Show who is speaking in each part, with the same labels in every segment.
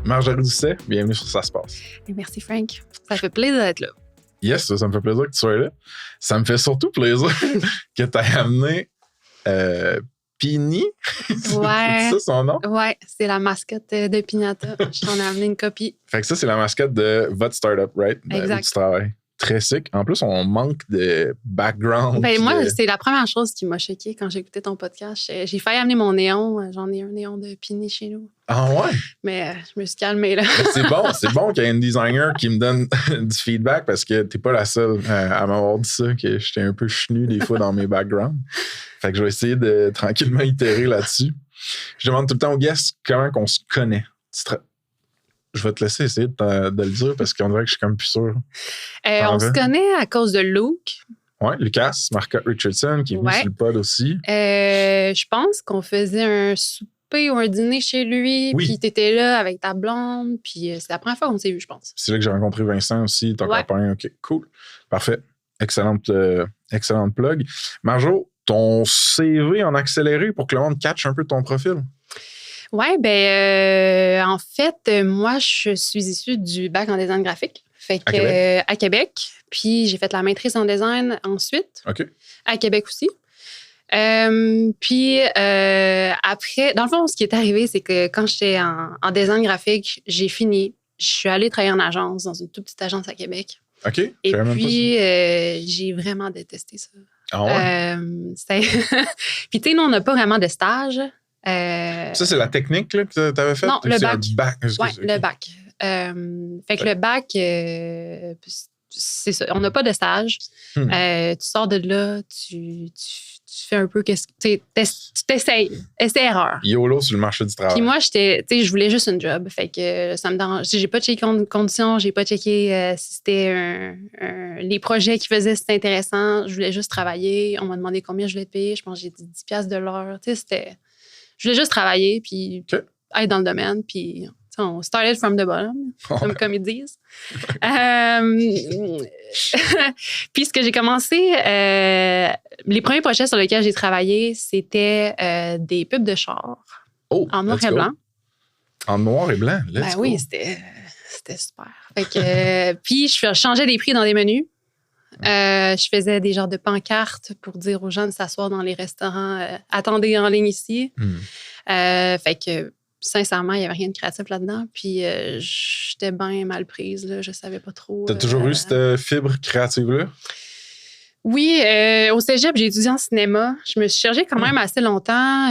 Speaker 1: Marjorie Doucet, bienvenue sur Ça se passe.
Speaker 2: Et merci Frank, ça fait plaisir d'être là.
Speaker 1: Yes, ça me fait plaisir que tu sois là. Ça me fait surtout plaisir que tu aies amené Pini.
Speaker 2: Ouais.
Speaker 1: C'est ça son nom?
Speaker 2: Ouais, c'est la mascotte de Pignata. Je t'en ai amené une copie.
Speaker 1: Fait que ça, c'est la mascotte de votre startup, right?
Speaker 2: Exact.
Speaker 1: Où tu travailles. Très sick. En plus, on manque de background.
Speaker 2: Ben moi, c'est la première chose qui m'a choquée quand j'ai écouté ton podcast. J'ai failli amener mon néon. J'en ai un néon de Pini chez nous.
Speaker 1: Ah ouais?
Speaker 2: Mais je me suis calmée, là.
Speaker 1: C'est bon qu'il y ait un designer qui me donne du feedback parce que t'es pas la seule à m'avoir dit ça, que j'étais un peu chenu des fois dans mes backgrounds. Fait que je vais essayer de tranquillement itérer là-dessus. Je demande tout le temps aux guests comment qu'on se connaît. Je vais te laisser essayer de le dire parce qu'on dirait que je suis comme plus sûr.
Speaker 2: On se connaît à cause de Luke.
Speaker 1: Oui, Lucas, Marcotte Richardson, qui est venu sur le pod aussi.
Speaker 2: Je pense qu'on faisait un souper ou un dîner chez lui.
Speaker 1: Oui.
Speaker 2: Puis t'étais là avec ta blonde. Puis c'est la première fois qu'on s'est vu, je pense.
Speaker 1: C'est là que j'ai rencontré Vincent aussi, ton copain. OK, cool. Parfait. Excellente plug. Marjo, ton CV en accéléré pour que le monde catch un peu ton profil.
Speaker 2: Oui, en fait, moi, je suis issue du bac en design graphique. Fait que, à Québec. Puis j'ai fait la maîtrise en design ensuite.
Speaker 1: OK.
Speaker 2: À Québec aussi. Puis après, dans le fond, ce qui est arrivé, c'est que quand j'étais en design graphique, j'ai fini. Je suis allée travailler en agence, dans une toute petite agence à Québec.
Speaker 1: OK.
Speaker 2: Et puis, j'ai vraiment détesté ça.
Speaker 1: Ah ouais?
Speaker 2: Puis tu sais, nous, on n'a pas vraiment de stage.
Speaker 1: Ça, c'est la technique là, que tu avais faite?
Speaker 2: Non, le bac.
Speaker 1: Oui,
Speaker 2: le bac. Fait que le bac, c'est ça. On n'a pas de stage. Tu sors de là, tu fais un peu tu t'essayes. Essai-erreur.
Speaker 1: YOLO sur le marché du travail.
Speaker 2: Puis moi, je voulais juste une job. Fait que ça me dérange. J'ai pas checké conditions, j'ai pas checké si c'était les projets qu'ils faisaient, c'était intéressant. Je voulais juste travailler. On m'a demandé combien je voulais te payer. Je pense que j'ai dit 10$ de l'heure. Je voulais juste travailler, puis être dans le domaine, puis on started from the bottom, comme ils disent. Puis ce que j'ai commencé, les premiers projets sur lesquels j'ai travaillé, c'était des pubs de char en noir et blanc.
Speaker 1: En noir et blanc?
Speaker 2: Oui, c'était super. Fait que, puis je changeais des prix dans des menus. Je faisais des genres de pancartes pour dire aux gens de s'asseoir dans les restaurants. Attendez en ligne ici. Fait que, sincèrement, il n'y avait rien de créatif là-dedans. Puis, j'étais bien mal prise. Là, je ne savais pas trop.
Speaker 1: Tu as toujours eu cette fibre créative-là?
Speaker 2: Oui. Au cégep, j'ai étudié en cinéma. Je me suis cherchée quand même assez longtemps.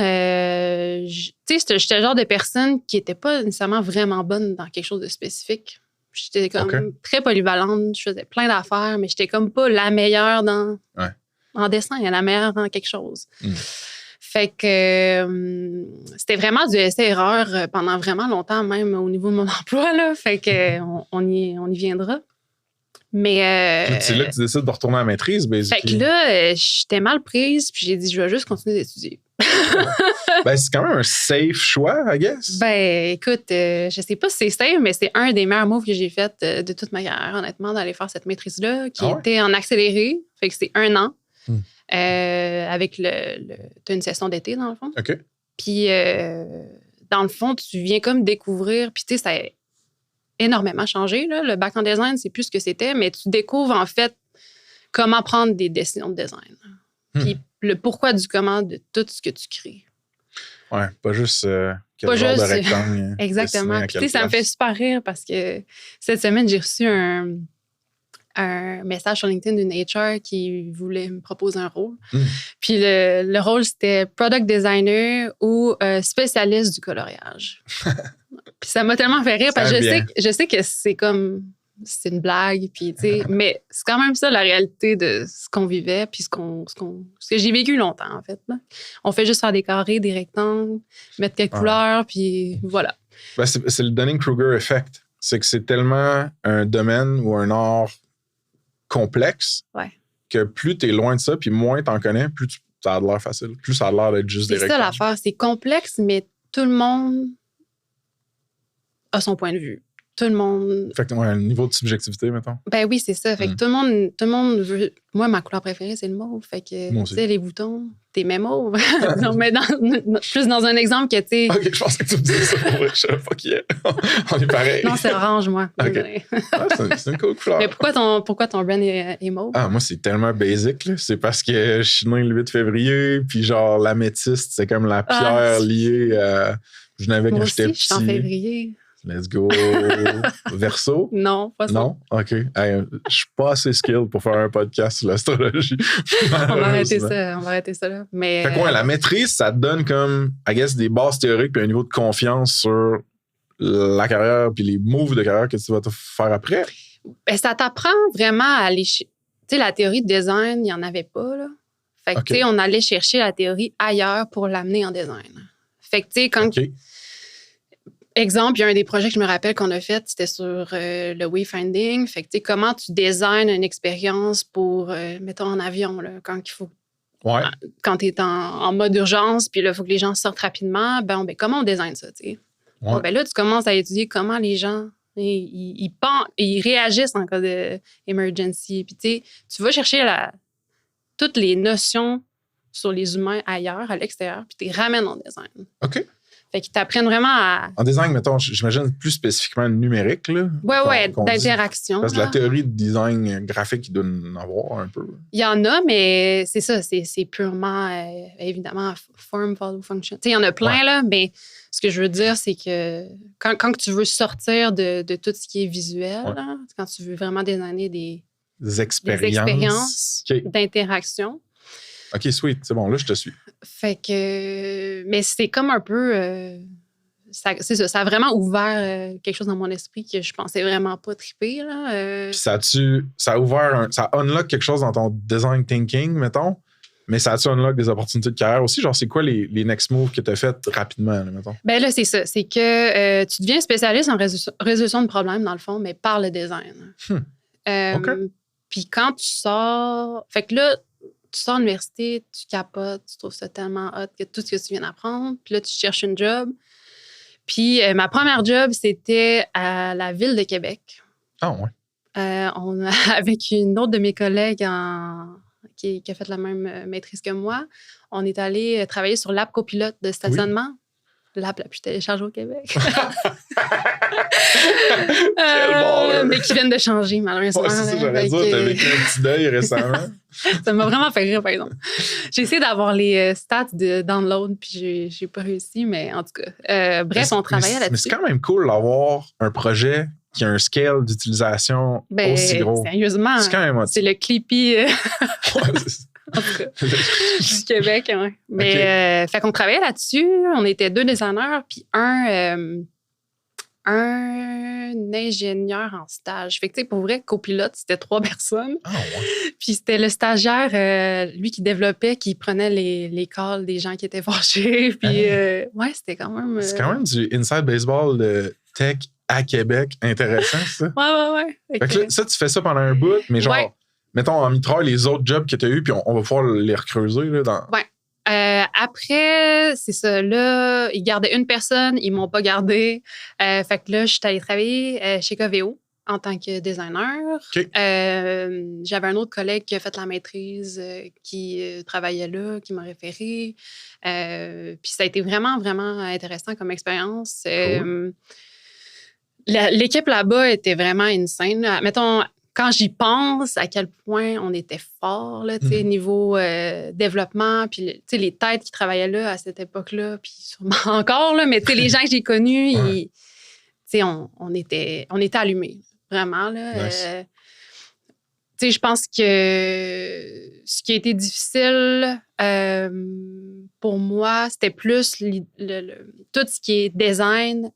Speaker 2: J'étais le genre de personne qui n'était pas nécessairement vraiment bonne dans quelque chose de spécifique. J'étais comme très polyvalente, je faisais plein d'affaires, mais j'étais comme pas la meilleure en dessin, la meilleure en quelque chose. Fait que c'était vraiment du essai-erreur pendant vraiment longtemps, même au niveau de mon emploi. Là. Fait que on y viendra. Mais
Speaker 1: c'est là que tu décides de retourner à la maîtrise, basically.
Speaker 2: Fait que là, j'étais mal prise, puis j'ai dit, je vais juste continuer d'étudier.
Speaker 1: C'est quand même un safe choix, I guess.
Speaker 2: Écoute, je sais pas si c'est safe, mais c'est un des meilleurs moves que j'ai fait de toute ma carrière, honnêtement, d'aller faire cette maîtrise-là, qui était en accéléré. Fait que c'est 1 an. Avec t'as une session d'été, dans le fond.
Speaker 1: OK.
Speaker 2: Puis, dans le fond, tu viens comme découvrir, puis tu sais, ça a énormément changé, là. Le bac en design, c'est plus ce que c'était, mais tu découvres, en fait, comment prendre des décisions de design. Puis le pourquoi du comment de tout ce que tu crées.
Speaker 1: Ouais, pas juste quel genre de rectangle.
Speaker 2: Exactement. Puis, ça me fait super rire parce que cette semaine, j'ai reçu un message sur LinkedIn d'une HR qui voulait me proposer un rôle. Puis le rôle, c'était product designer ou spécialiste du coloriage. Puis ça m'a tellement fait rire parce que je sais que c'est une blague, puis mais c'est quand même ça la réalité de ce qu'on vivait, puis ce que j'ai vécu longtemps, en fait. Là. On fait juste faire des carrés, des rectangles, mettre quelques couleurs, puis voilà.
Speaker 1: C'est le Dunning-Kruger effect. C'est que c'est tellement un domaine ou un art complexe que plus tu es loin de ça, puis moins tu en connais, plus ça a l'air facile. Plus ça a l'air d'être juste des rectangles.
Speaker 2: C'est ça l'affaire. C'est complexe, mais tout le monde a son point de vue. tout le monde.
Speaker 1: Fait que, un niveau de subjectivité, mettons.
Speaker 2: Ben oui, c'est ça. Fait que tout le monde veut. Moi, ma couleur préférée, c'est le mauve. Fait que, tu sais, les boutons, t'es même mauve. Non, mais plus dans un exemple que, tu sais.
Speaker 1: OK, je pensais que tu me disais ça pour vrai. Je savais pas qui est. On est pareil.
Speaker 2: Non, c'est orange, moi.
Speaker 1: OK. C'est une cool couleur.
Speaker 2: Mais pourquoi ton brand est mauve?
Speaker 1: Ah, moi, c'est tellement basic, là. C'est parce que je suis né le 8 février, puis genre, l'améthyste, c'est comme la pierre liée à. Je n'avais quand j'étais petit.
Speaker 2: Je suis en février.
Speaker 1: Let's go. Verseau?
Speaker 2: Non, pas ça.
Speaker 1: Non? OK. Hey, je suis pas assez skilled pour faire un podcast sur l'astrologie.
Speaker 2: On va arrêter ça là. Mais,
Speaker 1: fait quoi, la maîtrise, ça te donne comme, I guess, des bases théoriques puis un niveau de confiance sur la carrière puis les moves de carrière que tu vas te faire après?
Speaker 2: Ben, ça t'apprend vraiment à aller... Tu sais, la théorie de design, il n'y en avait pas, là. Fait que, tu sais, on allait chercher la théorie ailleurs pour l'amener en design. Fait que, tu sais, quand... Exemple, il y a un des projets que je me rappelle qu'on a fait, c'était sur le wayfinding. Fait que, tu sais, comment tu designes une expérience pour, mettons, en avion, là, quand il faut.
Speaker 1: Ouais.
Speaker 2: Quand tu es en mode urgence, puis là, il faut que les gens sortent rapidement. Ben, comment on design ça, tu sais?
Speaker 1: Ouais.
Speaker 2: Bon, ben là, tu commences à étudier comment les gens ils réagissent en cas d'emergency. Puis, tu sais, tu vas chercher toutes les notions sur les humains ailleurs, à l'extérieur, puis tu les ramènes en design.
Speaker 1: OK.
Speaker 2: Fait qu'ils t'apprennent vraiment à...
Speaker 1: En design, mettons, j'imagine plus spécifiquement numérique, là.
Speaker 2: Ouais, d'interaction.
Speaker 1: Parce que la théorie de design graphique, il doit en avoir un peu.
Speaker 2: Il y en a, mais c'est ça, c'est purement, évidemment, form, follow, function. Tu sais, il y en a plein, là, mais ce que je veux dire, c'est que quand tu veux sortir de tout ce qui est visuel, là, quand tu veux vraiment designer des expériences d'interaction.
Speaker 1: OK, sweet. C'est bon, là, je te suis.
Speaker 2: Fait que... Mais c'est comme un peu... c'est ça, ça a vraiment ouvert quelque chose dans mon esprit que je pensais vraiment pas triper, là.
Speaker 1: Puis ça a ouvert... ça unlock quelque chose dans ton design thinking, mettons, mais ça a-tu unlock des opportunités de carrière aussi? Genre, c'est quoi les next moves que tu as fait rapidement, là, mettons? Ben
Speaker 2: là, c'est ça. C'est que tu deviens spécialiste en résolution de problèmes, dans le fond, mais par le design.
Speaker 1: OK.
Speaker 2: Puis quand tu sors... Fait que là... Tu sors de l'université, tu capotes, tu trouves ça tellement hot que tout ce que tu viens d'apprendre. Puis là, tu cherches une job. Puis ma première job, c'était à la Ville de Québec.
Speaker 1: Ah ouais.
Speaker 2: Avec une autre de mes collègues qui a fait la même maîtrise que moi, on est allé travailler sur l'app copilote de stationnement. Oui. L'app la plus téléchargée au Québec. Mais qui viennent de changer, malheureusement.
Speaker 1: Ouais, c'est ça, j'allais dire. T'as vécu un petit deuil récemment.
Speaker 2: Ça m'a vraiment fait rire, par exemple. J'ai essayé d'avoir les stats de download, puis j'ai pas réussi, mais en tout cas. Bref, on travaillait là-dessus.
Speaker 1: Mais c'est quand même cool d'avoir un projet qui a un scale d'utilisation aussi gros.
Speaker 2: Sérieusement, c'est le Clippy en tout cas, du Québec. Ouais. Mais fait qu'on travaillait là-dessus. On était 2 designers, puis un ingénieur en stage. Fait que, tu sais, pour vrai, copilote, c'était 3 personnes.
Speaker 1: Ah, ouais.
Speaker 2: Puis c'était le stagiaire, lui, qui développait, qui prenait les calls des gens qui étaient fâchés. Puis, ouais, c'était quand même...
Speaker 1: C'est quand même du inside baseball de tech à Québec. Intéressant, ça.
Speaker 2: Ouais.
Speaker 1: Fait que là, ça, tu fais ça pendant un bout, mais genre, mettons, en mitraille, les autres jobs que tu as eus, puis on va pouvoir les recreuser, là, dans...
Speaker 2: Ouais. Après, c'est ça. Là, ils gardaient une personne, ils m'ont pas gardé. Fait que là, je suis allée travailler chez Coveo en tant que designer.
Speaker 1: Okay.
Speaker 2: J'avais un autre collègue qui a fait la maîtrise, qui travaillait là, qui m'a référé. Puis ça a été vraiment, vraiment intéressant comme expérience.
Speaker 1: Cool.
Speaker 2: L'équipe là-bas était vraiment insane. Mettons, quand j'y pense, à quel point on était fort, là, niveau développement, puis les têtes qui travaillaient là à cette époque-là, puis sûrement encore, là, mais les gens que j'ai connus, on était allumés, vraiment. Là.
Speaker 1: Nice.
Speaker 2: Je pense que ce qui a été difficile pour moi, c'était plus tout ce qui est design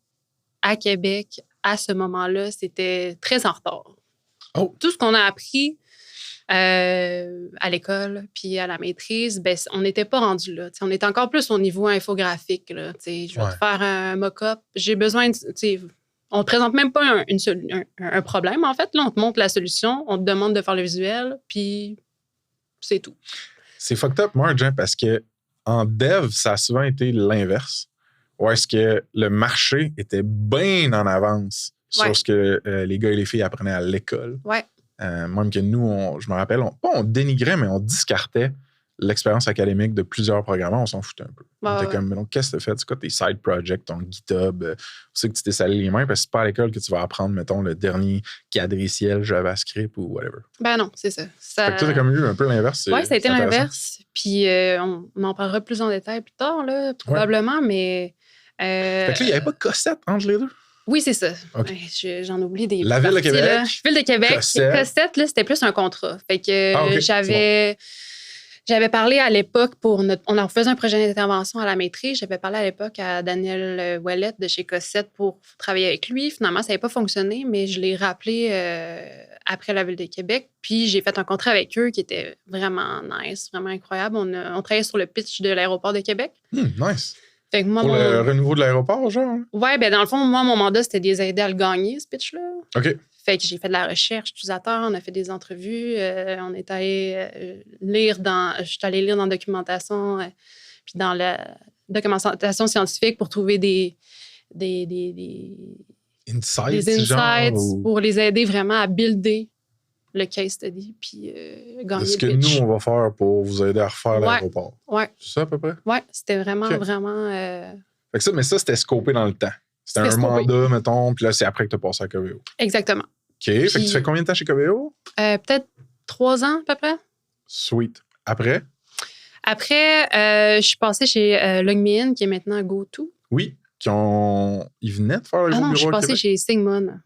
Speaker 2: à Québec à ce moment-là, c'était très en retard.
Speaker 1: Oh.
Speaker 2: Tout ce qu'on a appris à l'école puis à la maîtrise, ben, on n'était pas rendu là. T'sais, on était encore plus au niveau infographique. Là, je vais te faire un mock-up. J'ai besoin de... On ne te présente même pas un problème, en fait. Là, on te montre la solution, on te demande de faire le visuel, puis c'est tout.
Speaker 1: C'est fucked up, Marge, hein, parce que en dev, ça a souvent été l'inverse. Où est-ce que le marché était bien en avance sur ce que les gars et les filles apprenaient à l'école.
Speaker 2: Ouais.
Speaker 1: Même que nous, je me rappelle, on dénigrait, mais on discartait l'expérience académique de plusieurs programmeurs, on s'en foutait un peu. On était comme, mais donc, qu'est-ce que tu fait? C'est quoi tes side projects, ton GitHub? Tu sais que tu t'es salé les mains parce que c'est pas à l'école que tu vas apprendre, mettons, le dernier quadriciel JavaScript ou whatever.
Speaker 2: Ben non, c'est ça.
Speaker 1: Fait que toi, t'as comme eu un peu l'inverse.
Speaker 2: Oui, ça a été l'inverse. Puis on en parlera plus en détail plus tard, là, probablement, mais...
Speaker 1: Fait que là, il n'y avait pas de Cossette entre les deux?
Speaker 2: Oui, c'est ça.
Speaker 1: Okay.
Speaker 2: J'en oublie des
Speaker 1: La Ville de Québec.
Speaker 2: Là. Ville de Québec.
Speaker 1: Cossette,
Speaker 2: là, c'était plus un contrat. Fait que j'avais parlé à l'époque on en faisait un projet d'intervention à la maîtrise. J'avais parlé à l'époque à Daniel Ouellette de chez Cossette pour travailler avec lui. Finalement, ça n'avait pas fonctionné, mais je l'ai rappelé après la Ville de Québec. Puis j'ai fait un contrat avec eux qui était vraiment nice, vraiment incroyable. On travaillait sur le pitch de l'aéroport de Québec.
Speaker 1: Nice.
Speaker 2: Fait que moi,
Speaker 1: pour le renouveau de l'aéroport, genre?
Speaker 2: Ouais, ben dans le fond, moi, mon mandat, c'était de les aider à le gagner, ce pitch-là.
Speaker 1: OK.
Speaker 2: Fait que j'ai fait de la recherche utilisateur, on a fait des entrevues, on est allé lire je suis allée lire dans la documentation, puis dans la documentation scientifique pour trouver des insights pour les aider vraiment à builder le case study, puis gagner
Speaker 1: ce
Speaker 2: le
Speaker 1: que
Speaker 2: pitch.
Speaker 1: nous, on va faire pour vous aider à refaire l'aéroport.
Speaker 2: Ouais.
Speaker 1: C'est ça, à peu près?
Speaker 2: Ouais, c'était vraiment, vraiment...
Speaker 1: Fait que ça, mais ça, c'était scopé dans le temps. C'était un mandat, mettons, puis là, c'est après que tu as passé à Coveo.
Speaker 2: Exactement.
Speaker 1: OK. Fait que tu fais combien de temps chez Coveo?
Speaker 2: Peut-être 3 ans, à peu près.
Speaker 1: Sweet. Après?
Speaker 2: Après, je suis passée chez LogMeIn, qui est maintenant GoTo.
Speaker 1: Oui. Ils venaient de faire le gros bureau.
Speaker 2: Je suis passée chez Sigmund.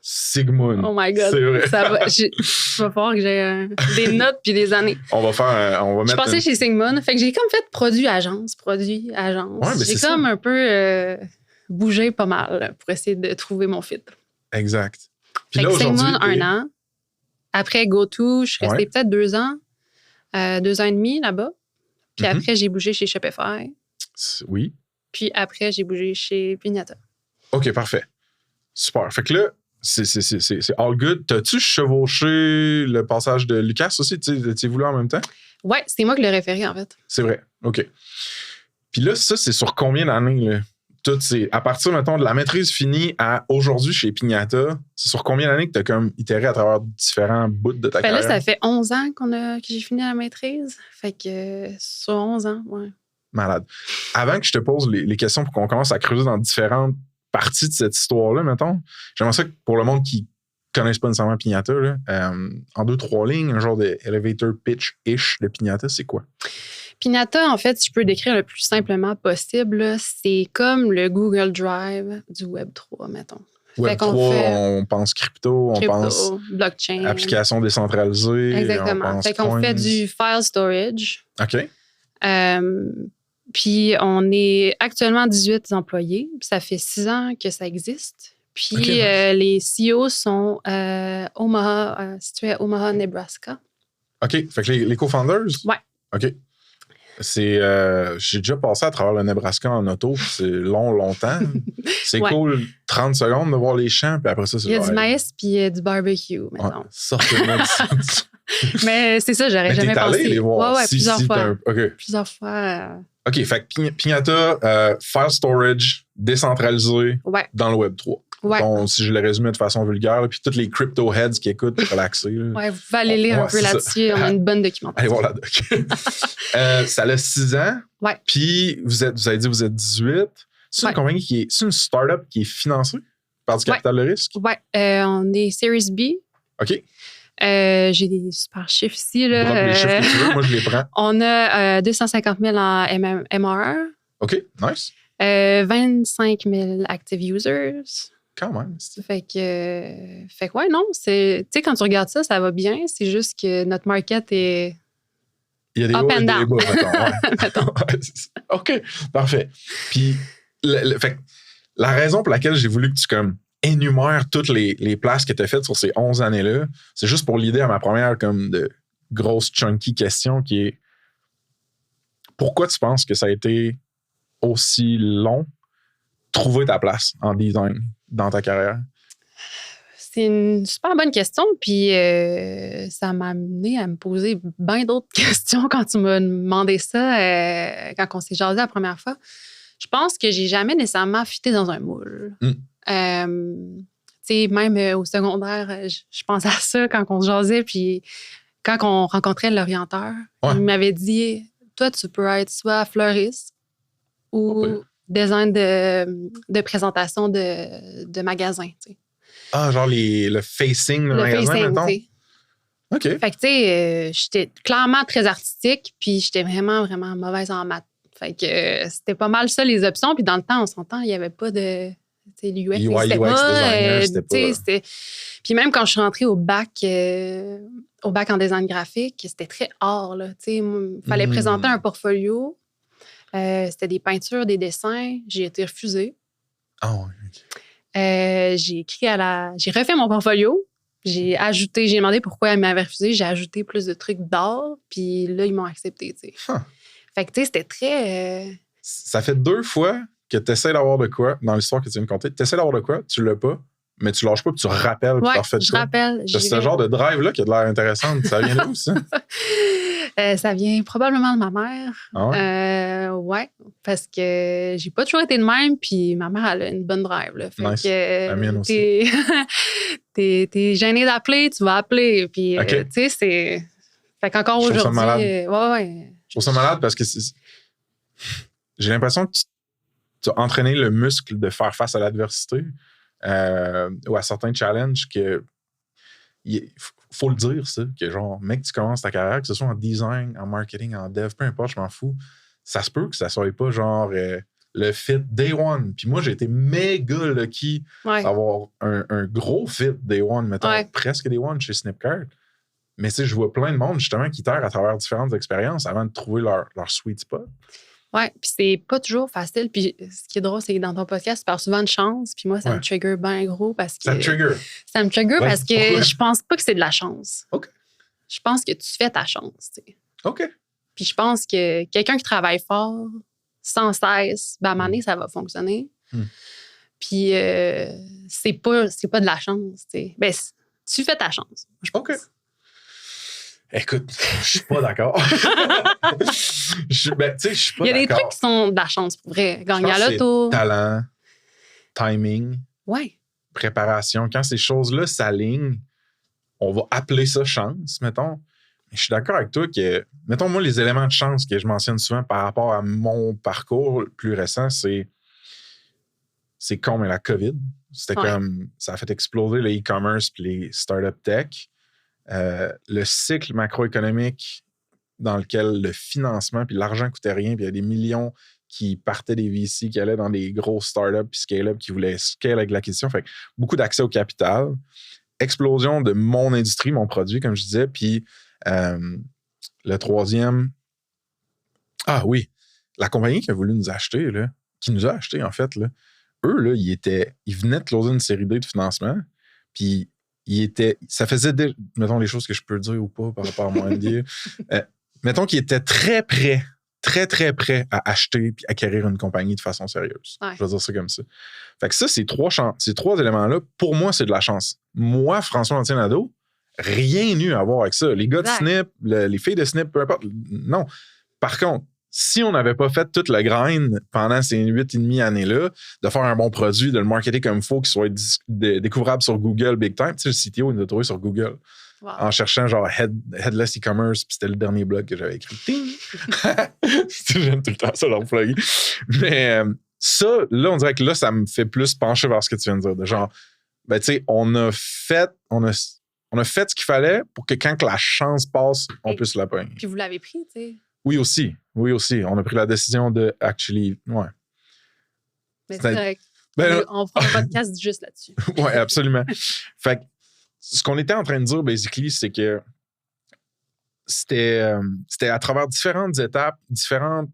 Speaker 1: Sigmund.
Speaker 2: Oh my God.
Speaker 1: C'est vrai.
Speaker 2: Ça va. Il va falloir que j'ai des notes puis des années.
Speaker 1: On va mettre.
Speaker 2: Je suis passée chez Sigmund. Fait que j'ai comme fait produit-agence. Ouais, j'ai comme un peu bougé pas mal pour essayer de trouver mon fit.
Speaker 1: Exact. Puis
Speaker 2: fait
Speaker 1: là,
Speaker 2: que Sigmund, 1 an. Après GoTo, je suis restée peut-être 2 ans. 2 ans et demi là-bas. Puis après, j'ai bougé chez Shopify.
Speaker 1: Oui.
Speaker 2: Puis après, j'ai bougé chez Pignata.
Speaker 1: OK, parfait. Super. Fait que là, c'est all good. T'as-tu chevauché le passage de Lucas aussi? T'es voulu en même temps?
Speaker 2: Ouais, c'est moi qui l'ai référé, en fait.
Speaker 1: C'est vrai. OK. Puis là, ça, c'est sur combien d'années, là? À partir, mettons, de la maîtrise finie à aujourd'hui chez Pignata, c'est sur combien d'années que tu as comme itéré à travers différents bouts de ta carrière?
Speaker 2: Là, ça fait 11 ans que j'ai fini la maîtrise. Fait que sur 11 ans, ouais.
Speaker 1: Malade. Avant que je te pose les questions pour qu'on commence à creuser dans différentes parties de cette histoire-là, mettons, j'aimerais ça que pour le monde qui ne connaisse pas nécessairement Pignata, là, en 2-3 lignes, un genre de elevator pitch-ish de Pignata, c'est quoi?
Speaker 2: Pignata, en fait, si je peux décrire le plus simplement possible, c'est comme le Google Drive du Web3, mettons.
Speaker 1: Web3, on pense crypto, on pense
Speaker 2: blockchain,
Speaker 1: application décentralisée.
Speaker 2: Exactement. Fait qu'on fait du file storage.
Speaker 1: OK.
Speaker 2: Puis on est actuellement 18 employés. Ça fait 6 ans que ça existe. Puis les CEO sont situés à Omaha, Nebraska.
Speaker 1: OK. Fait que les co-founders?
Speaker 2: Ouais.
Speaker 1: OK. J'ai déjà passé à travers le Nebraska en auto, c'est longtemps. C'est cool, 30 secondes de voir les champs, puis après ça, c'est
Speaker 2: Il y a du maïs puis du barbecue, maintenant.
Speaker 1: Sortez-moi de
Speaker 2: Mais c'est ça, j'aurais jamais pensé.
Speaker 1: Allé les voir.
Speaker 2: Ouais, plusieurs fois.
Speaker 1: Plusieurs fois. OK, fait que Pignata, file storage, décentralisé dans le Web3.
Speaker 2: Ouais.
Speaker 1: Donc, si je le résumais de façon vulgaire, puis tous les crypto heads qui écoutent, relaxés.
Speaker 2: Ouais, vous pouvez aller lire un peu là-dessus. On a une bonne documentation.
Speaker 1: Allez voir la doc. Ça a 6 ans.
Speaker 2: Ouais.
Speaker 1: Puis, vous avez dit que vous êtes 18. C'est une compagnie c'est une start-up qui est financée par du capital de risque?
Speaker 2: Ouais. On est Series B.
Speaker 1: OK.
Speaker 2: J'ai des super chiffres ici. Là.
Speaker 1: Drop les chiffres que tu veux, moi je les prends.
Speaker 2: On a 250 000 en MRR.
Speaker 1: OK, nice.
Speaker 2: 25 000 active users.
Speaker 1: Quand même.
Speaker 2: Fait que ouais, non, tu sais, quand tu regardes ça, ça va bien. C'est juste que notre market est
Speaker 1: il y a des
Speaker 2: up
Speaker 1: hauts
Speaker 2: and
Speaker 1: et
Speaker 2: down.
Speaker 1: des bas, mettons. OK, parfait. Puis, fait, la raison pour laquelle j'ai voulu que tu comme énumères toutes les places que tu as faites sur ces 11 années-là, c'est juste pour l'idée à ma première comme de grosse chunky question qui est pourquoi tu penses que ça a été aussi long trouver ta place en design dans ta carrière?
Speaker 2: C'est une super bonne question, puis ça m'a amené à me poser bien d'autres questions quand tu m'as demandé ça, quand on s'est jasé la première fois. Je pense que j'ai jamais nécessairement fité dans un moule. Tu sais, même au secondaire, je pensais à ça quand on se jasait, puis quand on rencontrait l'orienteur, il m'avait dit, toi, tu peux être soit fleuriste ou design de présentation de magasin, tu sais.
Speaker 1: Ah, genre le facing de magasin, mettons? OK.
Speaker 2: Fait que, tu sais, j'étais clairement très artistique, puis j'étais vraiment, vraiment mauvaise en maths. Fait que c'était pas mal ça, les options. Puis dans le temps, on s'entend, il n'y avait pas de... Tu sais, l'UX n'existait pas. Puis même quand je suis rentrée au bac en design graphique, c'était très art, là. Tu sais, il fallait présenter un portfolio. C'était des peintures, des dessins. J'ai été refusée.
Speaker 1: Oh, OK.
Speaker 2: J'ai refait mon portfolio. J'ai demandé pourquoi elle m'avait refusé. J'ai ajouté plus de trucs d'art. Puis là, ils m'ont accepté, tu sais. Fait que, tu sais, c'était très...
Speaker 1: Ça fait 2 fois que tu essaies d'avoir de quoi, dans l'histoire que tu viens de conter, tu essaies d'avoir de quoi, tu l'as pas, mais tu lâches pas, puis tu rappelles, puis tu refais
Speaker 2: je rappelle.
Speaker 1: C'est ce genre de drive-là qui a de l'air intéressant. Ça vient d'où, ça?
Speaker 2: Ça vient probablement de ma mère.
Speaker 1: Ah ouais?
Speaker 2: Ouais, parce que j'ai pas toujours été de même, puis ma mère, elle a une bonne drive. Là. Fait
Speaker 1: nice.
Speaker 2: que,
Speaker 1: la mienne aussi.
Speaker 2: T'es gêné d'appeler, tu vas appeler. Puis, tu sais, c'est... Fait qu'encore aujourd'hui...
Speaker 1: Je trouve ça malade.
Speaker 2: Ouais.
Speaker 1: Je trouve ça malade parce que j'ai l'impression que tu as entraîné le muscle de faire face à l'adversité ou à certains challenges que... faut le dire, ça, que genre, mec, tu commences ta carrière, que ce soit en design, en marketing, en dev, peu importe, je m'en fous. Ça se peut que ça soit pas genre le fit day one. Puis moi, j'ai été méga lucky d'avoir un gros fit day one, mettons presque day one chez Snipcart. Mais tu sais, je vois plein de monde justement qui terre à travers différentes expériences avant de trouver leur sweet spot.
Speaker 2: Oui, puis c'est pas toujours facile. Puis ce qui est drôle, c'est que dans ton podcast, tu parles souvent de chance. Puis moi, ça me trigger bien gros parce que...
Speaker 1: Ça me trigger?
Speaker 2: Parce que je pense pas que c'est de la chance.
Speaker 1: OK.
Speaker 2: Je pense que tu fais ta chance, tu sais.
Speaker 1: OK.
Speaker 2: Puis je pense que quelqu'un qui travaille fort, sans cesse, ben à un moment donné, ça va fonctionner. Puis c'est pas de la chance, tu sais. Ben, tu fais ta chance, je pense.
Speaker 1: OK. Écoute, je suis pas d'accord. Je suis pas d'accord.
Speaker 2: Il y a des trucs qui sont de la chance, pour vrai. Gagner à l'auto.
Speaker 1: Talent, timing, préparation. Quand ces choses-là s'alignent, on va appeler ça chance, mettons. Mais je suis d'accord avec toi que, mettons, moi, les éléments de chance que je mentionne souvent par rapport à mon parcours plus récent, c'est con, mais la COVID. C'était comme, ça a fait exploser le e-commerce puis les startup tech. Le cycle macroéconomique dans lequel le financement puis l'argent coûtait rien, puis il y a des millions qui partaient des VC, qui allaient dans des grosses startups puis scale-up, qui voulaient scale avec l'acquisition. Fait que beaucoup d'accès au capital. Explosion de mon industrie, mon produit, comme je disais. Puis le troisième... Ah oui, la compagnie qui a voulu nous acheter, là, qui nous a acheté, en fait, là, eux, là, ils venaient de closer une série D de financement, puis ça faisait, mettons, les choses que je peux dire ou pas par rapport à mon NDA. Mettons qu'ils étaient très prêts à acheter puis acquérir une compagnie de façon sérieuse. Je vais dire ça comme ça. Fait que ça, ces trois éléments-là, pour moi, c'est de la chance. Moi, François Lantier-Nadeau, rien eu à voir avec ça. Les gars de Snip, les filles de Snip, peu importe. Non. Par contre, si on n'avait pas fait toute la grind pendant ces 8,5 années-là, de faire un bon produit, de le marketer comme il faut, qu'il soit découvrable sur Google big time, tu sais, le CTO, il nous a trouvé sur Google. Wow. En cherchant genre Headless e-commerce, puis c'était le dernier blog que j'avais écrit. J'aime tout le temps ça, leur plugger. Mais ça, là, on dirait que là, ça me fait plus pencher vers ce que tu viens de dire. De genre, ben, tu sais, on a fait ce qu'il fallait pour que quand la chance passe, on puisse la pogner.
Speaker 2: Puis vous l'avez pris, tu sais.
Speaker 1: Oui, aussi. On a pris la décision de actually. Ouais.
Speaker 2: Mais c'est correct. On fera un podcast juste là-dessus.
Speaker 1: Oui, absolument. Fait que ce qu'on était en train de dire, basically, c'est que c'était à travers différentes étapes, différentes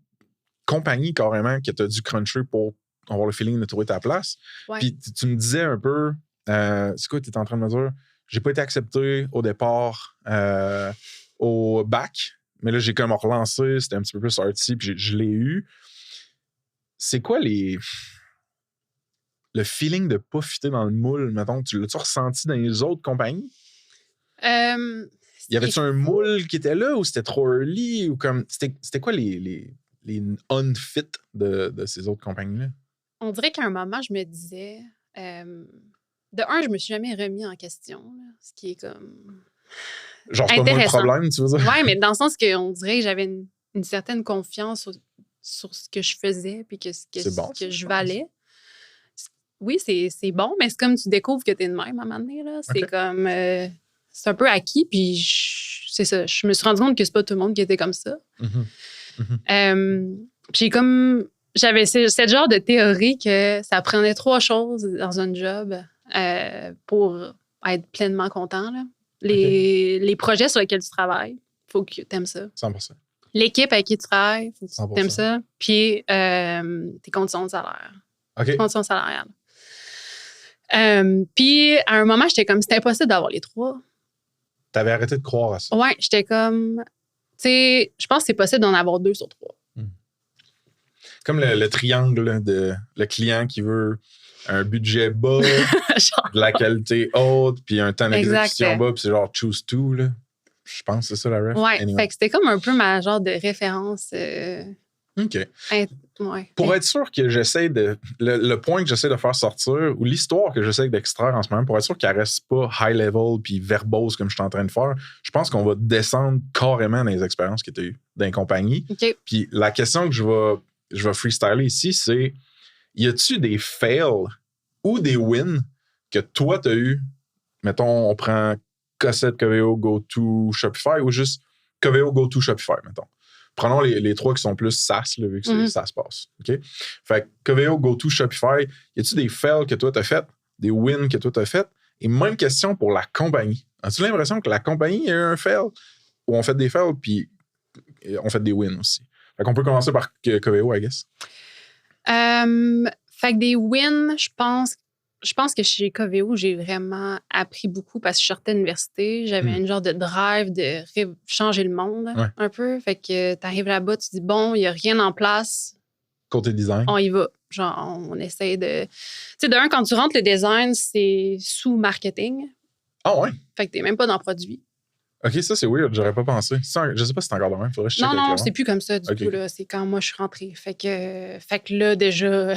Speaker 1: compagnies carrément que tu as dû cruncher pour avoir le feeling de trouver ta place. Ouais. Puis tu me disais un peu, c'est quoi tu étais en train de me dire? J'ai pas été accepté au départ au bac, mais là, j'ai comme relancé, c'était un petit peu plus artsy, puis je l'ai eu. C'est quoi le feeling de pas fitter dans le moule, mettons? Tu l'as-tu ressenti dans les autres compagnies? Y avait-tu un moule qui était là ou c'était trop early? Ou comme c'était quoi les unfit de ces autres compagnies-là?
Speaker 2: On dirait qu'à un moment, je me disais... de un, je me suis jamais remis en question, là, ce qui est comme
Speaker 1: Genre, c'est pas moi le problème, tu veux dire?
Speaker 2: Oui, mais dans le sens qu'on dirait que j'avais une certaine confiance sur ce que je faisais puis que je valais. Oui, c'est bon, mais c'est comme tu découvres que t'es de même à un moment donné, là. C'est comme... c'est un peu acquis, puis c'est ça. Je me suis rendu compte que c'est pas tout le monde qui était comme ça. Puis comme... J'avais ce genre de théorie que ça prenait 3 choses dans un job pour être pleinement content, là. Les projets sur lesquels tu travailles, il faut que tu aimes ça.
Speaker 1: 100%.
Speaker 2: L'équipe avec qui tu travailles, il faut que tu aimes ça. Puis tes conditions de salaire. Tes conditions salariales. Puis à un moment, j'étais comme, c'était impossible d'avoir les 3.
Speaker 1: T'avais arrêté de croire à ça.
Speaker 2: Ouais, j'étais comme, tu sais, je pense que c'est possible d'en avoir 2 sur 3.
Speaker 1: Comme le triangle de le client qui veut un budget bas, de la qualité haute, puis un temps d'exécution bas, puis c'est genre choose two, là. Je pense que c'est ça la ref.
Speaker 2: Ouais, fait que c'était comme un peu ma genre de référence.
Speaker 1: OK.
Speaker 2: Ouais.
Speaker 1: Pour être sûr que j'essaie de... Le point que j'essaie de faire sortir, ou l'histoire que j'essaie d'extraire en ce moment, pour être sûr qu'elle reste pas high level puis verbose comme je suis en train de faire, je pense qu'on va descendre carrément dans les expériences que tu as eues dans les compagnies. Puis la question que je vais freestyler ici, c'est y a-tu des fails ou des wins que toi t'as eu? Mettons, on prend Cossette, Coveo, GoTo, Shopify ou juste Coveo, GoTo, Shopify, mettons. Prenons les 3 qui sont plus SaaS, là, vu que c'est SaaS passe. OK? Fait que Coveo, GoTo, Shopify, y a-tu des fails que toi t'as fait, des wins que toi t'as fait? Et même question pour la compagnie. As-tu l'impression que la compagnie a eu un fail ou on fait des fails puis on fait des wins aussi? Fait qu'on peut commencer par Coveo, I guess.
Speaker 2: Fait que des wins, je pense que chez Coveo, j'ai vraiment appris beaucoup parce que je sortais de l'université. J'avais une genre de drive de changer le monde un peu. Fait que t'arrives là-bas, tu dis, bon, il n'y a rien en place.
Speaker 1: Côté design.
Speaker 2: On y va. Genre, on essaie de... Tu sais, d'un, quand tu rentres, le design, c'est sous marketing.
Speaker 1: Ah ouais?
Speaker 2: Fait que t'es même pas dans le produit.
Speaker 1: OK, ça, c'est weird. J'aurais pas pensé. Je sais pas si c'est encore le même. Faudrait que je check.
Speaker 2: Non, c'est plus comme ça du tout. Là. C'est quand moi, je suis rentrée. Fait que là, déjà,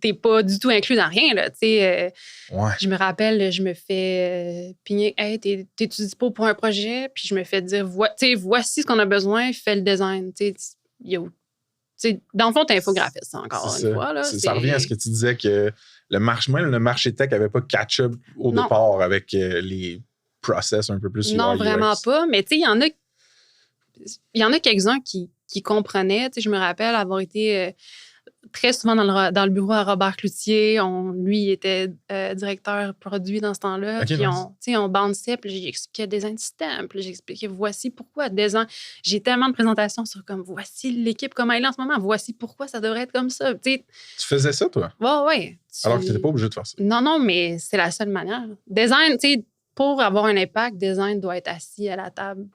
Speaker 2: t'es pas du tout inclus dans rien. Là. Je me rappelle, je me fais pigner. Hey, t'es-tu dispo pour un projet? Puis je me fais dire, voici ce qu'on a besoin, fais le design. Dans le fond, t'es infographiste encore une fois. Là,
Speaker 1: ça revient à ce que tu disais que le marché tech n'avait pas catch-up au départ avec les process un peu plus.
Speaker 2: Non, vraiment pas. Mais il y en a quelques-uns qui comprenaient. Je me rappelle avoir été très souvent dans le bureau à Robert Cloutier. Lui, il était directeur produit dans ce temps-là.
Speaker 1: Okay,
Speaker 2: puis on bounçait, puis j'ai expliqué design système. Puis j'ai expliqué voici pourquoi. J'ai tellement de présentations sur comme voici l'équipe, comment elle est en ce moment. Voici pourquoi ça devrait être comme ça. Tu
Speaker 1: faisais ça, toi?
Speaker 2: Ouais.
Speaker 1: Alors que tu n'étais pas obligé de faire ça.
Speaker 2: Non, mais c'est la seule manière. Design, pour avoir un impact, design doit être assis à la table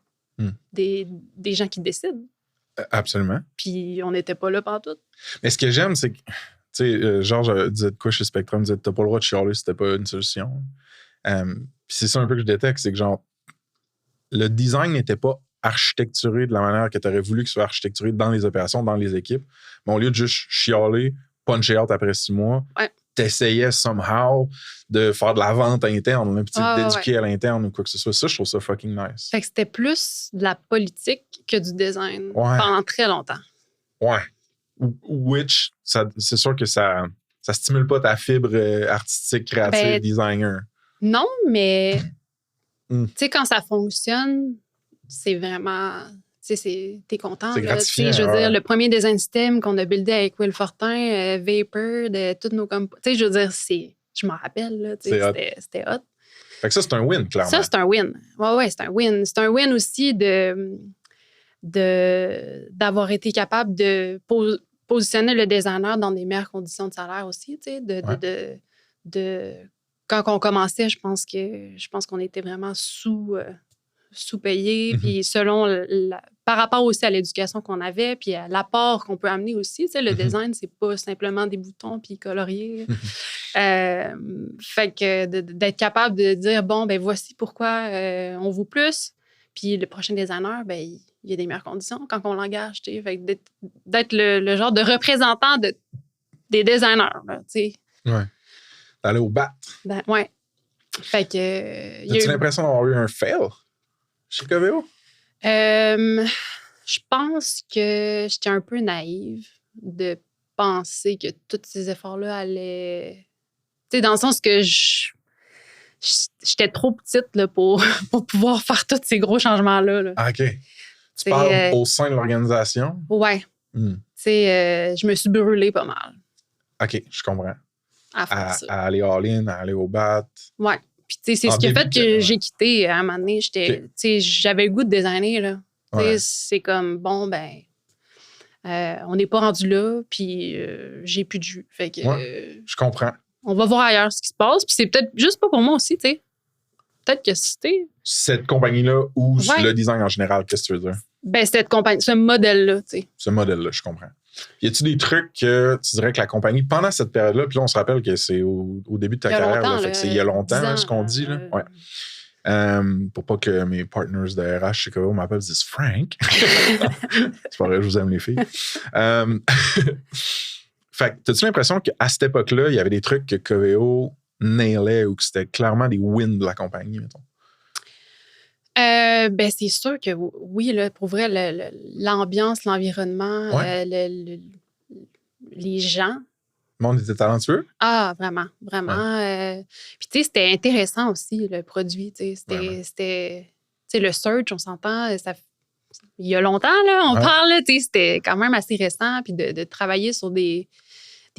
Speaker 2: des gens qui décident.
Speaker 1: Absolument.
Speaker 2: Puis on n'était pas là partout.
Speaker 1: Mais ce que j'aime, c'est que, tu sais, Georges disait de quoi chez Spectrum, disait t'as pas le droit de chialer si c'était pas une solution. Puis c'est ça un peu que je détecte, c'est que genre, le design n'était pas architecturé de la manière que tu aurais voulu qu'il soit architecturé dans les opérations, dans les équipes. Mais au lieu de juste chialer, puncher out après 6 mois, t'essayais somehow de faire de la vente interne, d'éduquer à l'interne ou quoi que ce soit. Ça, je trouve ça fucking nice.
Speaker 2: Fait que c'était plus de la politique que du design pendant très longtemps.
Speaker 1: Ouais. Which, c'est sûr que ça stimule pas ta fibre artistique, créative, designer.
Speaker 2: Non, mais tu sais, quand ça fonctionne, c'est vraiment... T'es content.
Speaker 1: C'est gratifiant.
Speaker 2: Je veux dire, le premier design system qu'on a buildé avec Will Fortin, Vapor, de toutes nos... Tu sais, je veux dire, je m'en rappelle, là, c'était hot.
Speaker 1: Fait que ça, c'est un win, clairement.
Speaker 2: Ça, c'est un win. Ouais, c'est un win. C'est un win aussi d'avoir été capable de positionner le designer dans des meilleures conditions de salaire aussi, tu sais, quand on commençait, je pense qu'on était vraiment sous-payé, puis selon par rapport aussi à l'éducation qu'on avait, puis à l'apport qu'on peut amener aussi. Tu sais, le design, c'est pas simplement des boutons puis colorier. Fait que d'être capable de dire, bon, ben voici pourquoi on vaut plus, puis le prochain designer, ben il y a des meilleures conditions quand on l'engage. Tu sais, fait que d'être le genre de représentant des designers, tu sais.
Speaker 1: Ouais. D'aller au bat.
Speaker 2: Ouais. Fait que...
Speaker 1: As-tu l'impression d'avoir eu un fail chez Coveo?
Speaker 2: Je pense que j'étais un peu naïve de penser que tous ces efforts-là allaient... Tu sais, dans le sens que j'étais trop petite là, pour pouvoir faire tous ces gros changements-là. Là.
Speaker 1: Ah, OK. Tu parles au sein de l'organisation?
Speaker 2: Ouais. Tu sais, je me suis brûlée pas mal.
Speaker 1: OK, je comprends.
Speaker 2: À
Speaker 1: aller all-in, à aller au bat.
Speaker 2: Ouais. Puis, tu sais, c'est ce qui a fait que j'ai quitté à un moment donné. Tu sais, j'avais le goût de designer, là. Tu sais, c'est comme, bon, ben, on n'est pas rendu là, puis j'ai plus de jus. Fait que...
Speaker 1: je comprends.
Speaker 2: On va voir ailleurs ce qui se passe. Puis c'est peut-être juste pas pour moi aussi, tu sais. Peut-être que c'était...
Speaker 1: Cette compagnie-là ou le design en général, qu'est-ce que tu veux dire?
Speaker 2: Ben, cette compagnie, ce modèle-là, tu sais.
Speaker 1: Ce modèle-là, je comprends. Y a-tu des trucs que tu dirais que la compagnie, pendant cette période-là, puis là, on se rappelle que c'est au début de ta carrière, là, fait que c'est il y a longtemps, là, ce qu'on dit, là. Ouais. Pour pas que mes partners de RH chez Coveo m'appellent, disent Frank. C'est pas vrai, je vous aime les filles. Fait que, t'as-tu l'impression qu'à cette époque-là, il y avait des trucs que Coveo nailait ou que c'était clairement des wins de la compagnie, mettons?
Speaker 2: Ben, c'est sûr que oui, là, pour vrai, l'ambiance, l'environnement, les gens.
Speaker 1: Le monde était talentueux?
Speaker 2: Ah, vraiment, vraiment. Puis, tu sais, c'était intéressant aussi, le produit. Tu sais, c'était le search, on s'entend, il y a longtemps, là, on parle, tu sais, c'était quand même assez récent. Puis, de travailler sur des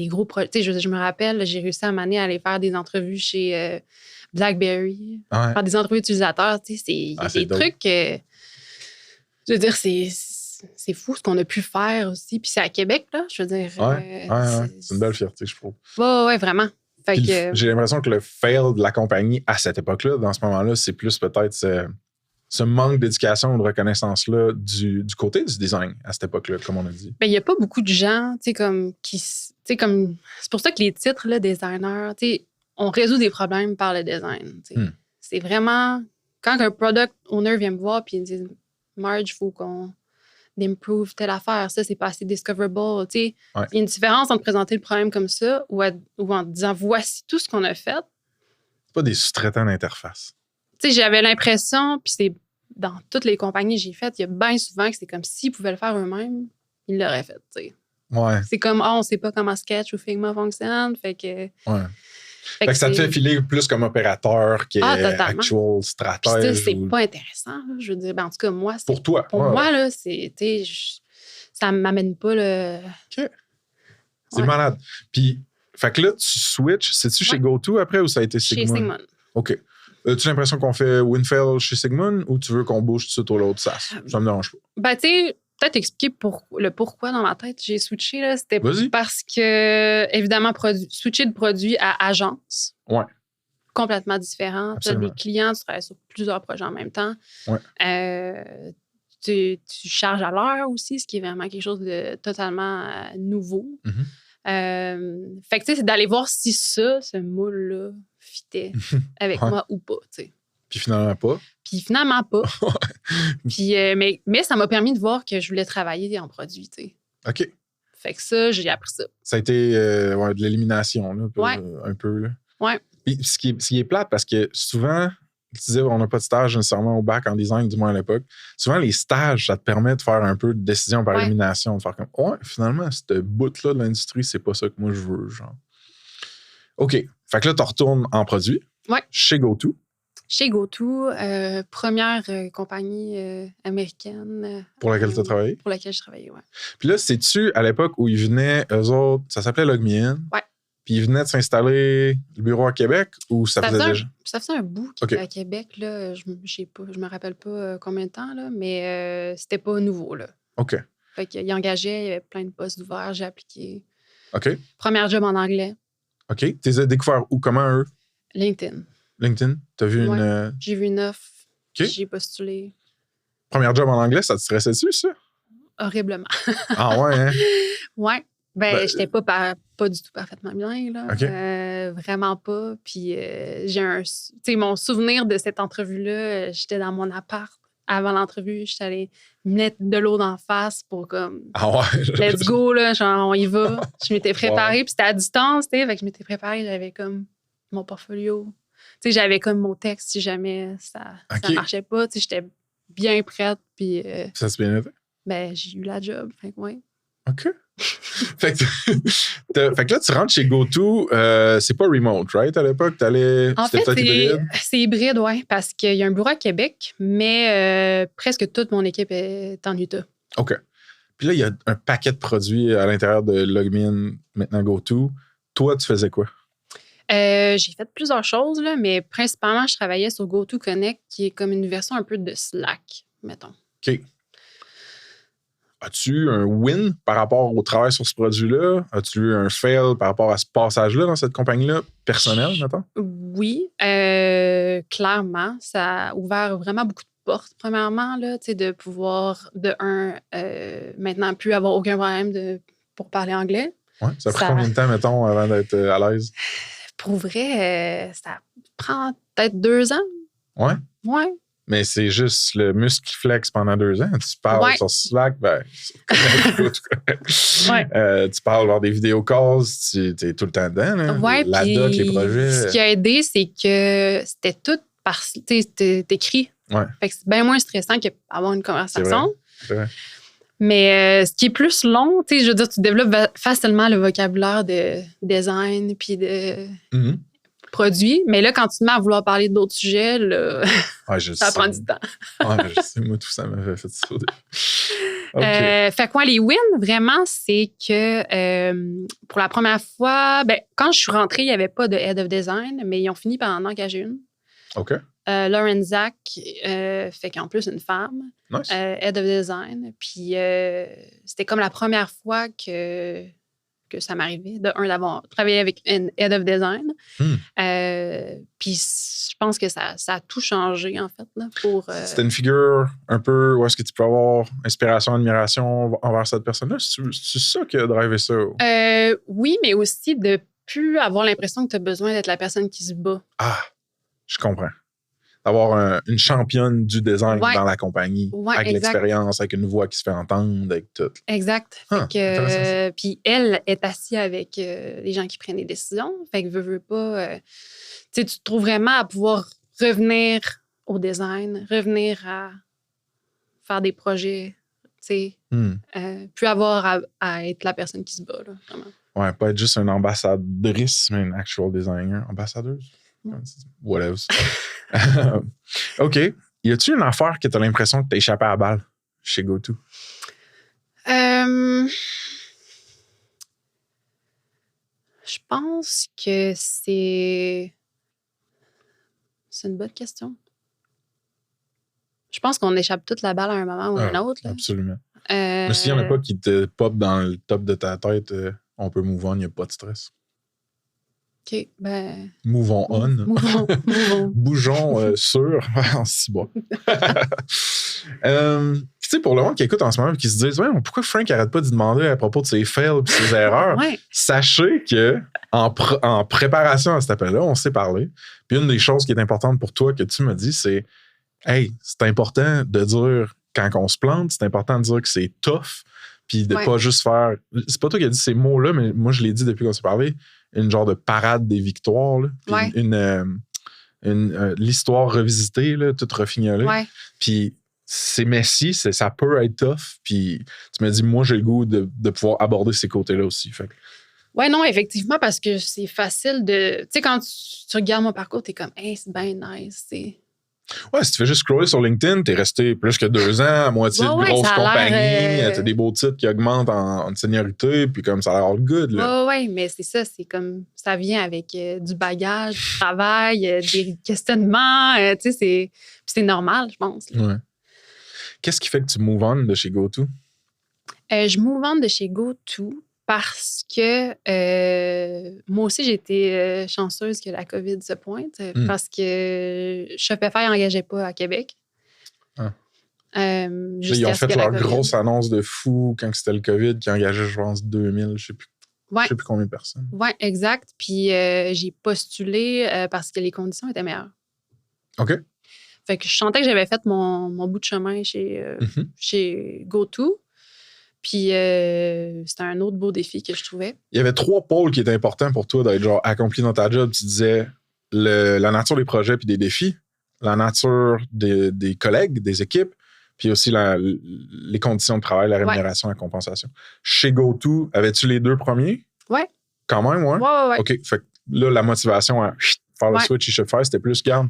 Speaker 2: gros projets. Tu sais, je me rappelle, j'ai réussi à m'amener à aller faire des entrevues chez BlackBerry, faire des entrevues utilisateurs. Tu sais, il y a des trucs je veux dire, c'est fou ce qu'on a pu faire aussi. Puis c'est à Québec, là, je veux dire.
Speaker 1: C'est une belle fierté, je trouve.
Speaker 2: Oui, vraiment. Fait que,
Speaker 1: j'ai l'impression que le fail de la compagnie à cette époque-là, dans ce moment-là, c'est plus peut-être ce manque d'éducation ou de reconnaissance-là du côté du design à cette époque-là, comme on a dit.
Speaker 2: Ben, il n'y a pas beaucoup de gens, tu sais, comme c'est pour ça que les titres, là, designer, tu sais, on résout des problèmes par le design. C'est vraiment quand un product owner vient me voir et il dit Marge, il faut qu'on improve telle affaire, ça, c'est pas assez discoverable. Tu sais, il y a une différence entre présenter le problème comme ça ou en disant voici tout ce qu'on a fait.
Speaker 1: C'est pas des sous-traitants d'interface.
Speaker 2: Tu sais, j'avais l'impression, puis c'est dans toutes les compagnies que j'ai faites, il y a bien souvent que c'est comme s'ils pouvaient le faire eux-mêmes, ils l'auraient fait, tu sais.
Speaker 1: Ouais.
Speaker 2: C'est comme, on sait pas comment Sketch ou Figma fonctionne, fait que...
Speaker 1: Ouais. Fait que ça te fait filer plus comme opérateur qu'actual stratège.
Speaker 2: C'est pas intéressant, là. Je veux dire, ben, en tout cas, moi...
Speaker 1: Pour toi.
Speaker 2: Pour moi, là, c'est... ça m'amène pas le...
Speaker 1: OK. C'est malade. Puis, fait que là, tu switches. C'est-tu chez GoTo après ou ça a été Sigmund?
Speaker 2: Chez Sigmund.
Speaker 1: OK. As-tu l'impression qu'on fait Winfield chez Sigmund ou tu veux qu'on bouge tout de suite au l'autre SaaS? Ça me dérange pas.
Speaker 2: Ben, tu sais, peut-être expliquer le pourquoi dans ma tête j'ai switché. Là, c'était parce que, évidemment, switcher de produit à agence.
Speaker 1: Ouais.
Speaker 2: Complètement différent. Tu as des clients, tu travailles sur plusieurs projets en même temps.
Speaker 1: Ouais.
Speaker 2: Tu charges à l'heure aussi, ce qui est vraiment quelque chose de totalement nouveau.
Speaker 1: Mm-hmm.
Speaker 2: Fait que, tu sais, c'est d'aller voir si ce moule-là fitait avec moi ou pas, tu sais.
Speaker 1: Puis finalement pas.
Speaker 2: Puis, mais ça m'a permis de voir que je voulais travailler en produit, tu sais.
Speaker 1: OK.
Speaker 2: Fait que ça, j'ai appris ça.
Speaker 1: Ça a été de l'élimination, là, un peu. Là.
Speaker 2: Ouais.
Speaker 1: Puis ce qui est plate, parce que souvent, tu disais, on n'a pas de stage nécessairement au bac en design, du moins à l'époque. Souvent, les stages, ça te permet de faire un peu de décision par élimination, de faire comme, finalement, cette bout-là de l'industrie, c'est pas ça que moi je veux, genre. OK. Fait que là, tu retournes en produit.
Speaker 2: Ouais.
Speaker 1: Chez GoTo.
Speaker 2: Chez GoTo, première compagnie américaine.
Speaker 1: Pour laquelle tu as travaillé?
Speaker 2: Pour laquelle je travaillais, oui.
Speaker 1: Puis là, c'est-tu à l'époque où ils venaient, eux autres, ça s'appelait LogMeIn?
Speaker 2: Ouais.
Speaker 1: Puis ils venaient de s'installer le bureau à Québec ou ça faisait déjà?
Speaker 2: Ça faisait un bout qu'ils étaient à Québec, là. Je me rappelle pas combien de temps, là, mais c'était pas nouveau, là.
Speaker 1: OK.
Speaker 2: Fait qu'ils engageaient, il y avait plein de postes ouverts, j'ai appliqué.
Speaker 1: OK.
Speaker 2: Première job en anglais.
Speaker 1: OK. Tu les as découverts où? Comment, eux?
Speaker 2: LinkedIn.
Speaker 1: T'as vu une...
Speaker 2: J'ai vu une offre.
Speaker 1: OK.
Speaker 2: J'ai postulé.
Speaker 1: Première job en anglais, ça te stressait dessus, ça?
Speaker 2: Horriblement.
Speaker 1: Ah ouais, hein?
Speaker 2: Ouais. Ben, j'étais pas du tout parfaitement bilingue, là.
Speaker 1: OK.
Speaker 2: Vraiment pas. Puis j'ai tu sais, mon souvenir de cette entrevue-là, j'étais dans mon appart. Avant l'entrevue, j'étais allée me mettre de l'eau d'en face pour comme...
Speaker 1: Ah ouais?
Speaker 2: Let's go, là, genre, on y va. Je m'étais préparée, puis c'était à distance, tu sais, fait que je m'étais préparée, j'avais comme mon portfolio. sais, j'avais comme mon texte si jamais ça marchait pas. Tu sais, j'étais bien prête. Puis,
Speaker 1: ça s'est bien été?
Speaker 2: Ben, j'ai eu la job. Fait que, ouais.
Speaker 1: OK. fait que là, tu rentres chez GoTo, c'est pas remote, right? À l'époque,
Speaker 2: En fait, c'est hybride, oui, parce qu'il y a un bureau à Québec, mais presque toute mon équipe est en Utah.
Speaker 1: OK. Puis là, il y a un paquet de produits à l'intérieur de LogMeIn, maintenant GoTo. Toi, tu faisais quoi?
Speaker 2: J'ai fait plusieurs choses, là, mais principalement, je travaillais sur GoTo Connect, qui est comme une version un peu de Slack, mettons.
Speaker 1: OK. As-tu eu un win par rapport au travail sur ce produit-là? As-tu eu un fail par rapport à ce passage-là dans cette compagnie-là, personnel, mettons?
Speaker 2: Oui, clairement. Ça a ouvert vraiment beaucoup de portes, premièrement, là, de pouvoir, maintenant, plus avoir aucun problème pour parler anglais.
Speaker 1: Ouais, ça a pris combien de temps, mettons, avant d'être à l'aise?
Speaker 2: Pour vrai, ça prend peut-être 2 ans.
Speaker 1: Ouais?
Speaker 2: Ouais.
Speaker 1: Mais c'est juste le muscle qui flex pendant 2 ans. Tu parles sur Slack, ben, tu parles voir des vidéos calls, tu es tout le temps dedans. Là.
Speaker 2: Ouais,
Speaker 1: la doc, les projets.
Speaker 2: Ce qui a aidé, c'est que c'était tout c'était écrit.
Speaker 1: Ouais.
Speaker 2: Fait que c'est bien moins stressant qu'avoir une conversation.
Speaker 1: C'est vrai.
Speaker 2: Mais ce qui est plus long, je veux dire, tu développes facilement le vocabulaire de design puis de produits. Mais là, quand tu te mets à vouloir parler d'autres sujets, là, ça prend du temps.
Speaker 1: Je sais, moi, tout ça m'avait fait ça.
Speaker 2: Fait quoi, les wins, vraiment, c'est que pour la première fois, quand je suis rentrée, il n'y avait pas de Head of Design, mais ils ont fini par en engager une.
Speaker 1: OK.
Speaker 2: Lauren Zach, fait qu'en plus, une femme.
Speaker 1: Nice.
Speaker 2: Head of Design. Puis c'était comme la première fois que ça m'arrivait, d'avoir travaillé avec une Head of Design. Puis je pense que ça a tout changé, en fait. Là,
Speaker 1: c'était une figure un peu où est-ce que tu peux avoir inspiration, admiration envers cette personne-là? C'est ça qui a drivé ça?
Speaker 2: Oui, mais aussi de ne plus avoir l'impression que tu as besoin d'être la personne qui se bat.
Speaker 1: Ah, je comprends. D'avoir une championne du design dans la compagnie, avec l'expérience, avec une voix qui se fait entendre, avec tout.
Speaker 2: Exact. Puis elle est assise avec les gens qui prennent des décisions. Fait que veux pas. Tu te trouves vraiment à pouvoir revenir au design, revenir à faire des projets, plus avoir à être la personne qui se bat, là, vraiment.
Speaker 1: Ouais, pas être juste une ambassadrice, mais une actual designer. Ambassadreuse? Whatever. OK. Y a-tu une affaire que tu as l'impression que tu as échappé à la balle chez GoTo?
Speaker 2: Je pense que c'est une bonne question. Je pense qu'on échappe toute la balle à un moment ou à un autre. Là.
Speaker 1: Absolument. Mais s'il n'y en a pas qui te pop dans le top de ta tête, on peut move on, il n'y a pas de stress.
Speaker 2: OK, ben...
Speaker 1: Move on. Bougeons sur en 6 bois. Tu sais, pour le monde qui écoute en ce moment et qui se disent pourquoi Frank n'arrête pas d'y demander à propos de ses fails et ses erreurs? Sachez que en préparation à cet appel-là, on s'est parlé. Puis une des choses qui est importante pour toi que tu me dis, c'est hey, c'est important de dire quand on se plante, c'est important de dire que c'est tough, puis de pas juste faire. C'est pas toi qui as dit ces mots-là, mais moi, je l'ai dit depuis qu'on s'est parlé. Une genre de parade des victoires, là, l'histoire revisitée, là, toute refignolée. Puis c'est messy, ça peut être tough. Puis tu m'as dit, moi, j'ai le goût de pouvoir aborder ces côtés-là aussi. Fait.
Speaker 2: Oui, non, effectivement, parce que c'est facile de... Tu sais, quand tu regardes mon parcours, t'es comme, hey, c'est bien nice, c'est...
Speaker 1: Ouais, si tu fais juste scroller sur LinkedIn, t'es resté plus que 2 ans à moitié de grosse compagnie. T'as des beaux titres qui augmentent en seniorité, puis comme ça a l'air all good.
Speaker 2: Oui, mais c'est ça, c'est comme ça vient avec du bagage, du travail, des questionnements. Tu sais, c'est normal, je pense.
Speaker 1: Ouais. Qu'est-ce qui fait que tu move on de chez GoTo?
Speaker 2: Je move on de chez GoTo parce que moi aussi, j'ai été chanceuse que la COVID se pointe parce que Shopify n'engageait pas à Québec.
Speaker 1: Ils ont fait leur grosse annonce de fou quand c'était le COVID qui engageait, je pense, 2000, je sais plus combien de personnes.
Speaker 2: Oui, exact. Puis j'ai postulé parce que les conditions étaient meilleures.
Speaker 1: OK.
Speaker 2: Fait que je sentais que j'avais fait mon bout de chemin chez GoTo. Puis c'était un autre beau défi que je trouvais.
Speaker 1: Il y avait 3 pôles qui étaient importants pour toi d'être genre accompli dans ta job. Tu disais la nature des projets puis des défis, la nature des collègues, des équipes, puis aussi les conditions de travail, la rémunération, la compensation. Chez GoTo, avais-tu les 2 premiers?
Speaker 2: Ouais.
Speaker 1: Quand même, ouais?
Speaker 2: Ouais.
Speaker 1: OK. Fait que là, la motivation à faire le switch chez Shopify, c'était plus, garde,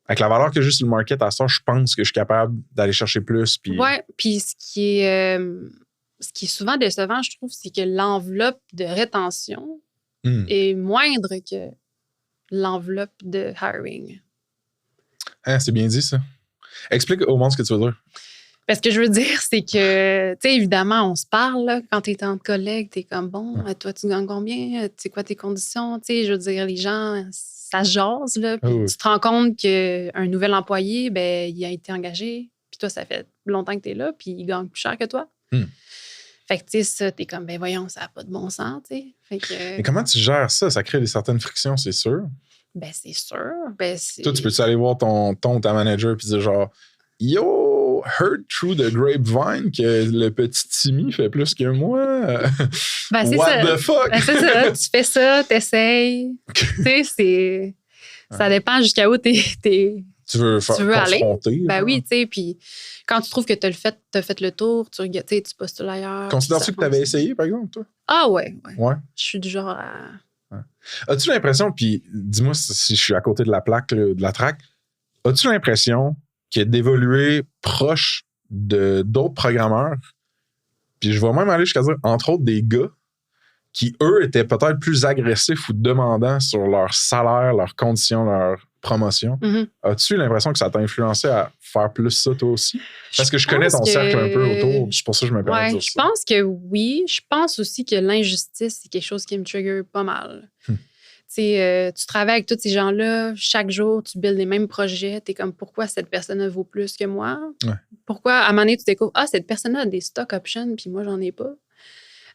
Speaker 1: avec la valeur que j'ai sur le market à ça, je pense que je suis capable d'aller chercher plus. Puis...
Speaker 2: Ouais, puis ce qui est souvent décevant, je trouve, c'est que l'enveloppe de rétention est moindre que l'enveloppe de hiring.
Speaker 1: Hein, c'est bien dit, ça. Explique au monde ce que tu veux dire.
Speaker 2: Parce que je veux dire, c'est que, tu sais, évidemment, on se parle, là, quand tu es entre collègues, tu es comme, bon, toi, tu gagnes combien? C'est quoi tes conditions? Tu sais, je veux dire, les gens, ça se jase, là. Puis tu te rends compte qu'un nouvel employé, ben, il a été engagé. Puis toi, ça fait longtemps que tu es là, puis il gagne plus cher que toi. Fait que, tu sais, ça, t'es comme, ben voyons, ça n'a pas de bon sens, tu sais. Fait que...
Speaker 1: Mais comment tu gères ça? Ça crée certaines frictions, c'est sûr.
Speaker 2: Ben, c'est sûr. Ben,
Speaker 1: toi, tu peux-tu aller voir ta manager puis dire genre, yo, heard through the grapevine que le petit Timmy fait plus que moi?
Speaker 2: Ben, c'est
Speaker 1: What
Speaker 2: ça.
Speaker 1: the fuck?
Speaker 2: Ben, c'est ça. Tu fais ça, t'essayes. Tu sais, c'est... Ça dépend jusqu'à où
Speaker 1: tu veux
Speaker 2: aller. Ben
Speaker 1: genre.
Speaker 2: oui, tu sais, puis quand tu trouves que t'as fait le tour, tu postules ailleurs.
Speaker 1: Considères-tu que tu avais essayé, par exemple, toi?
Speaker 2: Ah ouais.
Speaker 1: Ouais.
Speaker 2: Je suis du genre à...
Speaker 1: Ouais. As-tu l'impression, puis dis-moi si je suis à côté de la plaque, de la track, as-tu l'impression que d'évoluer proche d'autres programmeurs, puis je vais même aller jusqu'à dire, entre autres, des gars qui, eux, étaient peut-être plus agressifs ou demandants sur leur salaire, leurs conditions, leur promotion. As-tu l'impression que ça t'a influencé à faire plus ça, toi aussi? Parce que je connais ton cercle un peu autour, c'est pour ça que je me permets de dire ça.
Speaker 2: Je pense que oui. Je pense aussi que l'injustice, c'est quelque chose qui me trigger pas mal. Tu travailles avec tous ces gens-là, chaque jour, tu builds les mêmes projets. Tu es comme, pourquoi cette personne-là vaut plus que moi?
Speaker 1: Ouais.
Speaker 2: Pourquoi, à un moment donné, tu découvres, cette personne-là a des stock options, puis moi, j'en ai pas.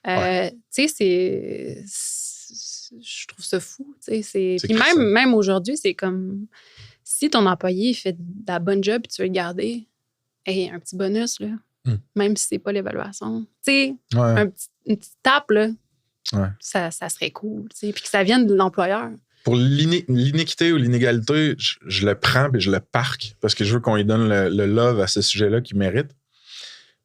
Speaker 2: Tu sais, je trouve ça fou. Puis même aujourd'hui, c'est comme, si ton employé fait de la bonne job et tu veux le garder, un petit bonus, là, même si c'est pas l'évaluation. Tu sais, une petite tape, là.
Speaker 1: Ouais.
Speaker 2: Ça serait cool, puis que ça vienne de l'employeur.
Speaker 1: Pour l'iniquité ou l'inégalité, je le prends et je le parque parce que je veux qu'on lui donne le love à ce sujet-là qu'il mérite.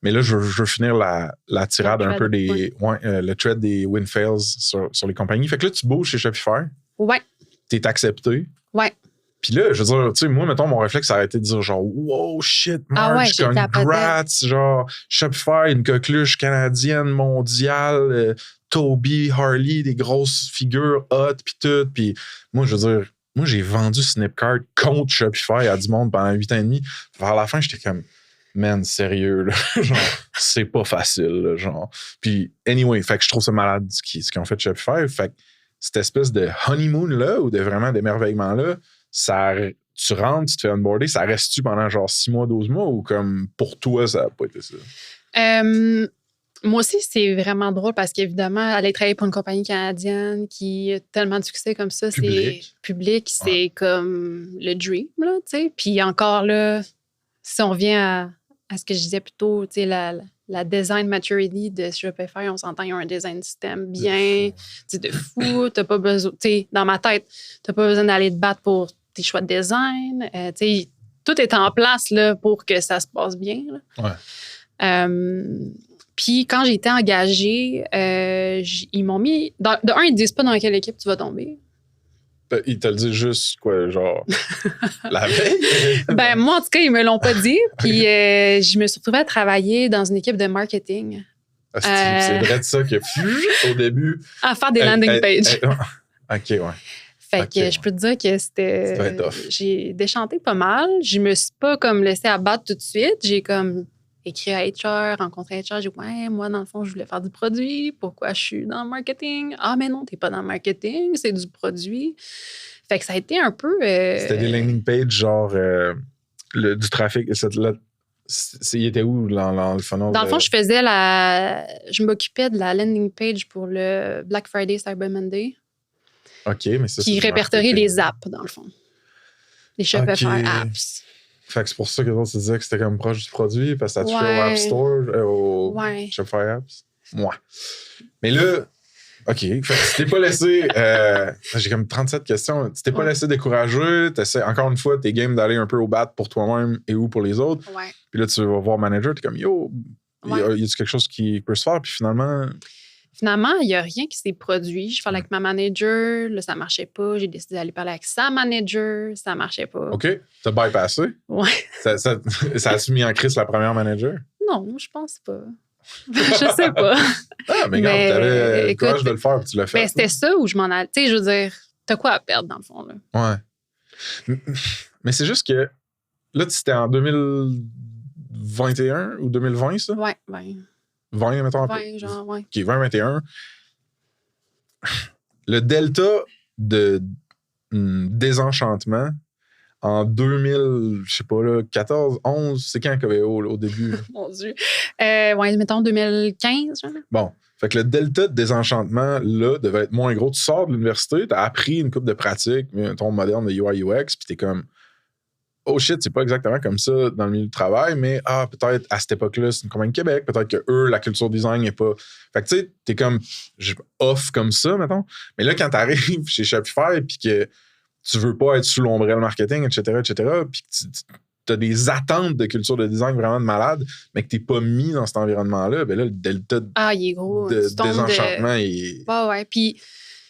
Speaker 1: Mais là, je veux finir la tirade un peu le thread des win-fails sur les compagnies. Fait que là, tu bouges chez Shopify.
Speaker 2: Ouais.
Speaker 1: T'es accepté.
Speaker 2: Ouais.
Speaker 1: Puis là, je veux dire, tu sais, moi, mettons, mon réflexe, ça a été de dire genre, wow, shit, Marge, congrats, genre, Shopify, une coqueluche canadienne, mondiale, Toby, Harley, des grosses figures hot, puis tout. Puis moi, je veux dire, moi, j'ai vendu Snipcart contre Shopify à du monde pendant 8 ans et demi. Vers la fin, j'étais comme, man, sérieux, là, genre, c'est pas facile, là, genre. Puis, anyway, fait que je trouve ça malade ce qu'ils ont fait de Shopify. Fait que cette espèce de honeymoon-là, ou de vraiment d'émerveillement-là, tu rentres, tu te fais onboarder, ça reste-tu pendant genre 6 mois, 12 mois, ou comme pour toi, ça n'a pas été ça?
Speaker 2: Moi aussi, c'est vraiment drôle parce qu'évidemment, aller travailler pour une compagnie canadienne qui a tellement de succès comme ça, c'est public, c'est comme le dream, là, tu sais. Puis encore là, si on revient à ce que je disais plus tôt, tu sais, la design maturity de Shopify, on s'entend, il y a un design système bien, de fou, t'as pas besoin, tu sais, dans ma tête, t'as pas besoin d'aller te battre pour tes choix de design, tu sais, tout est en place, là, pour que ça se passe bien, là.
Speaker 1: Ouais.
Speaker 2: Puis quand j'ai été engagée, ils m'ont mis... De un, ils ne disent pas dans quelle équipe tu vas tomber.
Speaker 1: Ils te le disent juste, quoi, genre, la veille?
Speaker 2: Ben, moi, en tout cas, ils me l'ont pas dit. Puis je me suis retrouvée à travailler dans une équipe de marketing.
Speaker 1: C'est vrai de ça que, au début...
Speaker 2: À faire des landing pages.
Speaker 1: OK, ouais.
Speaker 2: Fait que je peux te dire que c'était... J'ai déchanté pas mal. Je me suis pas comme laissée abattre tout de suite. J'ai comme... écrit à HR, rencontré HR, j'ai dit, ouais, moi, dans le fond, je voulais faire du produit. Pourquoi je suis dans le marketing? Ah, mais non, t'es pas dans le marketing, c'est du produit. Fait que ça a été un peu...
Speaker 1: C'était des landing pages, genre, du trafic. Il était où dans le funnel?
Speaker 2: Dans le fond, je m'occupais de la landing page pour le Black Friday, Cyber Monday.
Speaker 1: OK, mais ça,
Speaker 2: qui répertorie les apps, dans le fond. Les Shopify apps.
Speaker 1: Fait que c'est pour ça que l'autre se disait que c'était comme proche du produit, parce que ça touchait au App Store, au Shopify Apps. Ouais. Mais là, OK. Fait que tu t'es pas laissé... j'ai comme 37 questions. Tu t'es pas laissé décourager. Encore une fois, t'es game d'aller un peu au bat pour toi-même et ou pour les autres.
Speaker 2: Ouais.
Speaker 1: Puis là, tu vas voir manager, t'es comme, yo, y a-tu quelque chose qui peut se faire? Puis finalement...
Speaker 2: Finalement, il n'y a rien qui s'est produit. Je parlais avec ma manager, là, ça marchait pas. J'ai décidé d'aller parler avec sa manager, ça marchait pas.
Speaker 1: OK. T'as bypassé?
Speaker 2: Ouais.
Speaker 1: Ça a-tu mis en crise la première manager?
Speaker 2: Non, je pense pas. Je sais pas.
Speaker 1: Ah, mais regarde, t'avais le courage de le faire, puis tu l'as fait.
Speaker 2: Ben, c'était ça où je m'en allais. Tu sais, je veux dire, t'as quoi à perdre, dans le fond, là?
Speaker 1: Ouais. Mais c'est juste que là, c'était en 2021 ou 2020, ça?
Speaker 2: Ouais, ben.
Speaker 1: 20, mettons un peu.
Speaker 2: 20, genre, ouais.
Speaker 1: OK, 2021. Le delta de désenchantement en 2000, je sais pas, là, 14, 11, c'est quand KVO au début?
Speaker 2: Mon Dieu. Ouais, mettons 2015, genre.
Speaker 1: Bon. Fait que le delta de désenchantement, là, devait être moins gros. Tu sors de l'université, t'as appris une couple de pratiques, mettons moderne de UI UX, puis t'es comme, oh shit, c'est pas exactement comme ça dans le milieu du travail, mais peut-être à cette époque-là, c'est une compagnie de Québec, peut-être que eux, la culture design n'est pas. Fait que tu sais, t'es comme off comme ça, mettons. Mais là, quand t'arrives chez Shopify, puis que tu veux pas être sous l'ombrelle marketing, etc., puis que tu as des attentes de culture de design vraiment de malade, mais que t'es pas mis dans cet environnement-là, ben là, le delta
Speaker 2: il est gros.
Speaker 1: de désenchantement est...
Speaker 2: Ouais. Puis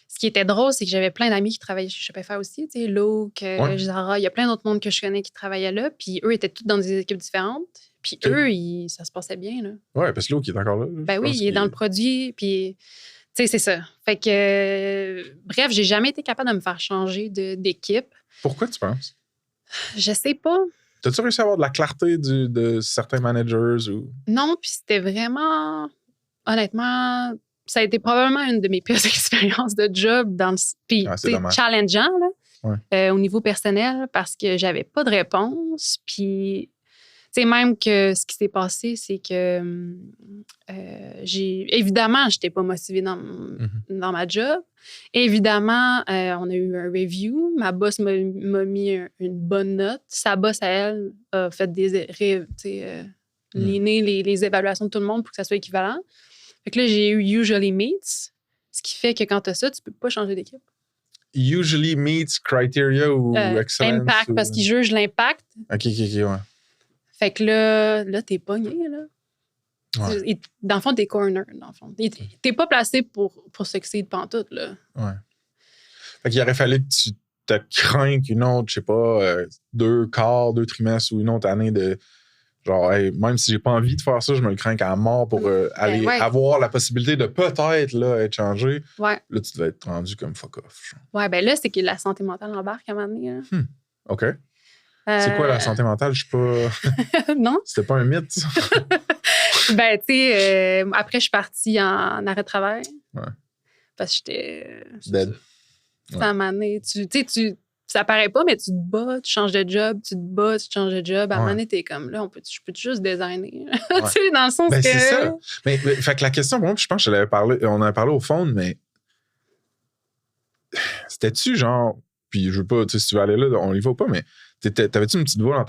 Speaker 2: ce qui était drôle, c'est que j'avais plein d'amis qui travaillaient chez Shopify aussi, tu sais, Luke, Zara, il y a plein d'autres mondes que je connais qui travaillaient là, puis eux étaient tous dans des équipes différentes, puis eux, ça se passait bien, là.
Speaker 1: Ouais, parce que Luke, il est encore là.
Speaker 2: Ben oui, il est dans le produit, puis... Tu sais, c'est ça. Fait que, bref, j'ai jamais été capable de me faire changer d'équipe.
Speaker 1: Pourquoi tu penses?
Speaker 2: Je sais pas.
Speaker 1: T'as-tu réussi à avoir de la clarté de certains managers? Ou...
Speaker 2: Non, puis c'était vraiment... Honnêtement, ça a été probablement une de mes pires expériences de job puis challengeant, là, au niveau personnel, parce que j'avais pas de réponse, puis... Tu sais, même que ce qui s'est passé, c'est que évidemment, je n'étais pas motivée dans ma job. Évidemment, on a eu un review. Ma boss m'a mis une bonne note. Sa boss, à elle, a fait ligner les évaluations de tout le monde pour que ça soit équivalent. Fait que là, j'ai eu Usually Meets, ce qui fait que quand tu as ça, tu ne peux pas changer d'équipe.
Speaker 1: Usually Meets Criteria ou Excellence?
Speaker 2: Impact, parce qu'ils jugent l'impact.
Speaker 1: OK, ouais.
Speaker 2: Fait que là t'es pogné, là. Ouais. Dans le fond, t'es corner, dans le fond. T'es pas placé pour succéder pantoute, là.
Speaker 1: Ouais. Fait qu'il aurait fallu que tu te craignes une autre, je sais pas, 2 trimestres ou une autre année de genre, hey, même si j'ai pas envie de faire ça, je me le crains à mort pour aller avoir la possibilité de peut-être là, être changé.
Speaker 2: Ouais.
Speaker 1: Là, tu devais être rendu comme fuck off. Genre.
Speaker 2: Ouais, ben là, c'est que la santé mentale embarque à un moment donné. Là.
Speaker 1: OK. C'est quoi la santé mentale? Je suis pas...
Speaker 2: Non.
Speaker 1: C'était pas un mythe, ça?
Speaker 2: Ben, tu sais, après, je suis partie en arrêt de travail.
Speaker 1: Ouais.
Speaker 2: Parce que j'étais...
Speaker 1: Dead.
Speaker 2: Ça à un moment donné, ça paraît pas, mais tu te bats, tu changes de job, tu te bats, tu changes de job. À un moment donné, t'es comme, là, je peux juste designer. Tu sais, dans le sens que...
Speaker 1: c'est ça. Mais, fait que la question, moi, je pense que on en a parlé au fond, mais c'était-tu genre... Puis je veux pas, tu sais, si tu veux aller là, on y va pas, mais t'avais-tu une petite voix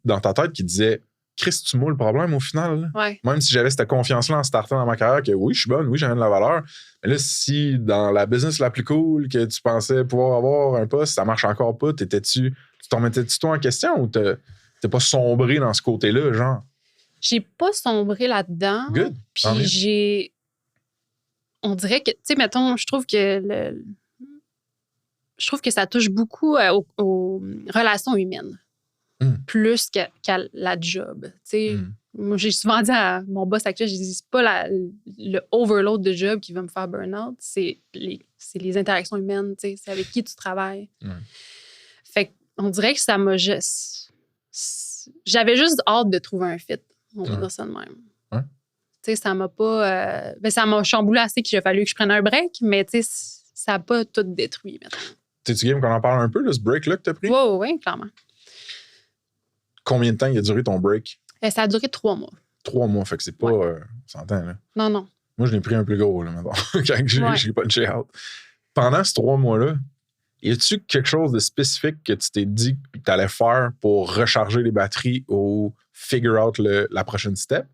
Speaker 1: dans ta tête qui disait Chris, tu moules le problème au final? Là?
Speaker 2: Ouais.
Speaker 1: Même si j'avais cette confiance-là en startant dans ma carrière, que oui, je suis bonne, oui, j'ai de la valeur. Mais là, si dans la business la plus cool que tu pensais pouvoir avoir un poste, ça marche encore pas, tu t'en mettais-tu toi en question ou t'es pas sombré dans ce côté-là, genre?
Speaker 2: J'ai pas sombré là-dedans.
Speaker 1: Good.
Speaker 2: Puis on dirait que, tu sais, mettons, je trouve que ça touche beaucoup aux relations humaines, plus qu'à la job. Moi, j'ai souvent dit à mon boss actuel, j'ai dit, c'est pas le overload de job qui va me faire burn-out, c'est les interactions humaines, c'est avec qui tu travailles. Fait qu'on dirait que ça m'a juste... J'avais juste hâte de trouver un fit, on va dire ça de même. Ça m'a pas... ça m'a chamboulé assez qu'il a fallu que je prenne un break, mais ça n'a pas tout détruit, maintenant.
Speaker 1: T'es-tu game qu'on en parle un peu, là, ce break-là que t'as pris?
Speaker 2: Oui, clairement.
Speaker 1: Combien de temps il a duré ton break?
Speaker 2: Ça a duré 3 mois.
Speaker 1: 3 mois, fait que c'est pas... on s'entend, là.
Speaker 2: Non.
Speaker 1: Moi, je l'ai pris un plus gros, là, maintenant, quand j'ai punché out. Pendant ces 3 mois-là, y a-tu quelque chose de spécifique que tu t'es dit que tu allais faire pour recharger les batteries ou figure out la prochaine step?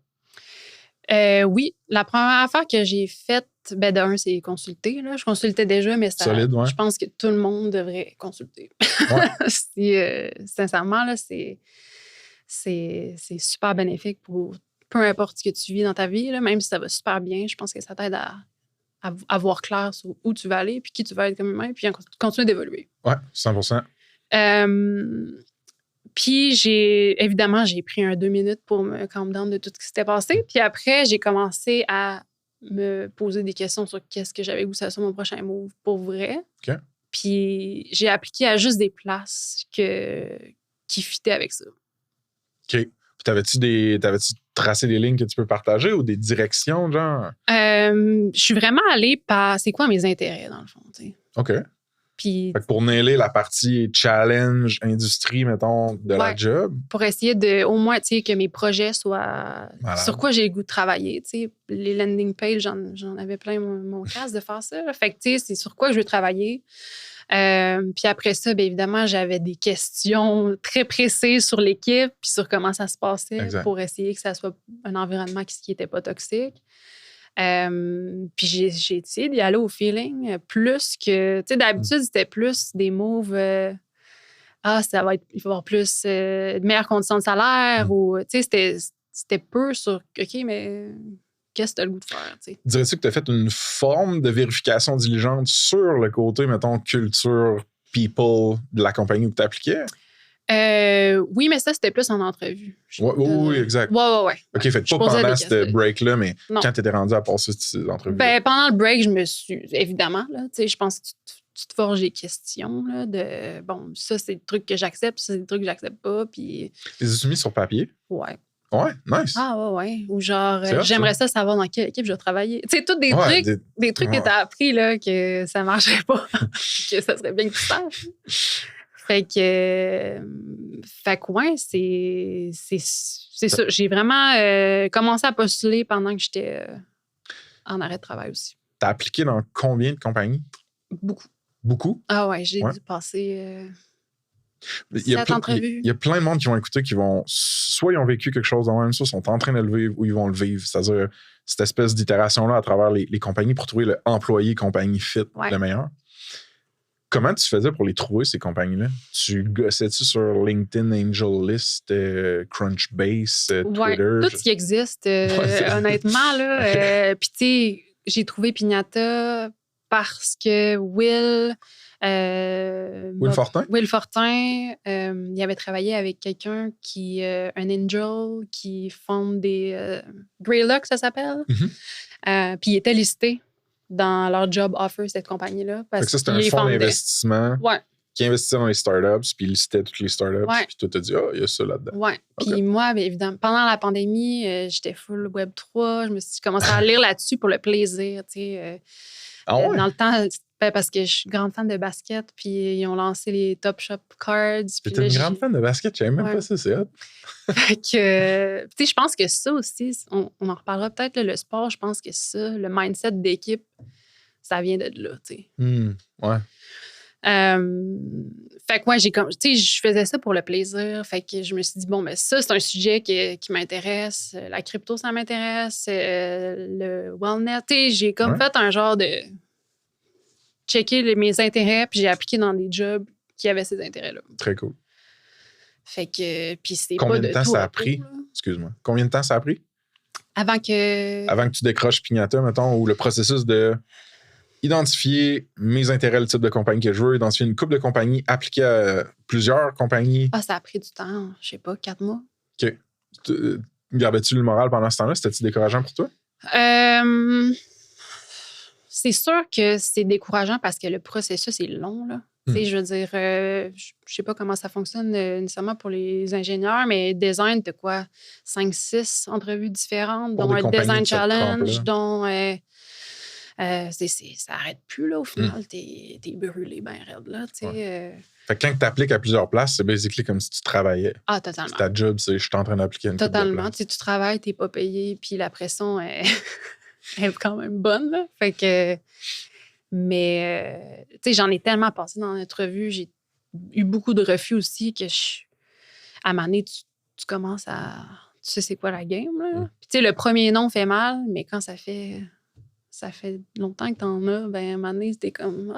Speaker 2: Oui. La première affaire que j'ai faite, ben d'un, c'est consulter. Là. Je consultais déjà, mais
Speaker 1: Solide, ouais.
Speaker 2: je pense que tout le monde devrait consulter.
Speaker 1: Ouais.
Speaker 2: Sincèrement, là, c'est super bénéfique pour peu importe ce que tu vis dans ta vie, là, même si ça va super bien. Je pense que ça t'aide à voir clair sur où tu vas aller, puis qui tu vas être comme humain, puis continuer d'évoluer.
Speaker 1: Ouais, 100%.
Speaker 2: Puis évidemment, j'ai pris 2 minutes pour me calm down de tout ce qui s'était passé. Puis après, j'ai commencé à me poser des questions sur qu'est-ce que j'avais goût ça soit mon prochain move pour vrai.
Speaker 1: OK.
Speaker 2: Puis j'ai appliqué à juste des places qui fitaient avec ça.
Speaker 1: OK. Puis t'avais-tu tracé des lignes que tu peux partager ou des directions, genre?
Speaker 2: Je suis vraiment allée par c'est quoi mes intérêts, dans le fond, tu sais.
Speaker 1: OK.
Speaker 2: Puis,
Speaker 1: fait que pour nailer la partie challenge, industrie, mettons, de la job.
Speaker 2: Pour essayer de, au moins, tu sais, que mes projets soient
Speaker 1: Malade.
Speaker 2: sur quoi j'ai le goût de travailler, tu sais. Les landing pages, j'en avais plein mon casse de faire ça. Là. Fait que, tu sais, c'est sur quoi je veux travailler. Puis après ça, bien évidemment, j'avais des questions très précises sur l'équipe puis sur comment ça se passait pour essayer que ça soit un environnement qui n'était pas toxique. Puis j'ai essayé d'y aller au feeling plus que... Tu sais, d'habitude, c'était plus des moves... ça va être... Il faut avoir plus de meilleures conditions de salaire ou... Tu sais, c'était peu sur... OK, mais... Qu'est-ce que tu as le goût de faire? T'sais?
Speaker 1: Dirais-tu que tu as fait une forme de vérification diligente sur le côté, mettons, culture, people de la compagnie où tu appliquais?
Speaker 2: Oui, mais ça, c'était plus en entrevue.
Speaker 1: Oui, exact.
Speaker 2: Ouais.
Speaker 1: OK, fait que pas pendant ce break-là, mais quand tu étais rendu à passer cette entrevue.
Speaker 2: Ben, pendant le break, je me suis... Évidemment, là, je pense que tu te forges des questions, là, de... Bon, ça, c'est des trucs que j'accepte, ça, c'est des trucs que j'accepte pas, puis...
Speaker 1: Tu les as soumis sur papier?
Speaker 2: Ouais.
Speaker 1: Ouais, nice.
Speaker 2: Ah, ouais. Ou genre, j'aimerais ça savoir dans quelle équipe je vais travailler. Tu sais, tous des trucs que tu as appris, là, que ça marcherait pas, que ça serait bien que tu saches. Fait que ouais, c'est ça. J'ai vraiment commencé à postuler pendant que j'étais en arrêt de travail aussi.
Speaker 1: T'as appliqué dans combien de compagnies?
Speaker 2: Beaucoup.
Speaker 1: Beaucoup?
Speaker 2: Ah ouais, j'ai dû passer...
Speaker 1: Il y a plein de monde qui vont écouter qui vont... Soit ils ont vécu quelque chose de même, soit sont en train de le vivre ou ils vont le vivre. C'est-à-dire cette espèce d'itération-là à travers les compagnies pour trouver le employé compagnie fit le meilleur. Comment tu faisais pour les trouver, ces compagnies-là? Tu gossais-tu sur LinkedIn, AngelList, Crunchbase, Twitter?
Speaker 2: Tout ce qui existe, honnêtement. Là. Puis, tu sais, j'ai trouvé Pignata parce que Will
Speaker 1: Fortin?
Speaker 2: Will Fortin, il avait travaillé avec quelqu'un un angel qui fonde des... Greylock, ça s'appelle.
Speaker 1: Mm-hmm.
Speaker 2: Puis il était listé dans leur job offer, cette compagnie-là.
Speaker 1: Parce que c'est un fonds d'investissement qui investissait dans les startups, puis il listait toutes les startups, puis toi, t'as dit, il y a ça là-dedans.
Speaker 2: Oui. Puis moi, bien évidemment, pendant la pandémie, j'étais full Web3. Je me suis commencé à lire là-dessus pour le plaisir, tu sais. Dans le temps, parce que je suis grande fan de basket, puis ils ont lancé les Top Shop Cards.
Speaker 1: Puis t'es une grande fan de basket, je savais même pas ça, c'est hot.
Speaker 2: Fait que, tu sais, je pense que ça aussi, on en reparlera peut-être, là, le sport, je pense que ça, le mindset d'équipe, ça vient de là, tu sais.
Speaker 1: Ouais.
Speaker 2: Fait que moi, tu sais, je faisais ça pour le plaisir. Fait que je me suis dit, bon, mais ça, c'est un sujet qui m'intéresse. La crypto, ça m'intéresse. Le wellness, tu sais, j'ai comme fait un genre de checker mes intérêts, puis j'ai appliqué dans des jobs qui avaient ces intérêts-là.
Speaker 1: Très cool.
Speaker 2: Fait que, puis c'est
Speaker 1: pas de
Speaker 2: tout.
Speaker 1: Combien de temps ça a pris? Excuse-moi. Combien de temps ça a pris?
Speaker 2: Avant que
Speaker 1: tu décroches Pignata, mettons, ou le processus de identifier mes intérêts, le type de compagnie que je veux, identifier une couple de compagnies, appliquer à plusieurs compagnies.
Speaker 2: Ça a pris du temps, je sais pas, 4 mois.
Speaker 1: OK. Gardais-tu le moral pendant ce temps-là? C'était-tu décourageant pour toi?
Speaker 2: C'est sûr que c'est décourageant parce que le processus est long, là. Je veux dire, je sais pas comment ça fonctionne nécessairement pour les ingénieurs, mais design, t'as quoi? 5-6 entrevues différentes, dont un design challenge, dont... ça n'arrête plus, là, au final. T'es brûlé bien raide, là, tu sais.
Speaker 1: Fait que quand tu appliques à plusieurs places, c'est basically comme si tu travaillais.
Speaker 2: Ah, totalement.
Speaker 1: Ta job, c'est je suis en train d'appliquer une
Speaker 2: totalement. Tu travailles, t'es pas payé, puis la pression est quand même bonne, là. Fait que... Mais, tu sais, j'en ai tellement passé dans l'entrevue. J'ai eu beaucoup de refus aussi que à un moment donné, tu commences à... Tu sais c'est quoi la game, là. Puis, tu sais, le premier non fait mal, mais quand ça fait ça fait longtemps que t'en as, ben, à un moment donné, c'était comme,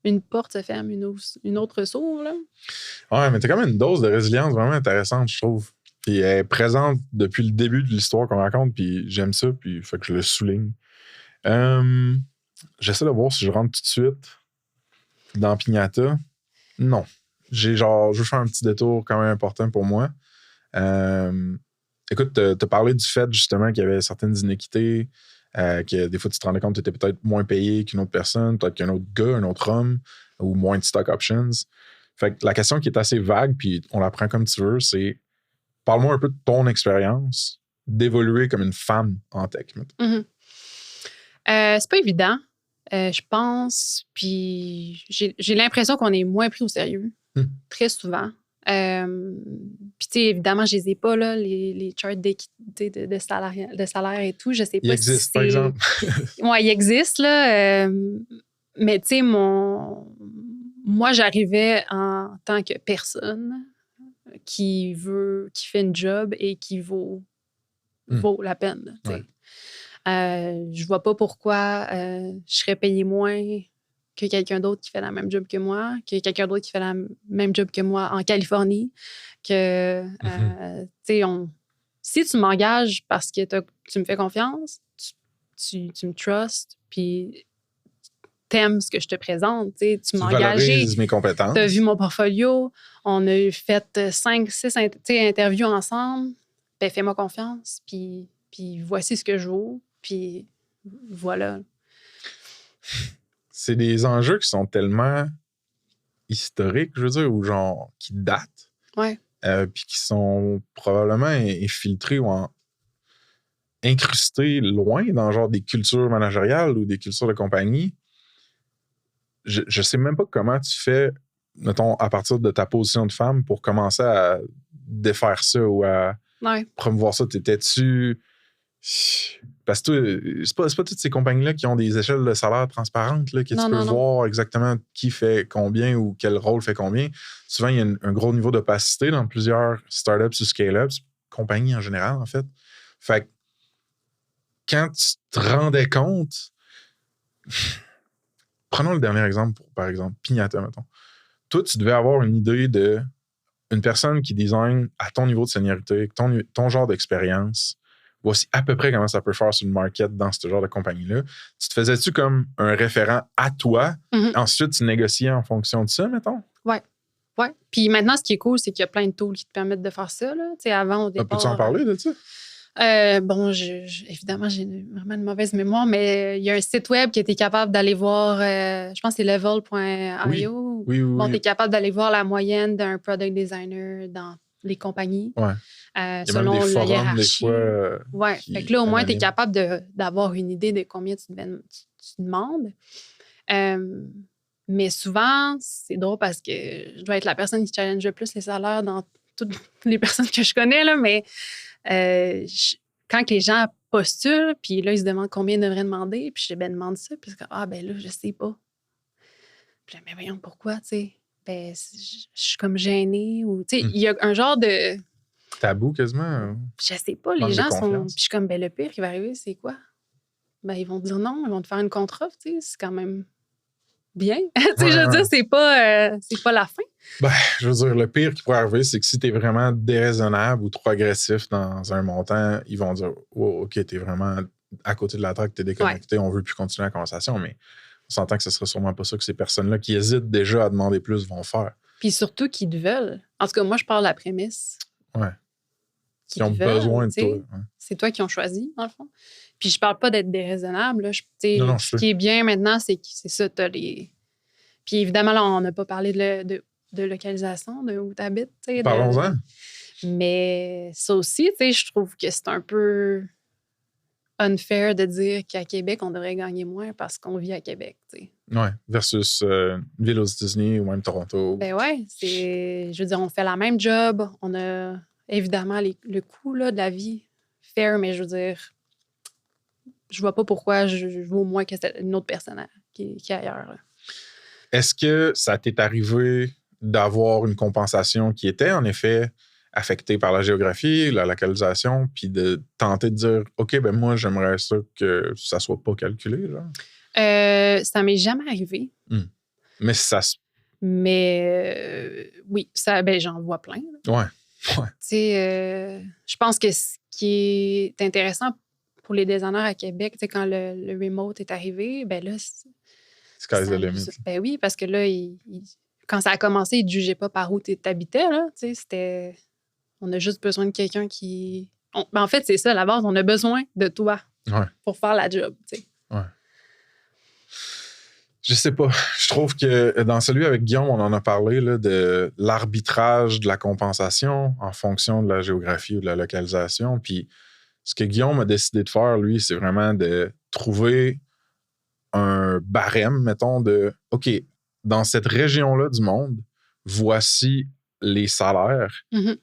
Speaker 2: une porte se ferme, une autre s'ouvre, là.
Speaker 1: Ouais, mais t'as quand même une dose de résilience vraiment intéressante, je trouve. Puis elle est présente depuis le début de l'histoire qu'on raconte, puis j'aime ça, puis fait que je le souligne. J'essaie de voir si je rentre tout de suite dans Pignata. Non. Je veux faire un petit détour quand même important pour moi. Écoute, t'as parlé du fait justement qu'il y avait certaines inéquités, que des fois tu te rendais compte que tu étais peut-être moins payé qu'une autre personne, peut-être qu'un autre gars, un autre homme, ou moins de stock options. Fait que la question qui est assez vague, puis on la prend comme tu veux, c'est parle-moi un peu de ton expérience d'évoluer comme une femme en tech.
Speaker 2: Mm-hmm. C'est pas évident, je pense, puis j'ai l'impression qu'on est moins pris au sérieux, très souvent. Puis, tu sais, évidemment, je les ai pas, là, les charts d'équité de salaire et tout. Je sais pas
Speaker 1: il existe, par exemple.
Speaker 2: Ouais, il existe, là. Mais, tu sais, moi, j'arrivais en tant que personne qui fait une job et qui vaut la peine, tu sais. Ouais. Je vois pas pourquoi je serais payée moins que quelqu'un d'autre qui fait la même job que moi, que quelqu'un d'autre qui fait la même job que moi en Californie, que, tu sais, si tu m'engages parce que tu me fais confiance, tu me trustes, puis t'aimes ce que je te présente, tu m'as engagé.
Speaker 1: Mes compétences.
Speaker 2: T'as vu mon portfolio, on a fait 5, 6 interviews ensemble, ben fais-moi confiance, puis voici ce que je vaux, puis voilà.
Speaker 1: C'est des enjeux qui sont tellement historiques, je veux dire, ou genre qui datent.
Speaker 2: Ouais.
Speaker 1: Puis qui sont probablement infiltrés ou incrustés loin dans genre des cultures managériales ou des cultures de compagnie. Je sais même pas comment tu fais, mettons, à partir de ta position de femme pour commencer à défaire ça ou à promouvoir ça. T'étais-tu... Parce que c'est pas toutes ces compagnies-là qui ont des échelles de salaire transparentes, là, que tu peux voir exactement qui fait combien ou quel rôle fait combien. Souvent, il y a un gros niveau d'opacité dans plusieurs startups ou scale-ups, compagnies en général, en fait. Fait que quand tu te rendais compte... Prenons le dernier exemple, par exemple, Pignata, mettons. Toi, tu devais avoir une idée de une personne qui design à ton niveau de seniorité, ton genre d'expérience. Voici à peu près comment ça peut faire sur le market dans ce genre de compagnie-là. Tu te faisais-tu comme un référent à toi? Ensuite, tu négociais en fonction de ça, mettons?
Speaker 2: Ouais. Puis maintenant, ce qui est cool, c'est qu'il y a plein de tools qui te permettent de faire ça. Là. Avant, au départ...
Speaker 1: Peux-tu en parler de ça?
Speaker 2: Bon, évidemment, j'ai vraiment une mauvaise mémoire, mais il y a un site web qui était capable d'aller voir, je pense que c'est level.io.
Speaker 1: Oui.
Speaker 2: Bon, tu es capable d'aller voir la moyenne d'un product designer dans les compagnies.
Speaker 1: Ouais.
Speaker 2: Selon la hiérarchie.
Speaker 1: Ouais.
Speaker 2: Fait que là, au moins, tu es capable d'avoir une idée de combien tu demandes. Mais souvent, c'est drôle parce que je dois être la personne qui challenge le plus les salaires dans toutes les personnes que je connais, là, mais quand les gens postulent, puis là, ils se demandent combien ils devraient demander, puis je demande ça, puis c'est comme, ben là, je sais pas. Puis là, mais voyons, pourquoi, tu sais? Ben, je suis comme gênée, ou, tu sais, il y a un genre de...
Speaker 1: Tabou, quasiment?
Speaker 2: Je sais pas, les gens sont... Puis je suis comme, ben le pire qui va arriver, c'est quoi? Ben, ils vont te dire non, ils vont te faire une contre-offre, tu sais, c'est quand même bien. Tu sais, je veux dire, c'est pas la fin.
Speaker 1: Ben, je veux dire, le pire qui pourrait arriver, c'est que si t'es vraiment déraisonnable ou trop agressif dans un montant, ils vont dire oh, OK, t'es vraiment à côté de la traque, t'es déconnecté, on veut plus continuer la conversation, mais on s'entend que ce sera sûrement pas ça que ces personnes-là qui hésitent déjà à demander plus vont faire.
Speaker 2: Puis surtout qu'ils te veulent. En tout cas, moi, je parle de la prémisse.
Speaker 1: Ouais. Qui ont besoin de toi. Ouais.
Speaker 2: C'est toi qui ont choisi, dans le fond. Puis je parle pas d'être déraisonnable. Là.
Speaker 1: Ce
Speaker 2: qui est bien maintenant, c'est ça, t'as les... Puis évidemment, là, on n'a pas parlé de localisation, de où t'habites.
Speaker 1: Parlons-en.
Speaker 2: Mais ça aussi, je trouve que c'est un peu unfair de dire qu'à Québec, on devrait gagner moins parce qu'on vit à Québec, t'sais.
Speaker 1: Ouais, versus une ville aux États-Unis ou même Toronto.
Speaker 2: Ben ouais, je veux dire, on fait la même job, on a évidemment le coût là, de la vie fair, mais je veux dire, je vois pas pourquoi je vaux moins qu'une autre personne qui est ailleurs. Là.
Speaker 1: Est-ce que ça t'est arrivé d'avoir une compensation qui était en effet affecté par la géographie, la localisation, puis de tenter de dire, OK, ben moi, j'aimerais ça que ça soit pas calculé, genre?
Speaker 2: Ça m'est jamais arrivé.
Speaker 1: Mais ça se...
Speaker 2: Mais oui, ça, ben, j'en vois plein.
Speaker 1: Ouais.
Speaker 2: Tu sais, je pense que ce qui est intéressant pour les designers à Québec, tu sais, quand le remote est arrivé, ben là...
Speaker 1: Sky's the limit.
Speaker 2: Ben oui, parce que là, quand ça a commencé, ils ne jugeaient pas par où tu habitais, là. Tu sais, c'était... On a juste besoin de quelqu'un qui... Ben en fait, c'est ça, à la base, on a besoin de toi pour faire la job, tu sais.
Speaker 1: Ouais. Je sais pas. Je trouve que dans celui avec Guillaume, on en a parlé là, de l'arbitrage de la compensation en fonction de la géographie ou de la localisation. Puis ce que Guillaume a décidé de faire, lui, c'est vraiment de trouver un barème, mettons, de OK, dans cette région-là du monde, voici les salaires.
Speaker 2: Mm-hmm.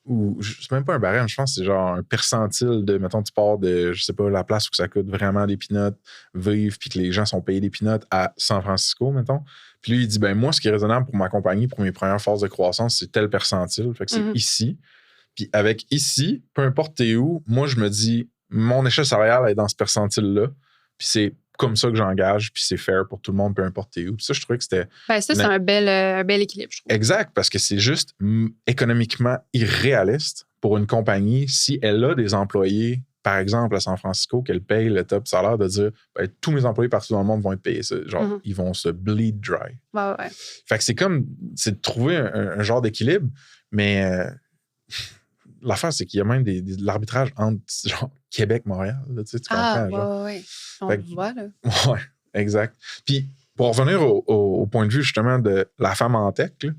Speaker 1: Ou c'est même pas un barème, je pense que c'est genre un percentile de, mettons, tu pars de, je sais pas, la place où ça coûte vraiment des peanuts vivre, puis que les gens sont payés des peanuts à San Francisco, mettons. Puis lui, il dit, ben moi, ce qui est raisonnable pour ma compagnie, pour mes premières phases de croissance, c'est tel percentile. Fait que c'est ici. Puis avec ici, peu importe t'es où, moi, je me dis, mon échelle salariale est dans ce percentile-là. Puis c'est comme ça que j'engage, puis c'est fair pour tout le monde, peu importe t'es où. Puis ça, je trouvais que c'était...
Speaker 2: Ben ça, c'est un bel équilibre, je trouve.
Speaker 1: Exact, parce que c'est juste économiquement irréaliste pour une compagnie, si elle a des employés, par exemple à San Francisco, qu'elle paye le top salaire, de dire ben, tous mes employés partout dans le monde vont être payés. Genre, ils vont se bleed dry.
Speaker 2: Ouais.
Speaker 1: Fait que c'est de trouver un genre d'équilibre, mais l'affaire, c'est qu'il y a même de l'arbitrage entre genre, Québec et Montréal. Là, tu comprends? Genre.
Speaker 2: Ouais. On le voit, là.
Speaker 1: Ouais, exact. Puis, pour revenir au point de vue, justement, de la femme en tech, tu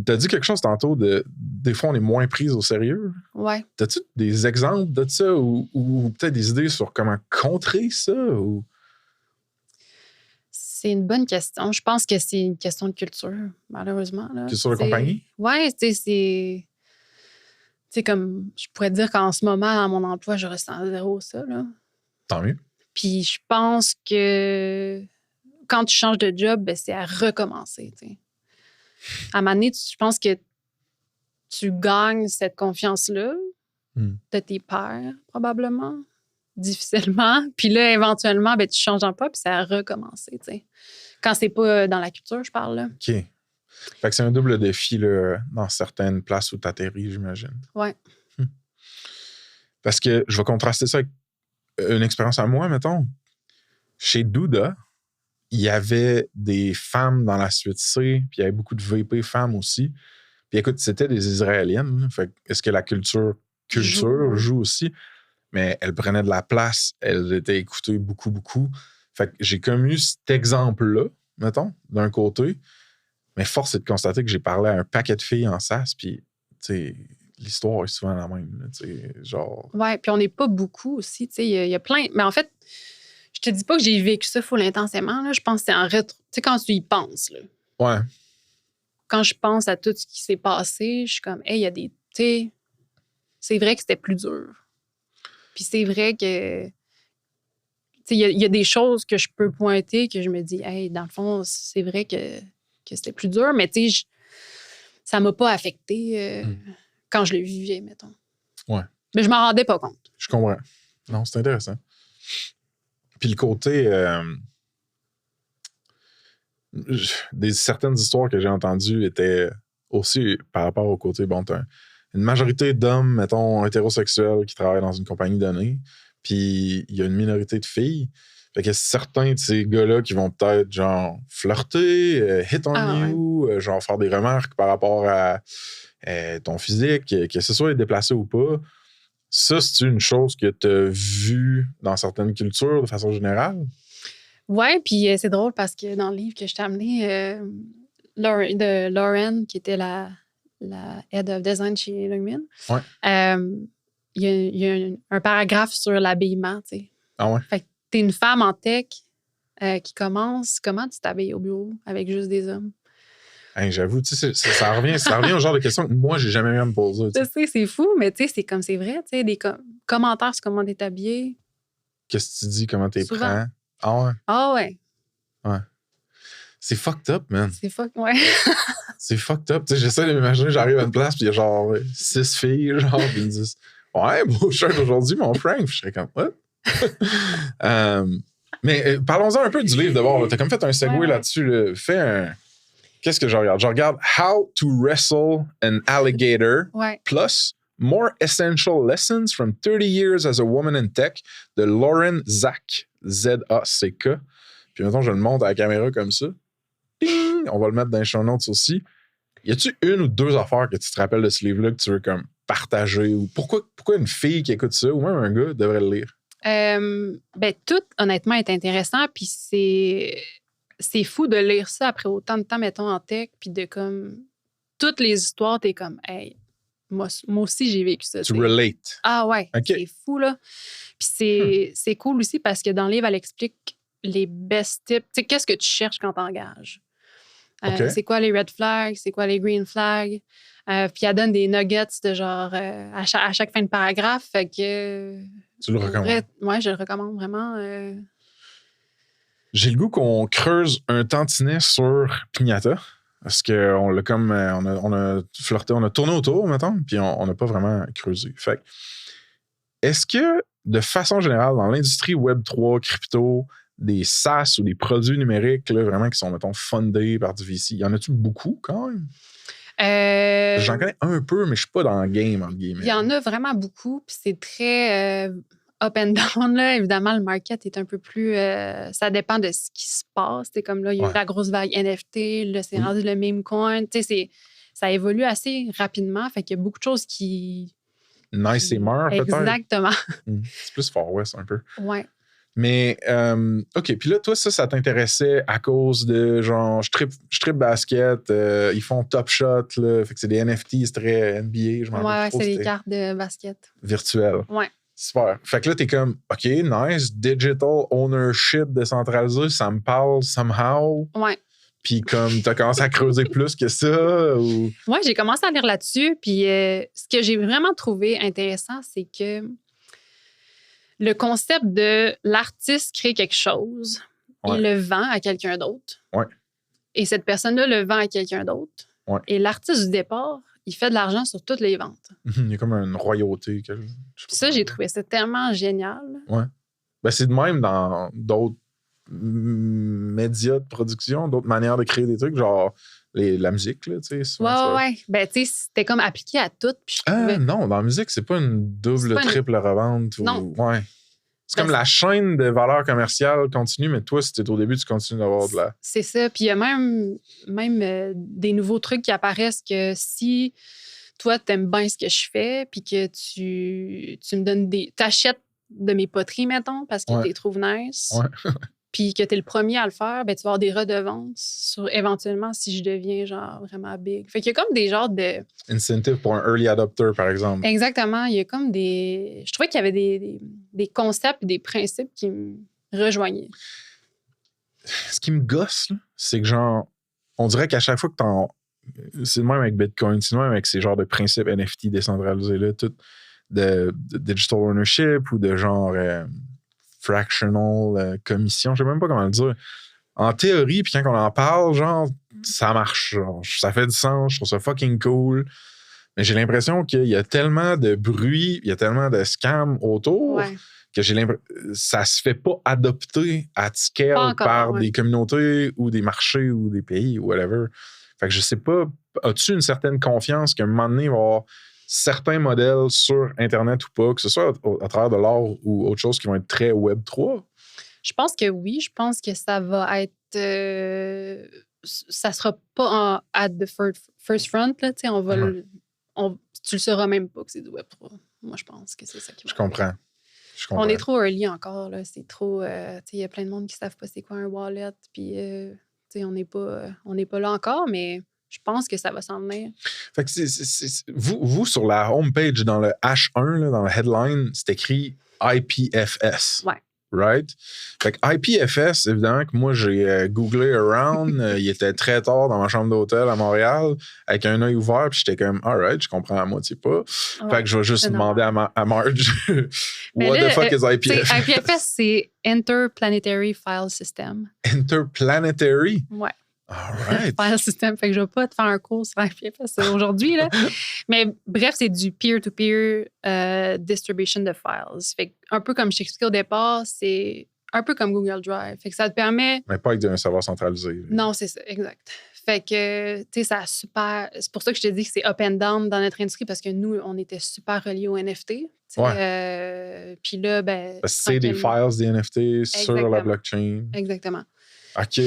Speaker 1: as dit quelque chose tantôt de des fois, on est moins prise au sérieux.
Speaker 2: Ouais.
Speaker 1: As-tu des exemples de ça ou peut-être des idées sur comment contrer ça? Ou...
Speaker 2: C'est une bonne question. Je pense que c'est une question de culture, malheureusement. Là.
Speaker 1: Culture de compagnie?
Speaker 2: Ouais, tu sais, c'est comme, je pourrais dire qu'en ce moment, à mon emploi, je ressens zéro ça, là.
Speaker 1: Tant mieux.
Speaker 2: Puis je pense que quand tu changes de job, ben, c'est à recommencer, tu sais. À un moment donné, je pense que tu gagnes cette confiance-là de tes pairs, probablement, difficilement. Puis là, éventuellement, ben, tu changes d'emploi, puis c'est à recommencer, tu sais. Quand c'est pas dans la culture, je parle, là.
Speaker 1: OK. Fait que c'est un double défi là, dans certaines places où tu atterris, j'imagine.
Speaker 2: Ouais.
Speaker 1: Parce que je vais contraster ça avec une expérience à moi, mettons. Chez Douda, il y avait des femmes dans la suite C, puis il y avait beaucoup de VP femmes aussi. Puis écoute, c'était des Israéliennes. Fait que est-ce que la culture joue aussi? Mais elles prenaient de la place, elles étaient écoutées beaucoup, beaucoup. Fait que j'ai comme eu cet exemple-là, mettons, d'un côté. Mais force est de constater que j'ai parlé à un paquet de filles en SAS, puis, tu sais, l'histoire est souvent la même, tu sais, genre...
Speaker 2: Ouais, puis on n'est pas beaucoup aussi, tu sais, il y a plein... Mais en fait, je te dis pas que j'ai vécu ça full intensément, là. Je pense que c'est en rétro... Tu sais, quand tu y penses, là.
Speaker 1: Ouais.
Speaker 2: Quand je pense à tout ce qui s'est passé, je suis comme, hey, il y a des... Tu sais, c'est vrai que c'était plus dur. Puis c'est vrai que... Tu sais, il y a des choses que je peux pointer que je me dis, hey, dans le fond, c'est vrai que c'était plus dur, mais tu sais, ça m'a pas affecté quand je le vivais, mettons.
Speaker 1: Ouais.
Speaker 2: Mais je m'en rendais pas compte.
Speaker 1: Je comprends. Non, c'est intéressant. Puis le côté... certaines histoires que j'ai entendues étaient aussi par rapport au côté, bon, t'as une majorité d'hommes, mettons, hétérosexuels qui travaillent dans une compagnie donnée, puis il y a une minorité de filles. Fait que certains de ces gars-là qui vont peut-être, genre, flirter, hit on you, genre, faire des remarques par rapport à ton physique, que ce soit déplacé ou pas. Ça, c'est une chose que tu as vue dans certaines cultures de façon générale?
Speaker 2: Oui, puis c'est drôle parce que dans le livre que je t'ai amené, de Lauren, qui était la Head of Design chez Lumen, il y a un paragraphe sur l'habillement, tu sais.
Speaker 1: Ah ouais?
Speaker 2: Fait que t'es une femme en tech qui commence. Comment tu t'habilles au bureau avec juste des hommes?
Speaker 1: Hey, j'avoue, tu sais, ça revient au genre de questions que moi, j'ai jamais eu à me poser.
Speaker 2: Je sais, c'est fou, mais tu sais, c'est comme c'est vrai, tu sais, des commentaires sur comment t'es habillé.
Speaker 1: Qu'est-ce que tu dis, comment t'es prends? Ah ouais?
Speaker 2: Ah ouais.
Speaker 1: Ouais. C'est fucked up, man.
Speaker 2: Ouais.
Speaker 1: C'est fucked up. Tu sais, j'essaie de m'imaginer, j'arrive à une place, puis il y a genre 6 filles, genre, puis ils me disent ouais, beau shirt aujourd'hui, mon Frank. Je serais comme, what? Mais parlons-en un peu du livre d'abord. Tu as comme fait un segue là-dessus. Là. Fais un. Qu'est-ce que je regarde? Je regarde How to Wrestle an Alligator plus More Essential Lessons from 30 Years as a Woman in Tech de Lauren Zak. Z-A-C-K. Puis maintenant, je le montre à la caméra comme ça. Ding! On va le mettre dans les show notes aussi. Y a-tu une ou deux affaires que tu te rappelles de ce livre-là que tu veux comme partager? Ou pourquoi une fille qui écoute ça ou même un gars devrait le lire?
Speaker 2: Tout, honnêtement, est intéressant. Puis c'est fou de lire ça après autant de temps, mettons, en tech. Puis de comme. Toutes les histoires, t'es comme, hey, moi aussi, j'ai vécu ça.
Speaker 1: Tu relates.
Speaker 2: Ah ouais, c'est fou, là. Puis c'est cool aussi parce que dans le livre, elle explique les best tips. Tu sais, qu'est-ce que tu cherches quand t'engages? C'est quoi les red flags? C'est quoi les green flags? Puis elle donne des nuggets de genre à chaque fin de paragraphe. Fait que.
Speaker 1: Tu le recommandes?
Speaker 2: Oui, je le recommande vraiment.
Speaker 1: J'ai le goût qu'on creuse un tantinet sur Pignata. Parce qu'on l'a comme. On a flirté, on a tourné autour, mettons, puis on n'a pas vraiment creusé. Fait que, est-ce que, de façon générale, dans l'industrie Web3, crypto, des SaaS ou des produits numériques, là, vraiment qui sont, mettons, fundés par du VC, y en a-tu beaucoup quand même? J'en connais un peu, mais je suis pas dans le game, entre guillemets.
Speaker 2: Il y en a vraiment beaucoup, puis c'est très up and down. Là. Évidemment, le market est un peu plus... ça dépend de ce qui se passe. C'est comme là, il y a eu la grosse vague NFT, là, c'est rendu le meme coin. Ça évolue assez rapidement, fait qu'il y a beaucoup de choses qui...
Speaker 1: Nice et meurt, peut-être?
Speaker 2: Exactement.
Speaker 1: C'est plus Far West, un peu.
Speaker 2: Ouais.
Speaker 1: Mais, OK, puis là, toi, ça t'intéressait à cause de, genre, je trippe basket, ils font Top Shot, là, fait que c'est des NFT, c'est très NBA, je m'en rappelle trop.
Speaker 2: C'est des cartes de basket.
Speaker 1: Virtuelles.
Speaker 2: Ouais.
Speaker 1: Super. Fait que là, t'es comme, OK, nice, digital ownership décentralisé, ça me parle somehow.
Speaker 2: Ouais.
Speaker 1: Puis comme, t'as commencé à creuser plus que ça, ou...
Speaker 2: Ouais, j'ai commencé à lire là-dessus, puis ce que j'ai vraiment trouvé intéressant, c'est que le concept de l'artiste crée quelque chose, il le vend à quelqu'un d'autre.
Speaker 1: Ouais.
Speaker 2: Et cette personne-là le vend à quelqu'un d'autre.
Speaker 1: Ouais.
Speaker 2: Et l'artiste du départ, il fait de l'argent sur toutes les ventes.
Speaker 1: Il y a comme une royauté.
Speaker 2: Ça, j'ai trouvé ça tellement génial.
Speaker 1: Ouais. Ben, c'est de même dans d'autres médias de production, d'autres manières de créer des trucs, genre la musique, là, tu sais.
Speaker 2: Ouais. Ben, tu sais, c'était comme appliqué à tout.
Speaker 1: Non, dans la musique, c'est pas une double, triple revente.
Speaker 2: Non.
Speaker 1: Ouais. C'est comme la chaîne de valeur commerciale continue, mais toi, si t'es au début, tu continues d'avoir de la...
Speaker 2: C'est ça. Puis il y a même des nouveaux trucs qui apparaissent que si toi, t'aimes bien ce que je fais, puis que tu me donnes t'achètes de mes poteries, mettons, parce que tu les trouves nice, puis que t'es le premier à le faire, ben tu vas avoir des redevances sur éventuellement si je deviens genre vraiment big. Fait qu'il y a comme des genres de...
Speaker 1: Incentive pour un early adopter, par exemple.
Speaker 2: Exactement. Il y a comme des... Je trouvais qu'il y avait des concepts et des principes qui me rejoignaient.
Speaker 1: Ce qui me gosse, là, c'est que genre, on dirait qu'à chaque fois que c'est le même avec Bitcoin, c'est le même avec ces genres de principes NFT décentralisés, là, tout de digital ownership ou de genre fractional commission, je sais même pas comment le dire. En théorie, puis quand on en parle, genre, ça marche. Genre, ça fait du sens, je trouve ça fucking cool. Mais j'ai l'impression qu'il y a tellement de bruit, il y a tellement de scams autour que j'ai l'impression ça se fait pas adopter à scale par des communautés ou des marchés ou des pays ou whatever. Fait que je sais pas, as-tu une certaine confiance qu'à un moment donné, il va y avoir certains modèles sur Internet ou pas, que ce soit à travers de l'art ou autre chose qui vont être très Web3?
Speaker 2: Je pense que oui. Je pense que ça va être... ça sera pas at the first front. Là, on va tu le sauras même pas que c'est du Web3. Moi, je pense que c'est ça qui va...
Speaker 1: Je comprends.
Speaker 2: On est trop early encore. Là. C'est trop... il y a plein de monde qui savent pas c'est quoi un wallet. Puis, on n'est pas là encore, mais... Je pense que ça va s'en venir.
Speaker 1: Fait que vous, sur la homepage, dans le H1, là, dans le headline, c'est écrit IPFS.
Speaker 2: Ouais.
Speaker 1: Right? Fait que IPFS, évidemment que moi, j'ai googlé around. Il était très tard dans ma chambre d'hôtel à Montréal, avec un œil ouvert, puis j'étais comme, all right, je comprends à moitié pas. Fait que je vais juste demander à Marge, what the fuck is IPFS?
Speaker 2: IPFS, c'est Interplanetary File System.
Speaker 1: Interplanetary?
Speaker 2: Ouais.
Speaker 1: All right.
Speaker 2: file system. Fait que je vais pas te faire un cours sur IPFS aujourd'hui, là. Mais bref, c'est du peer-to-peer distribution de files. Fait que, un peu comme je t'expliquais au départ, c'est un peu comme Google Drive. Fait que ça te permet...
Speaker 1: Mais pas avec un serveur centralisé.
Speaker 2: Non, c'est ça, exact. Fait que, tu sais, ça a super... C'est pour ça que je te dis que c'est up and down dans notre industrie, parce que nous, on était super reliés aux NFT.
Speaker 1: Ouais.
Speaker 2: Puis là, ben...
Speaker 1: C'est des files, des NFT sur la blockchain.
Speaker 2: Exactement.
Speaker 1: OK.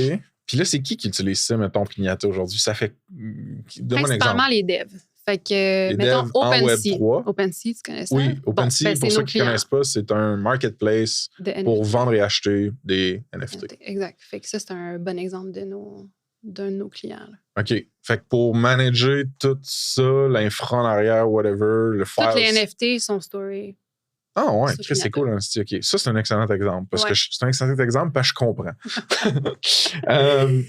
Speaker 1: Puis là, c'est qui utilise ça, mettons, Pignata aujourd'hui? Ça fait... Donne-moi un exemple.
Speaker 2: Principalement les devs. Fait que,
Speaker 1: les
Speaker 2: mettons,
Speaker 1: devs en
Speaker 2: OpenSea.
Speaker 1: Web3.
Speaker 2: OpenSea, tu connais ça?
Speaker 1: Oui, OpenSea, pour ceux qui ne connaissent pas, c'est un marketplace pour vendre et acheter des NFT.
Speaker 2: Exact. Fait que ça, c'est un bon exemple d'un de nos clients. Là.
Speaker 1: OK. Fait que pour manager tout ça, l'infra en arrière, whatever, le file...
Speaker 2: Toutes les NFT sont storés.
Speaker 1: Ah ouais, c'est cool. Hein, OK. Ça, c'est un excellent exemple. Parce que c'est un excellent exemple parce que je comprends.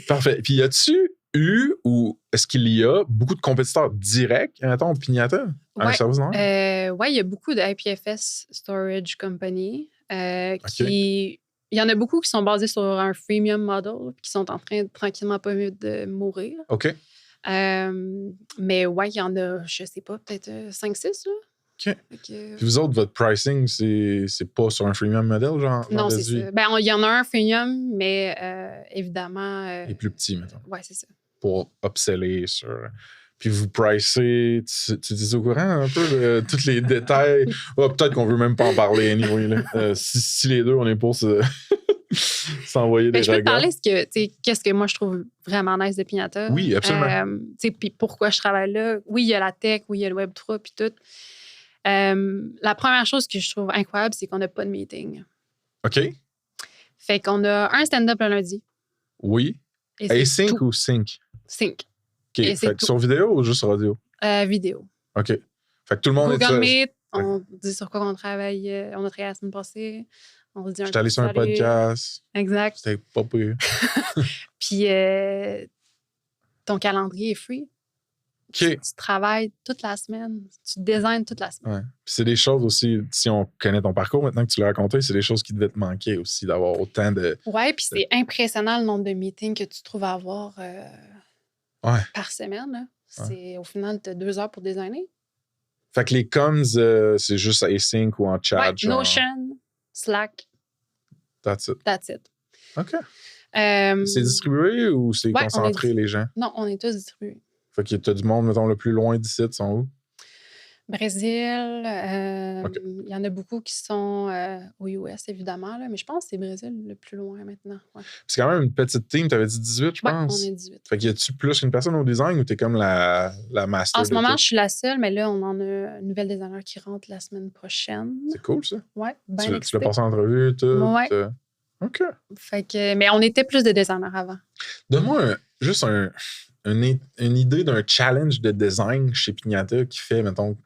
Speaker 1: Parfait. Puis, as-tu eu ou est-ce qu'il y a beaucoup de compétiteurs directs, mettons, Pignata, à un service non?
Speaker 2: Oui, il y a beaucoup de IPFS Storage Company qui... Il y en a beaucoup qui sont basés sur un freemium model qui sont en train de tranquillement pas de mourir.
Speaker 1: OK.
Speaker 2: Mais ouais, il y en a, je sais pas, peut-être 5-6, là.
Speaker 1: OK. Puis vous autres, votre pricing, c'est pas sur un freemium model, genre?
Speaker 2: Non, c'est ça. Ben, il y en a un freemium, mais évidemment...
Speaker 1: Il est plus petit, mettons.
Speaker 2: Oui, c'est ça.
Speaker 1: Pour upseller sur... Puis vous pricez... Tu dis au courant un peu de tous les détails? Peut-être qu'on veut même pas en parler anyway. Là. Si les deux, on est pour s'envoyer des regards.
Speaker 2: Je peux te parler qu'est-ce que moi, je trouve vraiment nice de Pignata.
Speaker 1: Oui, absolument.
Speaker 2: Puis pourquoi je travaille là. Oui, il y a la tech, oui, il y a le Web3, puis tout. La première chose que je trouve incroyable, c'est qu'on n'a pas de meeting.
Speaker 1: OK.
Speaker 2: Fait qu'on a un stand-up le lundi.
Speaker 1: Oui. Async ou sync?
Speaker 2: Sync.
Speaker 1: OK. Fait que sur vidéo ou juste audio?
Speaker 2: Vidéo.
Speaker 1: OK. Fait que tout le monde
Speaker 2: Google Meet, on dit sur quoi on travaille. On a travaillé la semaine passée. On se dit
Speaker 1: j'étais allé sur un podcast.
Speaker 2: Exact.
Speaker 1: C'était pas pire.
Speaker 2: Puis ton calendrier est free.
Speaker 1: Okay.
Speaker 2: Tu travailles toute la semaine. Tu designs toute la semaine.
Speaker 1: Ouais. Puis c'est des choses aussi, si on connaît ton parcours maintenant que tu l'as raconté, c'est des choses qui devaient te manquer aussi, d'avoir autant de...
Speaker 2: Oui, puis c'est impressionnant le nombre de meetings que tu trouves à avoir par semaine. Là. Au final, tu as 2 heures pour designer.
Speaker 1: Fait que les comms, c'est juste async ou en chat.
Speaker 2: Ouais, genre... Notion, Slack.
Speaker 1: That's it. OK. C'est distribué ou c'est concentré, les gens?
Speaker 2: Non, on est tous distribués.
Speaker 1: Fait que t'as du monde, mettons, le plus loin d'ici, ils sont où?
Speaker 2: Brésil. Il y en a beaucoup qui sont aux US, évidemment, là, mais je pense que c'est Brésil le plus loin maintenant. Ouais.
Speaker 1: C'est quand même une petite team. T'avais dit 18, je pense?
Speaker 2: Oui, on est 18.
Speaker 1: Fait qu'il y a-tu plus qu'une personne au design ou t'es comme la master?
Speaker 2: En ce moment, je suis la seule, mais là, on en a une nouvelle designer qui rentre la semaine prochaine.
Speaker 1: C'est cool, ça.
Speaker 2: Oui, bien
Speaker 1: Tu l'as passé en entrevue, tout?
Speaker 2: Oui.
Speaker 1: OK.
Speaker 2: Fait que, mais on était plus de designers avant.
Speaker 1: Donne-moi juste une idée d'un challenge de design chez Pignata qui fait, mettons,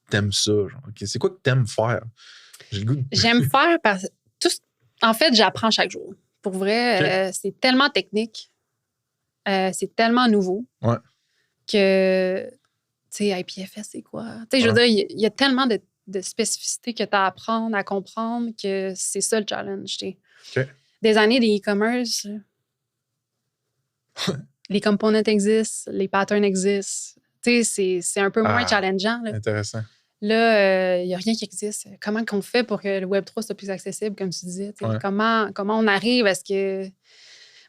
Speaker 1: t'aimes ça. Genre. Okay, c'est quoi que t'aimes faire? J'ai le goût
Speaker 2: J'aime faire parce que en fait, j'apprends chaque jour. Pour vrai, c'est tellement technique. C'est tellement nouveau.
Speaker 1: Ouais.
Speaker 2: Que, tu sais, IPFS, c'est quoi? Tu sais, je veux dire, il y a tellement de spécificités que tu as à apprendre, à comprendre, que c'est ça le challenge.
Speaker 1: Okay.
Speaker 2: Des années des e-commerce, les components existent, les patterns existent. Tu sais, c'est un peu moins challengeant. Là.
Speaker 1: Intéressant.
Speaker 2: Là, il n'y a rien qui existe. Comment qu'on fait pour que le Web3 soit plus accessible, comme tu disais? Comment on arrive à ce que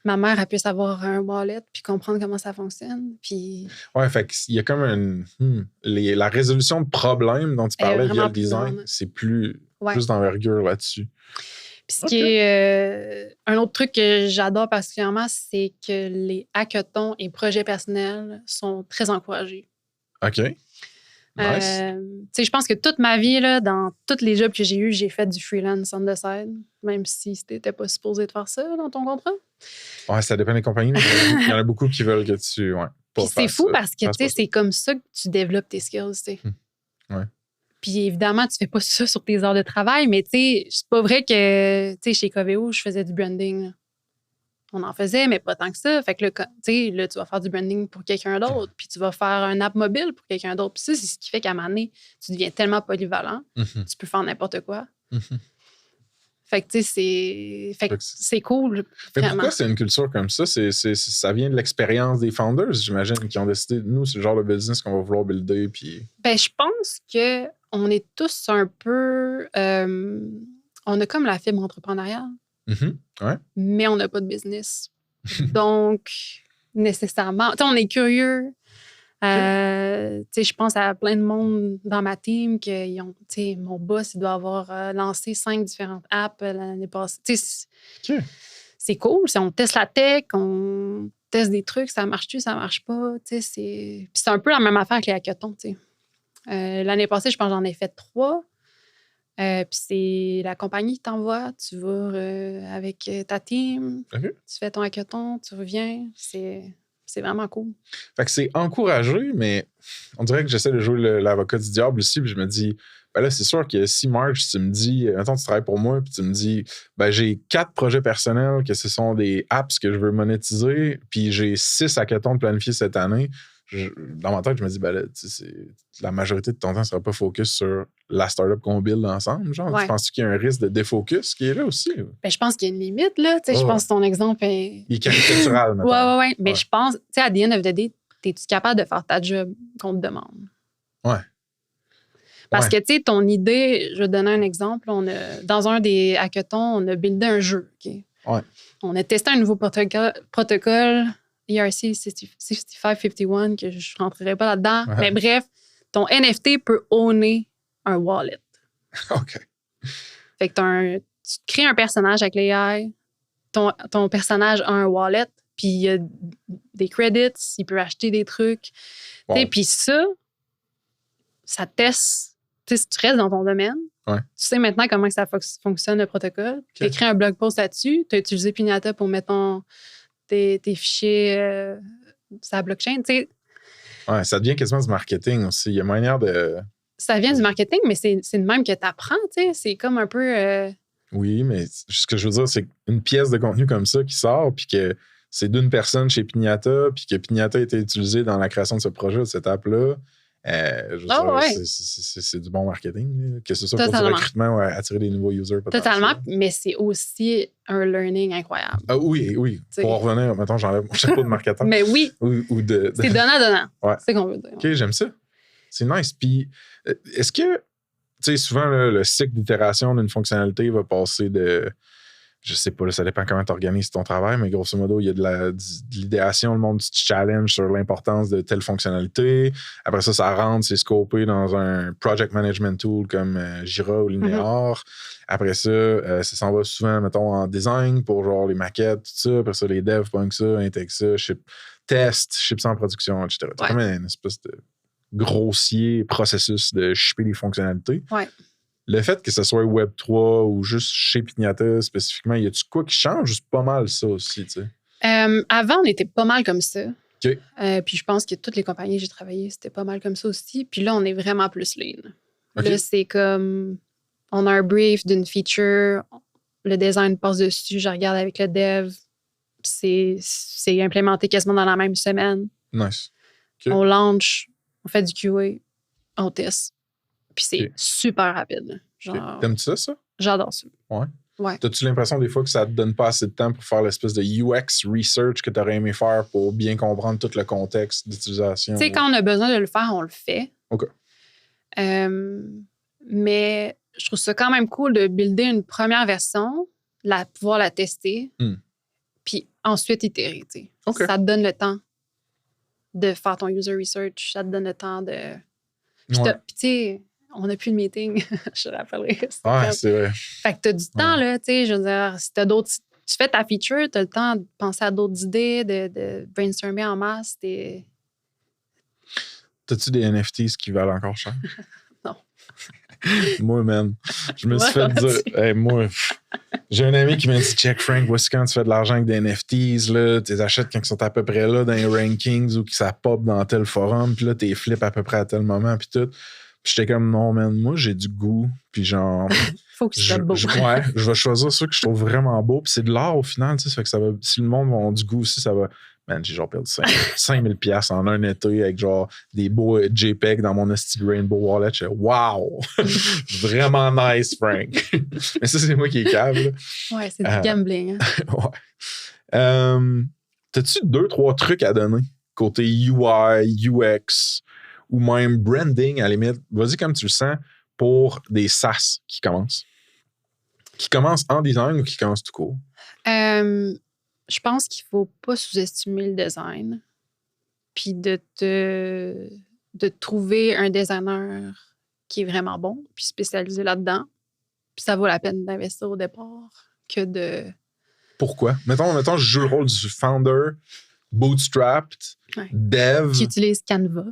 Speaker 2: ma mère elle puisse avoir un wallet puis comprendre comment ça fonctionne? Puis...
Speaker 1: Ouais, fait qu'il y a comme la résolution de problèmes dont tu parlais via le design, c'est plus d'envergure là-dessus.
Speaker 2: Puis ce qui est un autre truc que j'adore particulièrement, c'est que les hackathons et projets personnels sont très encouragés.
Speaker 1: OK. Nice.
Speaker 2: Je pense que toute ma vie, là, dans tous les jobs que j'ai eus, j'ai fait du freelance on the side, même si t'étais pas supposé de faire ça dans ton contrat.
Speaker 1: Ouais, ça dépend des compagnies, mais il y en a beaucoup qui veulent que tu... Ouais,
Speaker 2: puis c'est fou parce que c'est comme ça que tu développes tes skills.
Speaker 1: Ouais.
Speaker 2: Puis évidemment, tu fais pas ça sur tes heures de travail, mais c'est pas vrai que chez Coveo, je faisais du branding. Là. On en faisait, mais pas tant que ça. Fait que là, tu vas faire du branding pour quelqu'un d'autre, puis tu vas faire un app mobile pour quelqu'un d'autre. Puis ça, c'est ce qui fait qu'à un moment donné, tu deviens tellement polyvalent, tu peux faire n'importe quoi. Fait que, tu sais, c'est cool.
Speaker 1: Mais pourquoi c'est une culture comme ça? Ça vient de l'expérience des founders, j'imagine, qui ont décidé, nous, c'est le genre de business qu'on va vouloir builder. Puis...
Speaker 2: Ben, je pense qu'on est tous un peu... on a comme la fibre entrepreneuriale,
Speaker 1: ouais.
Speaker 2: mais on n'a pas de business. Donc, nécessairement... Tu sais, on est curieux. Je pense à plein de monde dans ma team qui ont, mon boss, il doit avoir lancé 5 différentes apps l'année passée. C'est cool. On teste la tech, on teste des trucs, ça marche-tu, ça marche pas. Puis c'est un peu la même affaire que les hackathons. L'année passée, je pense que j'en ai fait 3. Puis c'est la compagnie qui t'envoie. Tu vas avec ta team, tu fais ton hackathon, tu reviens. C'est vraiment cool.
Speaker 1: Fait que c'est encouragé, mais on dirait que j'essaie de jouer l'avocat du diable aussi, puis je me dis, ben là, c'est sûr que si Marge, tu me dis, attends, tu travailles pour moi, puis tu me dis, ben j'ai 4 projets personnels, que ce sont des apps que je veux monétiser, puis j'ai 6 hackathons planifiés cette année. Dans ma tête, je me dis, ben là, la majorité de ton temps ne sera pas focus sur la startup qu'on build ensemble. Genre, tu penses qu'il y a un risque de défocus qui est là aussi?
Speaker 2: Ben, je pense qu'il y a une limite, là. Je pense que ton exemple est...
Speaker 1: Il est caricatural, maintenant.
Speaker 2: Oui. Mais je pense, tu sais, à the end of the day, es-tu capable de faire ta job qu'on te demande?
Speaker 1: Ouais.
Speaker 2: Parce que, tu sais, ton idée, je vais te donner un exemple. Dans un des hackathons, on a buildé un jeu. Okay?
Speaker 1: Ouais.
Speaker 2: On a testé un nouveau protocole ERC 6551, que je ne rentrerai pas là-dedans. Ouais. Mais bref, ton NFT peut owner un wallet.
Speaker 1: OK.
Speaker 2: Fait que tu crées un personnage avec l'AI, ton personnage a un wallet, puis il y a des credits, il peut acheter des trucs. Wow. Puis ça teste. Si tu restes dans ton domaine, tu sais maintenant comment ça fonctionne le protocole. Tu écris un blog post là-dessus, tu as utilisé Piñata pour mettre tes fichiers sur la blockchain. T'sais.
Speaker 1: Ouais, ça devient quasiment du marketing aussi. Il y a manière de...
Speaker 2: Ça vient du marketing, mais c'est de même que tu apprends. C'est comme un peu...
Speaker 1: Oui, mais ce que je veux dire, c'est qu'une pièce de contenu comme ça qui sort, puis que c'est d'une personne chez Piñata, puis que Piñata a été utilisé dans la création de ce projet, de cette app-là. C'est du bon marketing, que ce soit pour du recrutement ou attirer des nouveaux users.
Speaker 2: Totalement, mais c'est aussi un learning incroyable.
Speaker 1: Ah, oui. T'sais. Pour en revenir, mettons, j'enlève mon chapeau de marketeur.
Speaker 2: Mais oui, c'est donnant-donnant.
Speaker 1: Ouais.
Speaker 2: C'est ce qu'on veut dire.
Speaker 1: OK, j'aime ça. C'est nice. Puis, est-ce que, tu sais, souvent, là, le cycle d'itération d'une fonctionnalité va passer de... Je sais pas, là, ça dépend comment tu organises ton travail, mais grosso modo, il y a de l'idéation, le monde du challenge sur l'importance de telle fonctionnalité. Après ça rentre, c'est scopé dans un project management tool comme Jira ou Linear. Après ça s'en va souvent, mettons, en design pour genre les maquettes, tout ça. Après ça, les devs pognent ça, intègrent ça, ship ça en production, etc. C'est comme une espèce de grossier processus de shipper des fonctionnalités.
Speaker 2: Ouais.
Speaker 1: Le fait que ce soit Web3 ou juste chez Piñata spécifiquement, y a-tu quoi qui change ou c'est pas mal ça aussi, tu sais?
Speaker 2: Avant, on était pas mal comme ça.
Speaker 1: OK.
Speaker 2: Puis je pense que toutes les compagnies que j'ai travaillées, c'était pas mal comme ça aussi. Puis là, on est vraiment plus lean.
Speaker 1: Okay.
Speaker 2: Là, c'est comme... On a un brief d'une feature, le design passe dessus, je regarde avec le dev. C'est implémenté quasiment dans la même semaine.
Speaker 1: Nice. Okay.
Speaker 2: On launch, on fait du QA, on teste. Puis c'est super rapide. Genre,
Speaker 1: t'aimes-tu ça?
Speaker 2: J'adore ça.
Speaker 1: Ouais. T'as-tu l'impression des fois que ça te donne pas assez de temps pour faire l'espèce de UX research que t'aurais aimé faire pour bien comprendre tout le contexte d'utilisation?
Speaker 2: Tu sais, quand on a besoin de le faire, on le fait.
Speaker 1: OK.
Speaker 2: Mais je trouve ça quand même cool de builder une première version, pouvoir la tester, puis ensuite itérer.
Speaker 1: Okay.
Speaker 2: Ça te donne le temps de faire ton user research, ça te donne le temps de... Puis tu sais... On n'a plus de meeting, je te rappellerai.
Speaker 1: C'est vrai.
Speaker 2: Fait que tu as du temps, là, tu sais, je veux dire, si t'as d'autres... Tu fais ta feature, tu as le temps de penser à d'autres idées, de brainstormer en masse.
Speaker 1: T'as-tu des NFTs qui valent encore cher?
Speaker 2: Non.
Speaker 1: Moi, man, je me suis fait dire... Hey, moi, j'ai un ami qui m'a dit, check, Frank, voici quand tu fais de l'argent avec des NFTs, là, tu les achètes quand ils sont à peu près là dans les rankings ou que ça pop dans tel forum, puis là, tu les flippes à peu près à tel moment, puis tout. J'étais comme, non, man, moi, j'ai du goût. Puis genre...
Speaker 2: Faut que tu sois beau.
Speaker 1: Je vais choisir ceux que je trouve vraiment beaux. Puis c'est de l'art au final, tu sais. Ça fait que ça va... Si le monde a du goût aussi, ça va Man, j'ai genre perdu 5000 $ en un été avec genre des beaux JPEG dans mon esti Rainbow Wallet. Je suis wow! Vraiment nice, Frank. Mais ça, c'est moi qui est cave. Là.
Speaker 2: Ouais, c'est du gambling. Hein.
Speaker 1: Ouais. T'as-tu 2-3 trucs à donner côté UI, UX ou même branding à la limite? Vas-y comme tu le sens pour des SaaS qui commencent. Qui commencent en design ou qui commencent tout court?
Speaker 2: Je pense qu'il ne faut pas sous-estimer le design. Puis de trouver un designer qui est vraiment bon, puis spécialisé là-dedans. Puis ça vaut la peine d'investir au départ que de...
Speaker 1: Pourquoi? Mettons, je joue le rôle du founder, bootstrapped, dev.
Speaker 2: Qui utilise Canva.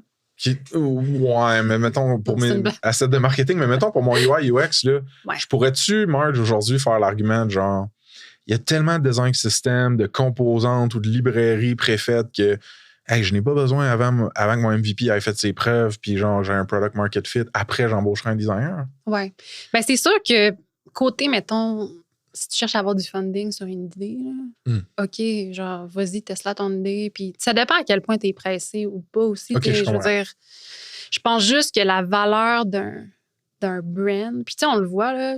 Speaker 1: Ouais, mais mettons, pour mes assets de marketing, mais mettons pour mon UI, UX, là, je pourrais-tu, Marge, aujourd'hui, faire l'argument de genre, il y a tellement de design system, de composantes ou de librairies préfaites que hey, je n'ai pas besoin avant que mon MVP ait fait ses preuves, puis genre, j'ai un product market fit. Après, j'embaucherai un designer.
Speaker 2: Oui. Bien, c'est sûr que côté, mettons, si tu cherches à avoir du funding sur une idée, là, OK, genre, vas-y, teste-la ton idée. Puis ça dépend à quel point tu es pressé ou pas aussi.
Speaker 1: Okay,
Speaker 2: je veux dire, je pense juste que la valeur d'un brand, puis tu sais, on le voit, là,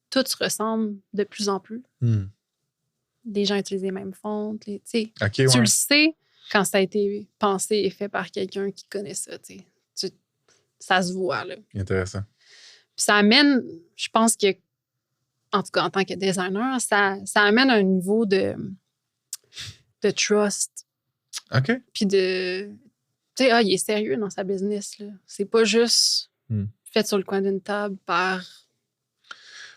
Speaker 2: tout se ressemble de plus en plus. Les gens utilisent les mêmes fontes. Tu le sais quand ça a été pensé et fait par quelqu'un qui connaît ça. Ça se voit. Là.
Speaker 1: Intéressant.
Speaker 2: Puis ça amène, je pense que, en tout cas en tant que designer, ça amène un niveau de trust.
Speaker 1: OK.
Speaker 2: Puis de... Tu sais, il est sérieux dans sa business. Là. C'est pas juste fait sur le coin d'une table par...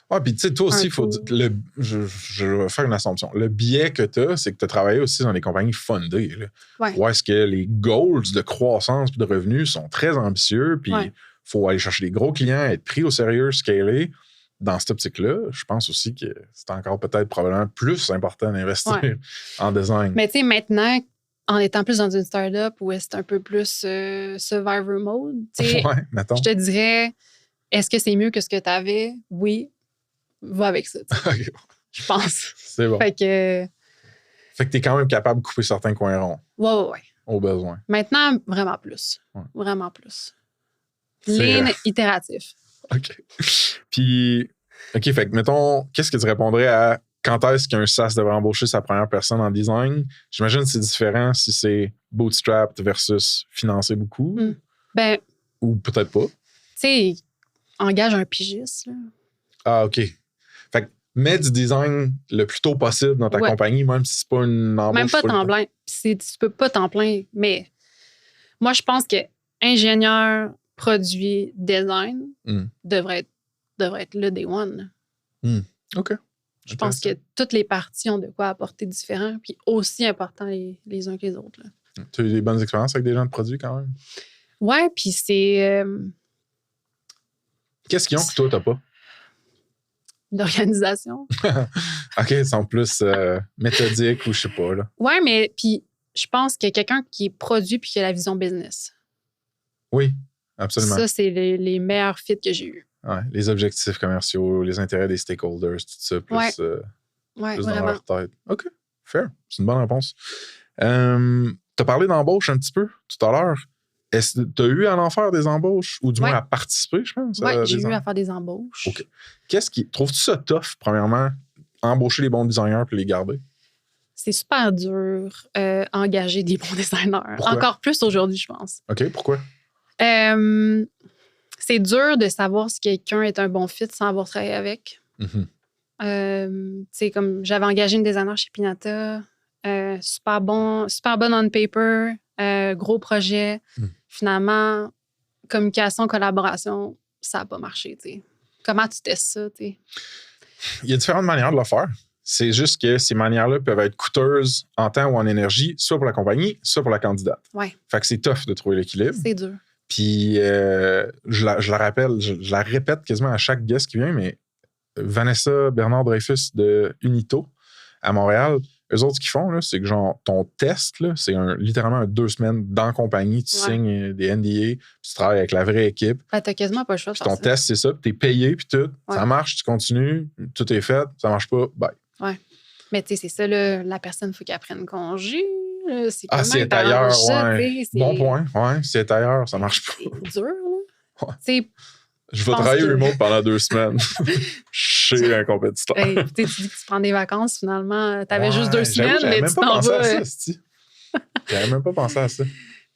Speaker 1: Ah, puis tu sais, toi aussi, je vais faire une assumption. Le biais que tu as, c'est que tu as travaillé aussi dans des compagnies fundées. Là, où est-ce que les goals de croissance et de revenus sont très ambitieux, puis il faut aller chercher des gros clients, être pris au sérieux, scaler. Dans cette optique-là, je pense aussi que c'est encore peut-être probablement plus important d'investir en design.
Speaker 2: Mais tu sais, maintenant, en étant plus dans une start-up où c'est un peu plus survivor mode, je te dirais, est-ce que c'est mieux que ce que tu avais? Oui. Va avec ça. Okay. Je pense.
Speaker 1: C'est bon.
Speaker 2: Fait que
Speaker 1: t'es quand même capable de couper certains coins ronds.
Speaker 2: Ouais.
Speaker 1: Au besoin.
Speaker 2: Maintenant, vraiment plus. Ouais. Vraiment plus. Lean itératif.
Speaker 1: OK. Puis, OK, fait que mettons, qu'est-ce que tu répondrais à quand est-ce qu'un SaaS devrait embaucher sa première personne en design? J'imagine que c'est différent si c'est bootstrapped versus financé beaucoup.
Speaker 2: Ben.
Speaker 1: Ou peut-être pas.
Speaker 2: Tu sais, engage un pigiste, là.
Speaker 1: Ah, OK. Fait que mets du design le plus tôt possible dans ta compagnie, même si c'est pas une embauche.
Speaker 2: Même pas temps plein. Tu peux pas temps plein, mais moi, je pense que ingénieur, produit, design devrait être le day one.
Speaker 1: OK.
Speaker 2: Je pense que toutes les parties ont de quoi apporter différent, puis aussi important les uns que les autres.
Speaker 1: Tu as eu des bonnes expériences avec des gens de produits quand même?
Speaker 2: Ouais, puis c'est...
Speaker 1: Qu'est-ce qu'ils ont que toi, t'as pas?
Speaker 2: L'organisation.
Speaker 1: OK, ils sont plus méthodiques ou je sais pas. Là.
Speaker 2: Ouais, mais puis je pense qu'il y a quelqu'un qui est produit puis qui a la vision business.
Speaker 1: Oui, absolument.
Speaker 2: Ça, c'est les meilleurs fits que j'ai eus.
Speaker 1: Ouais, les objectifs commerciaux, les intérêts des stakeholders, tout ça, plus, plus dans leur tête. OK, fair. C'est une bonne réponse. Tu as parlé d'embauche un petit peu tout à l'heure. Est-ce que tu as eu à en faire des embauches ou du moins à participer, je pense?
Speaker 2: Oui, j'ai eu à faire des embauches.
Speaker 1: OK. Trouves-tu ça tough, premièrement, embaucher les bons designers puis les garder?
Speaker 2: C'est super dur engager des bons designers.
Speaker 1: Pourquoi?
Speaker 2: Encore plus aujourd'hui, je pense.
Speaker 1: OK, pourquoi?
Speaker 2: C'est dur de savoir si quelqu'un est un bon fit sans avoir travaillé avec. Comme j'avais engagé une designer chez Pinata, super bonne on paper, gros projet. Finalement, communication, collaboration, ça n'a pas marché. T'sais. Comment tu testes ça? T'sais?
Speaker 1: Il y a différentes manières de le faire. C'est juste que ces manières-là peuvent être coûteuses en temps ou en énergie, soit pour la compagnie, soit pour la candidate.
Speaker 2: Ouais.
Speaker 1: Fait que c'est tough de trouver l'équilibre.
Speaker 2: C'est dur.
Speaker 1: Puis, je la rappelle, je la répète quasiment à chaque guest qui vient, mais Vanessa Bernard-Dreyfus de Unito à Montréal, eux autres, ce qu'ils font, là, c'est que genre ton test, là, c'est littéralement 2 semaines dans la compagnie, tu signes des NDA, tu travailles avec la vraie équipe.
Speaker 2: Ben, t'as quasiment pas le choix de faire
Speaker 1: ton
Speaker 2: ça.
Speaker 1: Test, c'est ça, puis t'es payé, puis tout. Ça marche, tu continues, tout est fait, ça marche pas, bye.
Speaker 2: Ouais. Mais tu sais, c'est ça, là, la personne, il faut qu'elle prenne congé là. C'est
Speaker 1: si elle est ailleurs, ouais. Bon point. Ouais, si elle est ailleurs, ça marche pas.
Speaker 2: C'est dur, là. Ouais.
Speaker 1: Je vais travailler remote pendant 2 semaines chez un compétiteur.
Speaker 2: Tu dis que tu prends des vacances, finalement. T'avais juste 2 semaines, mais tu t'en vas.
Speaker 1: J'avais même pas pensé à ça.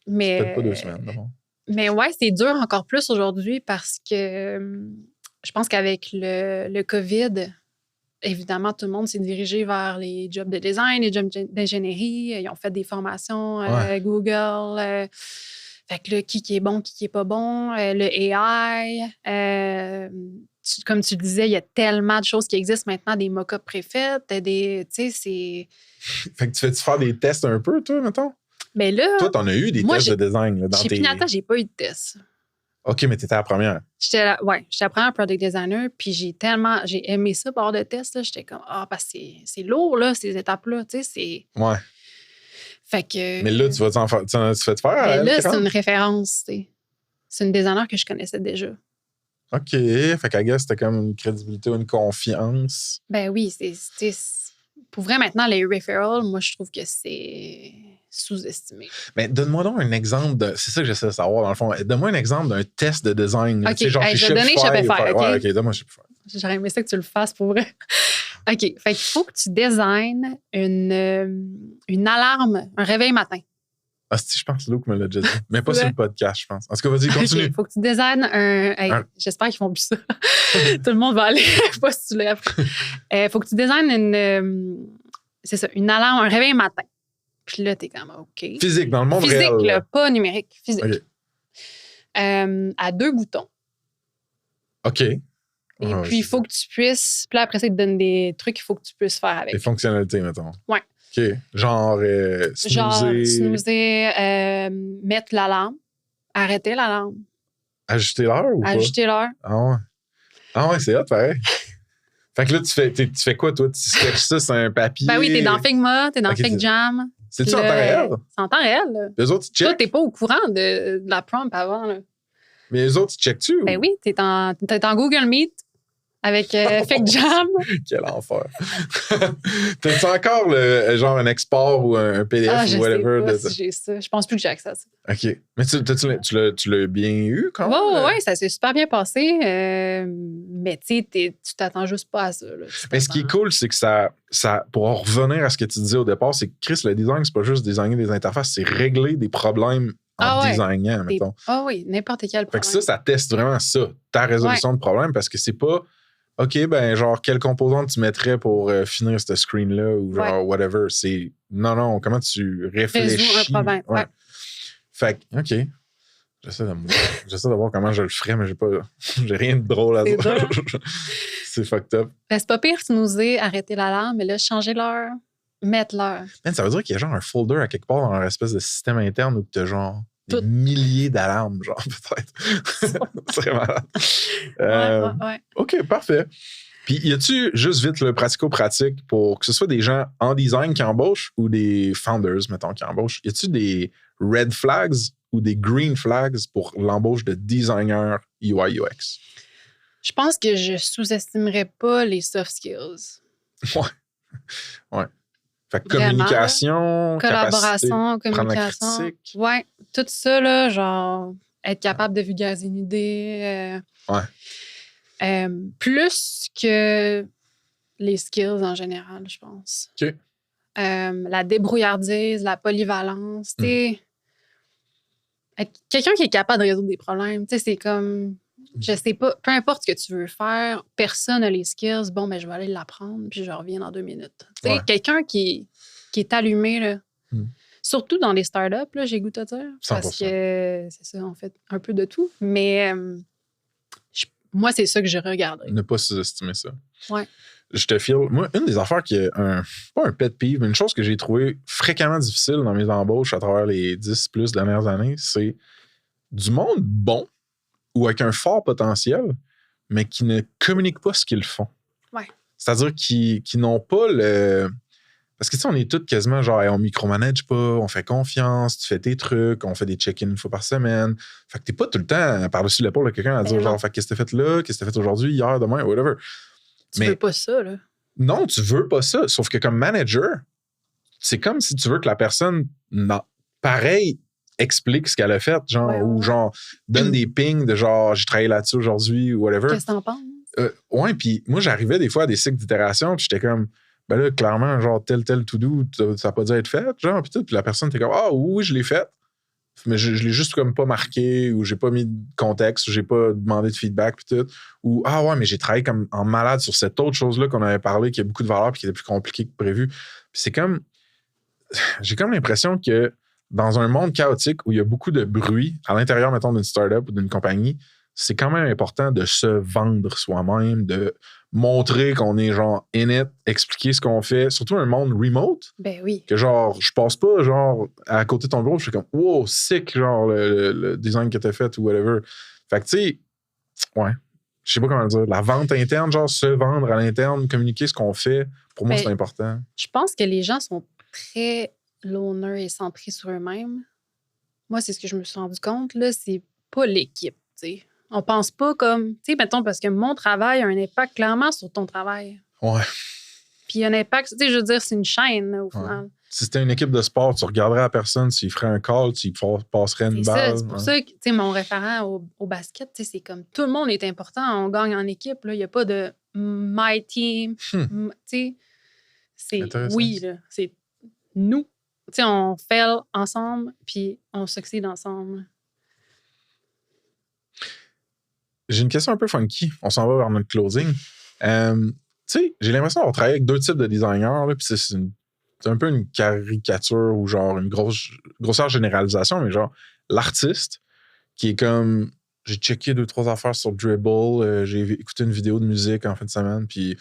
Speaker 2: Mais,
Speaker 1: c'est peut-être pas 2 semaines. Non?
Speaker 2: Mais ouais, c'est dur encore plus aujourd'hui parce que je pense qu'avec le COVID, évidemment, tout le monde s'est dirigé vers les jobs de design, les jobs d'ingénierie. Ils ont fait des formations Google. Fait que là, qui est bon, qui est pas bon, le AI. Comme tu le disais, il y a tellement de choses qui existent maintenant, des mock-ups préfaites, tu sais, c'est...
Speaker 1: Fait que tu fais-tu faire des tests un peu, toi, mettons?
Speaker 2: Mais là...
Speaker 1: Toi, t'en as eu des tests de design, là, dans
Speaker 2: chez Pinata, j'ai pas eu de tests.
Speaker 1: OK, mais t'étais la première.
Speaker 2: J'étais la première product designer, puis j'ai aimé ça, par de tests, là. J'étais comme, parce que c'est lourd, là, ces étapes-là, tu sais, c'est...
Speaker 1: Ouais.
Speaker 2: Fait que...
Speaker 1: Mais là, tu fais te faire?
Speaker 2: Mais là, c'est une référence, tu sais. C'est une designer que je connaissais déjà.
Speaker 1: OK. Fait qu'à guess, c'était comme une crédibilité ou une confiance.
Speaker 2: Ben oui, c'est pour vrai, maintenant, les referrals, moi, je trouve que c'est sous-estimé.
Speaker 1: Mais donne-moi donc un exemple de... C'est ça que j'essaie de savoir, dans le fond. Donne-moi un exemple d'un test de design.
Speaker 2: OK, genre, je vais donner Shopify, OK?
Speaker 1: Ouais, OK, donne-moi Shopify.
Speaker 2: J'aurais aimé ça que tu le fasses, pour vrai. OK, fait qu'il faut que tu designes une alarme, un réveil matin.
Speaker 1: Ah, si, je pense que Luke me l'a déjà dit. Mais pas sur le podcast, je pense. En tout cas, vas-y, continue.
Speaker 2: Il faut que tu designes j'espère qu'ils font plus ça. Tout le monde va aller postuler après. Faut que tu designes une alarme, un réveil matin. Puis là, t'es comme OK.
Speaker 1: Physique, dans le monde réel.
Speaker 2: Physique, là, pas numérique. Physique.
Speaker 1: Okay.
Speaker 2: À 2 boutons.
Speaker 1: OK.
Speaker 2: Et puis, il faut que tu puisses... Puis là, après ça, il te donne des trucs qu'il faut que tu puisses faire avec.
Speaker 1: Des fonctionnalités, mettons.
Speaker 2: Ouais.
Speaker 1: OK. Genre,
Speaker 2: snoozer, mettre l'alarme, arrêter l'alarme.
Speaker 1: Ajuster l'heure ou pas?
Speaker 2: Ajuster l'heure.
Speaker 1: Ah ouais, c'est hot, pareil. Fait que là, tu fais quoi, toi? Tu sketches ça sur un papier?
Speaker 2: Ben oui, t'es dans Figma, t'es dans FigJam.
Speaker 1: C'est-tu en temps réel?
Speaker 2: C'est en temps réel, là.
Speaker 1: Les autres, ils checkent?
Speaker 2: Toi, t'es pas au courant de la prompt avant, là.
Speaker 1: Mais les autres, ils checkent-tu?
Speaker 2: Ben oui, t'es en Google Meet avec FigJam.
Speaker 1: Quel enfer. T'as-tu encore genre un export ou un PDF ou whatever?
Speaker 2: Je sais pas si j'ai ça. Je pense plus que j'ai accès à ça.
Speaker 1: OK. Mais tu l'as bien eu quand même?
Speaker 2: Oui, ça s'est super bien passé. Mais tu t'attends juste pas à ça. Là.
Speaker 1: Mais ce qui est cool, c'est que ça, pour en revenir à ce que tu disais au départ, c'est que Chris, le design, c'est pas juste designer des interfaces, c'est régler des problèmes en designant, mettons.
Speaker 2: Ah oui, n'importe quel problème.
Speaker 1: Fait que ça teste vraiment ça, ta résolution de problème, parce que c'est pas OK, ben genre, quelle composante tu mettrais pour finir ce screen-là ou genre whatever. C'est non, comment tu réfléchis.
Speaker 2: Résoudre un problème. Ouais.
Speaker 1: Fait que, OK. J'essaie de voir comment je le ferais, mais j'ai rien de drôle à dire. C'est fucked up.
Speaker 2: Ben, c'est pas pire snoozer, arrêter l'alarme, mais là, changer l'heure, mettre l'heure.
Speaker 1: Man, ça veut dire qu'il y a genre un folder à quelque part dans leur espèce de système interne où tu as genre des milliers d'alarmes, genre, peut-être. C'est vraiment malade.
Speaker 2: Ouais.
Speaker 1: OK, parfait. Puis, y a-tu juste vite le pratico-pratique pour que ce soit des gens en design qui embauchent ou des founders, mettons, qui embauchent? Y a-tu des red flags ou des green flags pour l'embauche de designers UI/UX?
Speaker 2: Je pense que je sous-estimerais pas les soft skills.
Speaker 1: Ouais. Fait que communication,
Speaker 2: collaboration,
Speaker 1: communication.
Speaker 2: Ouais, tout ça, là, genre, être capable de vulgariser une idée. Plus que les skills en général, je pense.
Speaker 1: OK.
Speaker 2: La débrouillardise, la polyvalence, être quelqu'un qui est capable de résoudre des problèmes. Tu sais, c'est comme, je sais pas, peu importe ce que tu veux faire, personne n'a les skills. Bon, ben, je vais aller l'apprendre, puis je reviens dans 2 minutes. Tu sais, quelqu'un qui est allumé, là. Surtout dans les startups, là, j'ai goût à dire. 100%. Parce que c'est ça, en fait, un peu de tout. Mais moi, c'est ça que je regarde.
Speaker 1: Ne pas sous-estimer ça.
Speaker 2: Ouais.
Speaker 1: Je te file. Moi, une des affaires qui est pas un pet peeve, mais une chose que j'ai trouvée fréquemment difficile dans mes embauches à travers les 10 plus dernières années, c'est du monde bon ou avec un fort potentiel, mais qui ne communiquent pas ce qu'ils font.
Speaker 2: Ouais.
Speaker 1: C'est-à-dire qui n'ont pas le... Parce que, tu sais, on est tous quasiment genre, on micromanage pas, on fait confiance, tu fais tes trucs, on fait des check-ins une fois par semaine. Fait que t'es pas tout le temps par-dessus l'épaule de quelqu'un à dire, genre, fait, qu'est-ce que t'as fait là, qu'est-ce que t'as fait aujourd'hui, hier, demain, whatever.
Speaker 2: Tu veux pas ça, là.
Speaker 1: Non, tu veux pas ça. Sauf que comme manager, c'est comme si tu veux que la personne non. Pareil, explique ce qu'elle a fait, genre, ou genre, donne des pings de genre, j'ai travaillé là-dessus aujourd'hui ou whatever.
Speaker 2: Qu'est-ce que t'en penses?
Speaker 1: Ouais, puis moi, j'arrivais des fois à des cycles d'itération, puis j'étais comme, ben là, clairement, genre, tel to-do, ça n'a pas dû être fait, genre, puis tout. Puis la personne était comme, ah oui, je l'ai fait. Mais je l'ai juste comme pas marqué, ou j'ai pas mis de contexte, ou j'ai pas demandé de feedback, puis tout. Ou, ah ouais, mais j'ai travaillé comme en malade sur cette autre chose-là qu'on avait parlé, qui a beaucoup de valeur, puis qui était plus compliqué que prévu. Puis c'est comme, j'ai comme l'impression que dans un monde chaotique où il y a beaucoup de bruit à l'intérieur, mettons, d'une startup ou d'une compagnie, c'est quand même important de se vendre soi-même, de montrer qu'on est genre in it, expliquer ce qu'on fait, surtout un monde remote.
Speaker 2: Ben oui.
Speaker 1: Que genre, je passe pas genre à côté de ton bureau, je fais comme wow, sick, genre le design que t'as fait ou whatever. Fait que tu sais, ouais, je sais pas comment le dire. La vente interne, genre se vendre à l'interne, communiquer ce qu'on fait, pour moi, c'est important.
Speaker 2: Je pense que les gens sont très loner et centrés sur eux-mêmes. Moi, c'est ce que je me suis rendu compte, là, c'est pas l'équipe, tu sais. On pense pas comme, tu sais, mettons, parce que mon travail a un impact clairement sur ton travail.
Speaker 1: Ouais.
Speaker 2: Puis il y a un impact, tu sais, je veux dire, c'est une chaîne, là, au final.
Speaker 1: Si c'était une équipe de sport, tu regarderais la personne, s'il ferait un call, tu passerais une balle.
Speaker 2: C'est pour ça que, tu sais, mon référent au basket, tu sais, c'est comme tout le monde est important, on gagne en équipe, là. Il n'y a pas de my team, tu sais. C'est oui, là, c'est nous. Tu sais, on fail ensemble, puis on succède ensemble.
Speaker 1: J'ai une question un peu funky. On s'en va vers notre closing. Tu sais, j'ai l'impression d'avoir travaillé avec deux types de designers, là, puis c'est un peu une caricature ou genre une grossière généralisation, mais genre l'artiste qui est comme j'ai checké 2-3 affaires sur Dribbble, j'ai écouté une vidéo de musique en fin de semaine, puis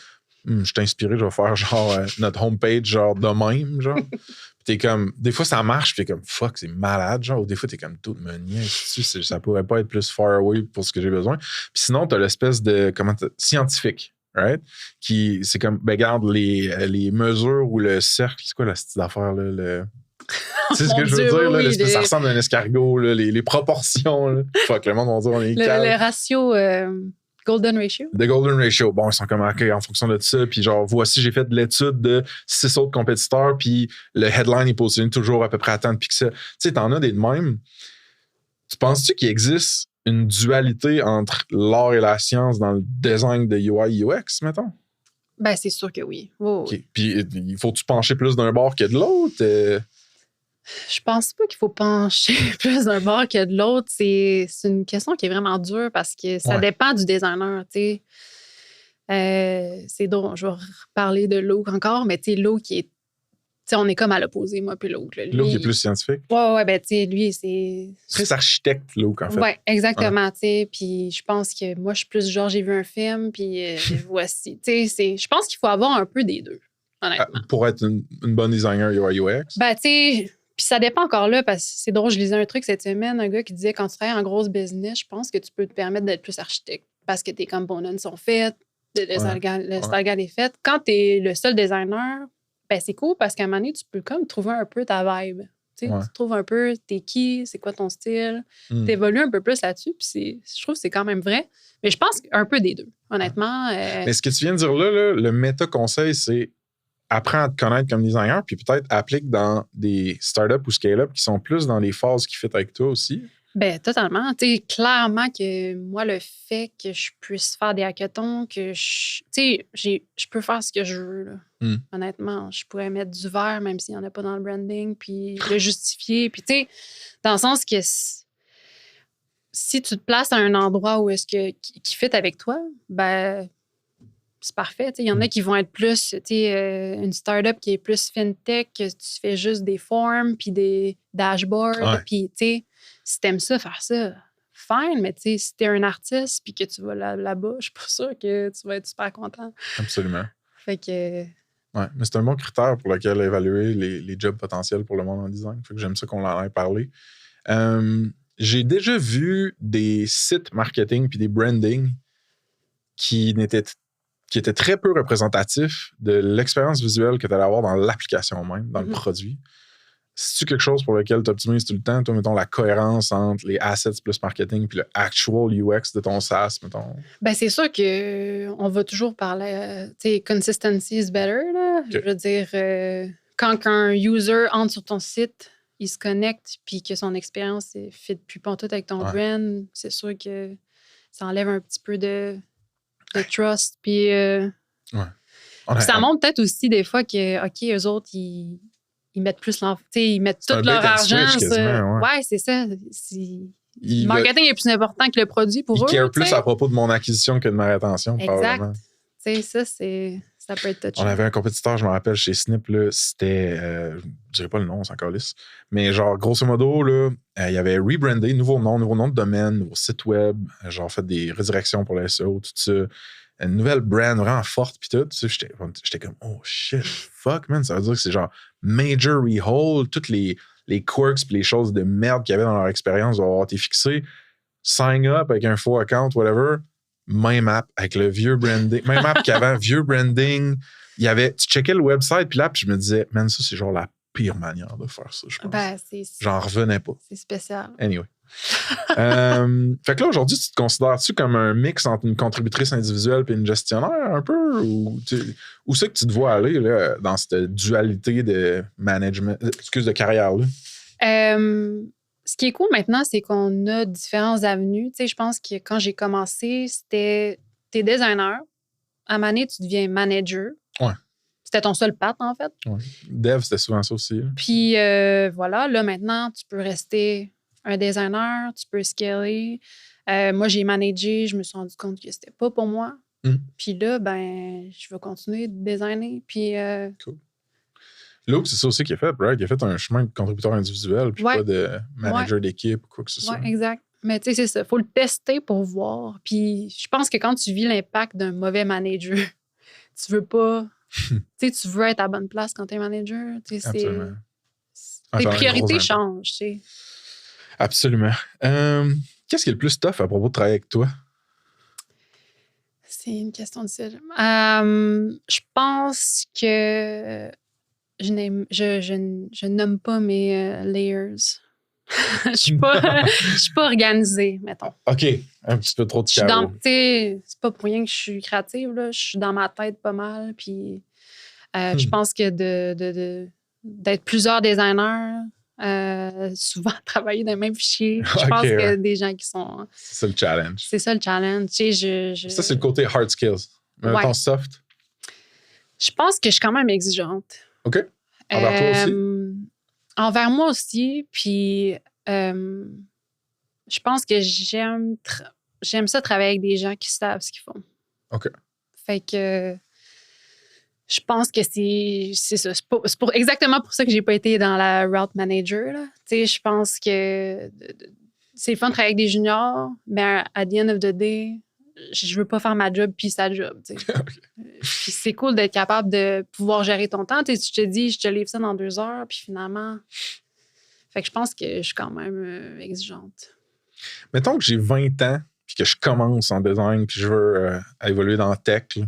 Speaker 1: je t'ai inspiré, je vais faire genre notre homepage genre de même, genre. Puis t'es comme, des fois ça marche, puis t'es comme fuck, c'est malade, genre, ou des fois t'es comme tout me niaise, ça pourrait pas être plus far away pour ce que j'ai besoin. Puis sinon, t'as l'espèce de scientifique. Right? Qui, c'est comme, ben, regarde les mesures ou le cercle, c'est quoi la petite affaire, là? Tu sais ce que je veux dire, là? Oui, ça ressemble à un escargot, là, les proportions, là. Fuck, le monde va dire, on est
Speaker 2: le ratio Golden Ratio.
Speaker 1: The Golden Ratio. Bon, ils sont comme marqués en fonction de ça. Puis genre, voici, j'ai fait de l'étude de 6 autres compétiteurs, puis le headline est positionné toujours à peu près à tant de pixels. Tu sais, t'en as des de même. Tu penses-tu qu'il existe une dualité entre l'art et la science dans le design de UI UX, mettons?
Speaker 2: Ben, c'est sûr que oui. Oh,
Speaker 1: okay. Puis, il faut-tu pencher plus d'un bord que de l'autre?
Speaker 2: Je pense pas qu'il faut pencher plus d'un bord que de l'autre. C'est une question qui est vraiment dure parce que ça dépend du designer, tu sais. C'est drôle, je vais reparler de Luke encore, mais tu sais, Luke qui est on est comme à l'opposé, moi puis Luke.
Speaker 1: Luke est plus scientifique?
Speaker 2: Ouais, ben tu sais, lui, c'est...
Speaker 1: Très architecte, Luke, en fait.
Speaker 2: Ouais, exactement, tu sais. Puis je pense que moi, je suis plus genre, j'ai vu un film, puis voici. Tu sais, je pense qu'il faut avoir un peu des deux, honnêtement.
Speaker 1: Pour être une bonne designer UI UX?
Speaker 2: Ben, tu sais, puis ça dépend encore là, parce que c'est drôle, je lisais un truc cette semaine, un gars qui disait, quand tu travailles en grosse business, je pense que tu peux te permettre d'être plus architecte, parce que tes components sont faits, le style est fait. Quand tu es le seul designer, ben c'est cool parce qu'à un moment donné, tu peux comme trouver un peu ta vibe. Tu trouves un peu t'es qui, c'est quoi ton style. Tu évolues un peu plus là-dessus. Puis je trouve que c'est quand même vrai. Mais je pense un peu des deux, honnêtement.
Speaker 1: Mais ce que tu viens de dire là, le méta-conseil, c'est apprends à te connaître comme designer, puis peut-être applique dans des startups ou scale-up qui sont plus dans les phases qui fit avec toi aussi.
Speaker 2: Ben totalement. Tu sais, clairement que moi, le fait que je puisse faire des hackathons, que je peux faire ce que je veux, là. Honnêtement, je pourrais mettre du vert, même s'il n'y en a pas dans le branding, puis le justifier. Puis, tu sais, dans le sens que si tu te places à un endroit où est-ce qui fit avec toi, ben c'est parfait. Il y en a qui vont être plus, une startup qui est plus fintech, que tu fais juste des forms, puis des dashboards, puis, tu sais, si t'aimes ça, faire ça, fine, mais tu sais, si t'es un artiste puis que tu vas là-bas, je suis pas sûre que tu vas être super content.
Speaker 1: Absolument.
Speaker 2: Fait que...
Speaker 1: Ouais, mais c'est un bon critère pour lequel évaluer les jobs potentiels pour le monde en design. Fait que j'aime ça qu'on en ait parlé. J'ai déjà vu des sites marketing puis des branding qui étaient très peu représentatifs de l'expérience visuelle que tu allais avoir dans l'application même, dans le produit. C'est-tu quelque chose pour lequel tu optimises tout le temps? Toi, mettons, la cohérence entre les assets plus marketing puis le actual UX de ton SaaS, mettons?
Speaker 2: Ben, c'est sûr qu'on va toujours parler, tu sais, consistency is better, là. Okay. Je veux dire, quand un user entre sur ton site, il se connecte puis que son expérience ne fit plus pantoute avec ton brand, c'est sûr que ça enlève un petit peu de trust. Puis ça montre peut-être aussi des fois que, OK, eux autres, ils mettent plus ils mettent tout leur argent. Ouais, c'est ça. Le marketing est plus important que le produit pour eux.
Speaker 1: Ils carent plus à propos de mon acquisition que de ma rétention, probablement.
Speaker 2: Exact. Ça peut être touché.
Speaker 1: On avait un compétiteur, je me rappelle, chez Snip, là, c'était, je dirais pas le nom, on s'en calisse, mais genre, grosso modo, là, il y avait rebrandé, nouveau nom de domaine, nouveau site web, genre fait des rédirections pour le SEO, tout ça. Une nouvelle brand vraiment forte, puis tout. J'étais comme, oh shit, fuck, man. Ça veut dire que c'est genre major rehaul, toutes les quirks puis les choses de merde qu'il y avait dans leur expérience doivent avoir été fixées. Sign up avec un faux account, whatever. Même app avec le vieux branding. Même app qu'avant, vieux branding. Tu checkais le website, puis là, puis je me disais, man, ça, c'est genre la pire manière de faire ça, je pense. J'en revenais pas.
Speaker 2: C'est spécial.
Speaker 1: Anyway. Fait que là, aujourd'hui, tu te considères-tu comme un mix entre une contributrice individuelle et une gestionnaire, un peu? Où c'est que tu te vois aller là, dans cette dualité de management, de carrière-là?
Speaker 2: Ce qui est cool maintenant, c'est qu'on a différentes avenues. Tu sais, je pense que quand j'ai commencé, t'es designer. À un moment donné, tu deviens manager.
Speaker 1: Ouais.
Speaker 2: C'était ton seul path, en fait.
Speaker 1: Ouais. Dev, c'était souvent ça aussi. Là.
Speaker 2: Puis voilà, là, maintenant, tu peux rester un designer, tu peux scaler. Moi, j'ai managé, je me suis rendu compte que c'était pas pour moi. Puis là, ben, je vais continuer de designer. Puis...
Speaker 1: Cool. Luke, c'est ça aussi qu'il a fait, right? Il a fait un chemin de contributeur individuel, puis pas de manager d'équipe ou quoi que ce soit.
Speaker 2: Oui, exact. Mais tu sais, c'est ça. Il faut le tester pour voir. Puis je pense que quand tu vis l'impact d'un mauvais manager, tu veux pas... tu sais, tu veux être à la bonne place quand tu es manager.
Speaker 1: Absolument.
Speaker 2: Tes priorités changent, tu sais.
Speaker 1: Absolument. Qu'est-ce qui est le plus tough à propos de travailler avec toi?
Speaker 2: C'est une question difficile. Je pense que je nomme pas mes layers. Je suis pas organisée, mettons.
Speaker 1: OK. Un petit peu trop de chaos.
Speaker 2: C'est pas pour rien que je suis créative. Là. Je suis dans ma tête pas mal. Puis je pense que d'être plusieurs designers, souvent travailler dans le même fichier. Je pense qu'il y a des gens qui sont...
Speaker 1: C'est ça le challenge.
Speaker 2: C'est ça le challenge. Tu sais,
Speaker 1: Ça, c'est le côté hard skills. Mais ton soft?
Speaker 2: Je pense que je suis quand même exigeante.
Speaker 1: OK. Envers toi aussi?
Speaker 2: Envers moi aussi. Puis je pense que j'aime ça travailler avec des gens qui savent ce qu'ils font.
Speaker 1: OK.
Speaker 2: Fait que je pense que c'est ça. C'est exactement pour ça que j'ai pas été dans la route manager. Tu sais, je pense que c'est fun de travailler avec des juniors, mais à the end of the day, je veux pas faire ma job puis sa job. Tu sais. Okay. Puis c'est cool d'être capable de pouvoir gérer ton temps. Tu sais, tu te dis, je te livre ça dans 2 heures, puis finalement... Fait que je pense que je suis quand même exigeante.
Speaker 1: Mettons que j'ai 20 ans puis que je commence en design puis je veux évoluer dans la tech, là.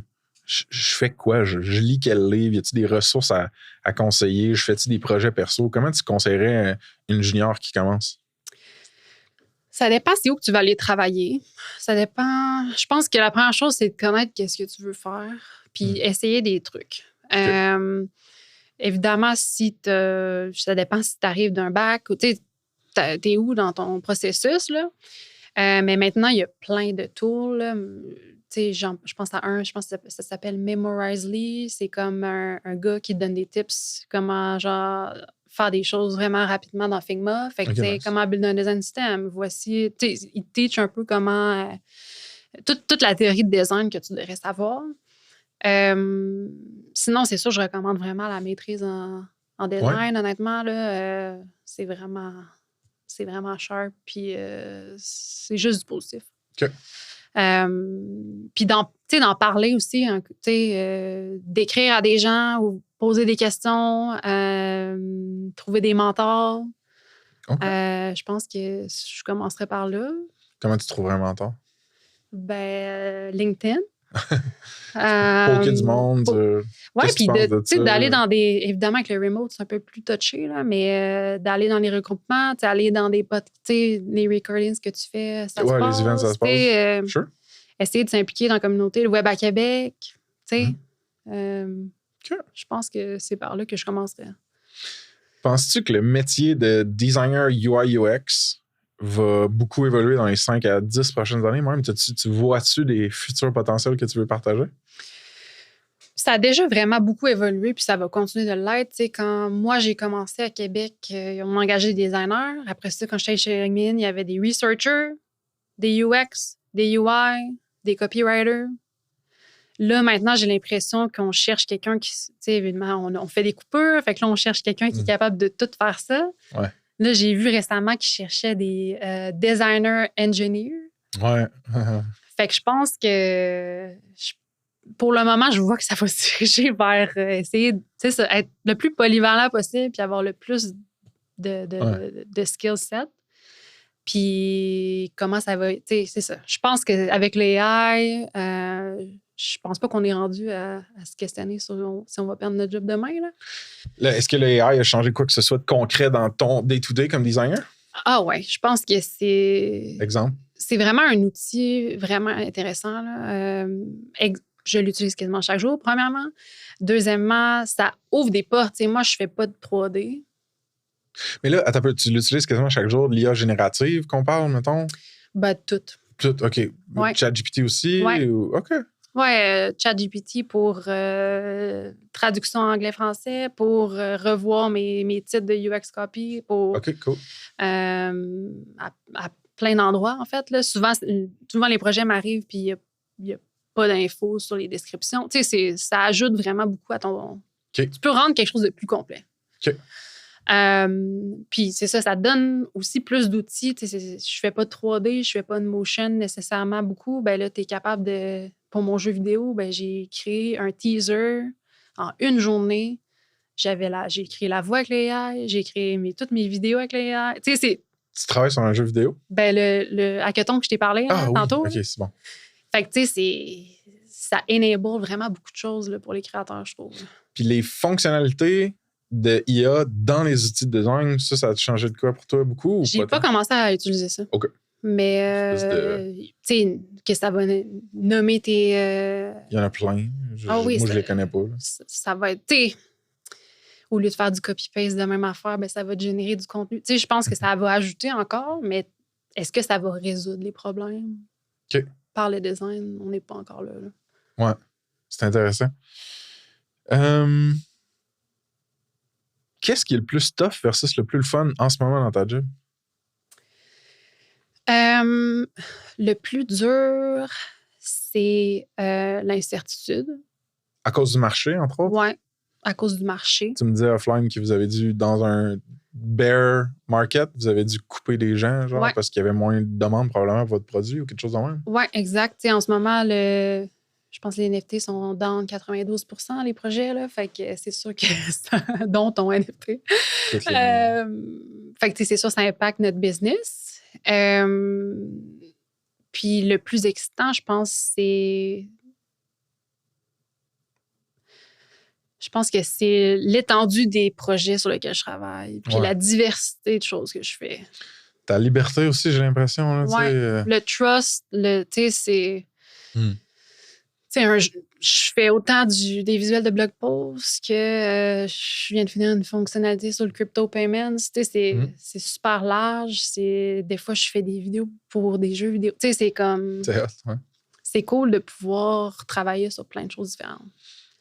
Speaker 1: Je fais quoi? Je lis quel livre? Y a-t-il des ressources à conseiller? Je fais-tu des projets perso? Comment tu conseillerais une junior qui commence?
Speaker 2: Ça dépend c'est où que tu vas aller travailler. Ça dépend. Je pense que la première chose, c'est de connaître qu'est-ce que tu veux faire puis essayer des trucs. Okay. Évidemment, ça dépend si tu arrives d'un bac ou tu sais, t'es où dans ton processus, là. Mais maintenant, il y a plein de tools, là. Je pense que ça s'appelle Memorizely. C'est comme un gars qui te donne des tips comment genre faire des choses vraiment rapidement dans Figma. Fait que nice. Comment build un design system. Voici, il te teach un peu comment toute la théorie de design que tu devrais savoir. Sinon, c'est sûr, je recommande vraiment la maîtrise en design. Honnêtement, là, c'est vraiment sharp. Puis c'est juste du positif.
Speaker 1: OK.
Speaker 2: Puis d'en parler aussi, hein, d'écrire à des gens ou poser des questions, trouver des mentors. Okay. Je pense que je commencerais par là.
Speaker 1: Comment tu trouverais un mentor?
Speaker 2: LinkedIn.
Speaker 1: Poker du monde.
Speaker 2: Oui, puis d'aller dans des... Évidemment, avec le remote, c'est un peu plus touché, là, mais d'aller dans les regroupements, aller dans des les recordings que tu fais, ça se passe.
Speaker 1: Les events, ça se passe. Sure.
Speaker 2: Essayer de s'impliquer dans la communauté, le web à Québec, tu sais. Je pense que c'est par là que je commencerais.
Speaker 1: Penses-tu que le métier de designer UI UX va beaucoup évoluer dans les 5 à 10 prochaines années même? Tu vois-tu des futurs potentiels que tu veux partager?
Speaker 2: Ça a déjà vraiment beaucoup évolué, puis ça va continuer de l'être. Tu sais, quand moi, j'ai commencé à Québec, ils ont engagé des designers. Après ça, quand j'étais chez Ringmin, il y avait des researchers, des UX, des UI, des copywriters. Là, maintenant, j'ai l'impression qu'on cherche quelqu'un qui... Tu sais, évidemment, on fait des coupures. Fait que là, on cherche quelqu'un qui est capable de tout faire ça.
Speaker 1: Ouais.
Speaker 2: Là, j'ai vu récemment qu'ils cherchaient des designer engineers.
Speaker 1: Ouais.
Speaker 2: Fait que je pense que... Pour le moment, je vois que ça va se diriger vers essayer être le plus polyvalent possible puis avoir le plus de skill set. Puis comment ça va... C'est ça. Je pense qu'avec l'AI, je pense pas qu'on est rendu à se questionner sur si on va perdre notre job demain.
Speaker 1: Là, est-ce que l'AI a changé quoi que ce soit de concret dans ton day-to-day comme designer?
Speaker 2: Ah ouais, je pense que c'est...
Speaker 1: Exemple?
Speaker 2: C'est vraiment un outil vraiment intéressant. Là. Je l'utilise quasiment chaque jour, premièrement. Deuxièmement, ça ouvre des portes. T'sais, moi, je fais pas de 3D.
Speaker 1: Mais là, attends un peu, tu l'utilises quasiment chaque jour, l'IA générative qu'on parle, mettons?
Speaker 2: Ben, tout.
Speaker 1: Tout, OK.
Speaker 2: Ouais.
Speaker 1: ChatGPT aussi?
Speaker 2: Ouais.
Speaker 1: OK.
Speaker 2: Oui, ChatGPT pour traduction anglais-français, pour revoir mes titres de UX copy, pour...
Speaker 1: OK, cool.
Speaker 2: À plein d'endroits, en fait. Là. Souvent, les projets m'arrivent puis il n'y a pas d'infos sur les descriptions. Tu sais, ça ajoute vraiment beaucoup à ton...
Speaker 1: Okay.
Speaker 2: Tu peux rendre quelque chose de plus complet.
Speaker 1: OK.
Speaker 2: Puis c'est ça donne aussi plus d'outils. Tu sais, je fais pas de 3D, je fais pas de motion nécessairement beaucoup. Ben là, tu es capable de... Pour mon jeu vidéo, ben j'ai créé un teaser en une journée. J'ai créé la voix avec l'AI, j'ai créé toutes mes vidéos avec l'AI. Tu sais,
Speaker 1: tu travailles sur un jeu vidéo?
Speaker 2: Ben, le hackathon que je t'ai parlé tantôt.
Speaker 1: OK, c'est bon.
Speaker 2: Fait que, tu sais, ça enable vraiment beaucoup de choses là, pour les créateurs, je trouve.
Speaker 1: Puis les fonctionnalités de IA dans les outils de design, ça a changé de quoi pour toi beaucoup?
Speaker 2: J'ai pas commencé à utiliser ça.
Speaker 1: OK.
Speaker 2: Mais, tu sais, que ça va nommer tes...
Speaker 1: Il y en a plein. Moi, je les connais pas. Là.
Speaker 2: Ça va être... Tu sais, au lieu de faire du copy-paste de même affaire, ben, ça va te générer du contenu. Tu sais, je pense que ça va ajouter encore, mais est-ce que ça va résoudre les problèmes?
Speaker 1: OK.
Speaker 2: Par le design, on n'est pas encore là.
Speaker 1: Ouais, c'est intéressant. Qu'est-ce qui est le plus tough versus le plus le fun en ce moment dans ta job?
Speaker 2: Le plus dur, c'est l'incertitude.
Speaker 1: À cause du marché, entre autres?
Speaker 2: Oui, à cause du marché.
Speaker 1: Tu me disais offline que vous avez dû, dans un bear market, vous avez dû couper des gens, genre, parce qu'il y avait moins de demandes probablement pour votre produit ou quelque chose de même?
Speaker 2: Oui, exact. T'sais, en ce moment, je pense que les NFT sont dans 92% les projets, là. Fait que c'est sûr que dont ton NFT. Fait que c'est sûr, ça impacte notre business. Puis le plus excitant, je pense, c'est... Je pense que c'est l'étendue des projets sur lesquels je travaille, puis la diversité de choses que je fais.
Speaker 1: Ta liberté aussi, j'ai l'impression. Là,
Speaker 2: le trust, tu sais, c'est... Je fais autant des visuels de blog posts que je viens de finir une fonctionnalité sur le crypto payments. Tu sais, c'est super large. Des fois, je fais des vidéos pour des jeux vidéo. Tu sais, c'est comme... C'est cool de pouvoir travailler sur plein de choses différentes.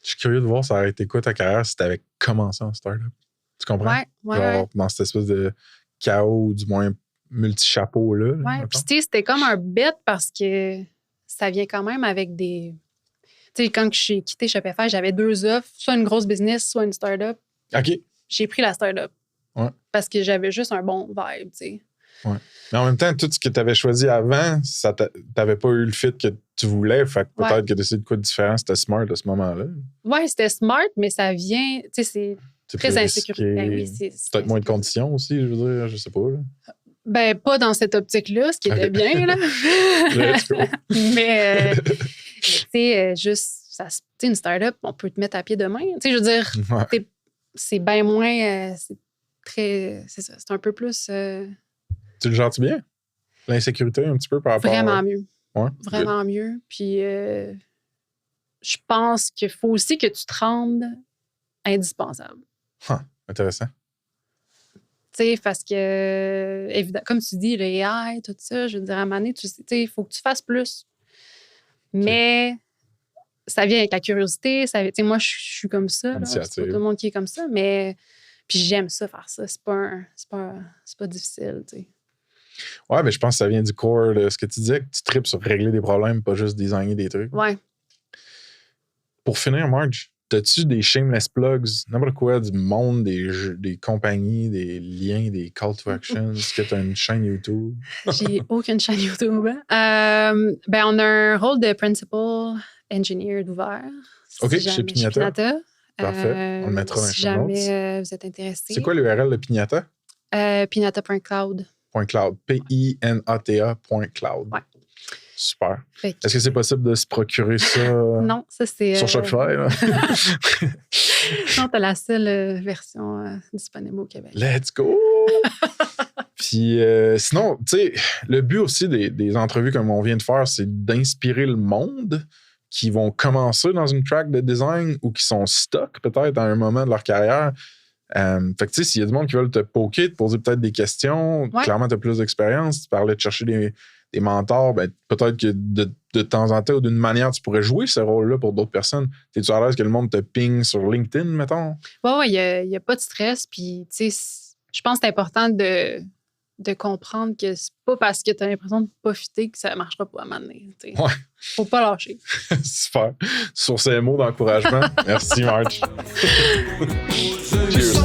Speaker 1: Je suis curieux de voir ça aurait été quoi ta carrière si tu avais commencé en startup. Tu comprends? Genre, dans cette espèce de chaos, ou du moins multi-chapeau-là.
Speaker 2: Oui, puis tu sais, c'était comme un bet parce que ça vient quand même avec des... Tu sais, quand j'ai quitté Shopify, j'avais 2 offres, soit une grosse business, soit une startup.
Speaker 1: OK.
Speaker 2: J'ai pris la startup.
Speaker 1: Ouais.
Speaker 2: Parce que j'avais juste un bon vibe, tu sais.
Speaker 1: Ouais. Mais en même temps, tout ce que tu avais choisi avant, t'avais pas eu le fit que tu voulais. Fait que peut-être que d'essayer de quoi de différent, c'était smart à ce moment-là.
Speaker 2: Oui, c'était smart, mais ça vient, tu sais, c'est très insécurité. Ben oui, c'est
Speaker 1: peut-être moins de conditions aussi, je veux dire, je sais pas. Là.
Speaker 2: Ben, pas dans cette optique-là, ce qui était bien, là. Mais, tu sais, juste, une start-up, on peut te mettre à pied demain. Tu sais, je veux dire, c'est bien moins, c'est ça, c'est un peu plus...
Speaker 1: Tu le gères-tu bien? L'insécurité, un petit peu, par rapport
Speaker 2: Vraiment mieux.
Speaker 1: Ouais,
Speaker 2: vraiment mieux. Puis, je pense qu'il faut aussi que tu te rendes indispensable.
Speaker 1: Intéressant.
Speaker 2: sais, parce que, évidemment, comme tu dis, le AI, tout ça, je veux dire, à un moment donné, tu sais, il faut que tu fasses plus. Mais ça vient avec la curiosité. Tu sais, moi, je suis comme ça. Là, c'est pas tout le monde qui est comme ça, mais puis j'aime ça, faire ça. C'est pas difficile, tu sais.
Speaker 1: Ouais, mais je pense que ça vient du core de ce que tu disais, que tu tripes sur régler des problèmes, pas juste designer des trucs.
Speaker 2: Ouais.
Speaker 1: Pour finir, Marge, as-tu des shameless plugs, n'importe quoi, du monde, des compagnies, des liens, des call to action? Est-ce que tu as une chaîne YouTube?
Speaker 2: J'ai aucune chaîne YouTube. Ben, on a un rôle de principal engineer d'ouvert.
Speaker 1: OK, chez Pignata. Parfait. On le mettra dans les
Speaker 2: si jamais vous êtes intéressé.
Speaker 1: C'est quoi l'URL de Pignata?
Speaker 2: Pignata.cloud.
Speaker 1: .cloud. Pinata.cloud.
Speaker 2: Ouais.
Speaker 1: Super. Est-ce que c'est possible de se procurer ça?
Speaker 2: Non, ça c'est...
Speaker 1: Sur Shopify, là?
Speaker 2: Non, t'as la seule version disponible au Québec.
Speaker 1: Let's go! Puis sinon, tu sais, le but aussi des entrevues comme on vient de faire, c'est d'inspirer le monde qui vont commencer dans une track de design ou qui sont stuck peut-être à un moment de leur carrière. Fait que tu sais, s'il y a du monde qui veulent te poker, te poser peut-être des questions, clairement tu as plus d'expérience, tu parlais de chercher des mentors, ben, peut-être que de temps en temps ou d'une manière, tu pourrais jouer ce rôle-là pour d'autres personnes. T'es-tu à l'aise que le monde te ping sur LinkedIn, mettons?
Speaker 2: Oui, il n'y a pas de stress. Puis, tu sais, je pense que c'est important de comprendre que c'est pas parce que tu as l'impression de pas fitter que ça marchera pas à un moment donné. Ouais. Faut pas lâcher.
Speaker 1: Super. Sur ces mots d'encouragement, merci, Marge. Cheers.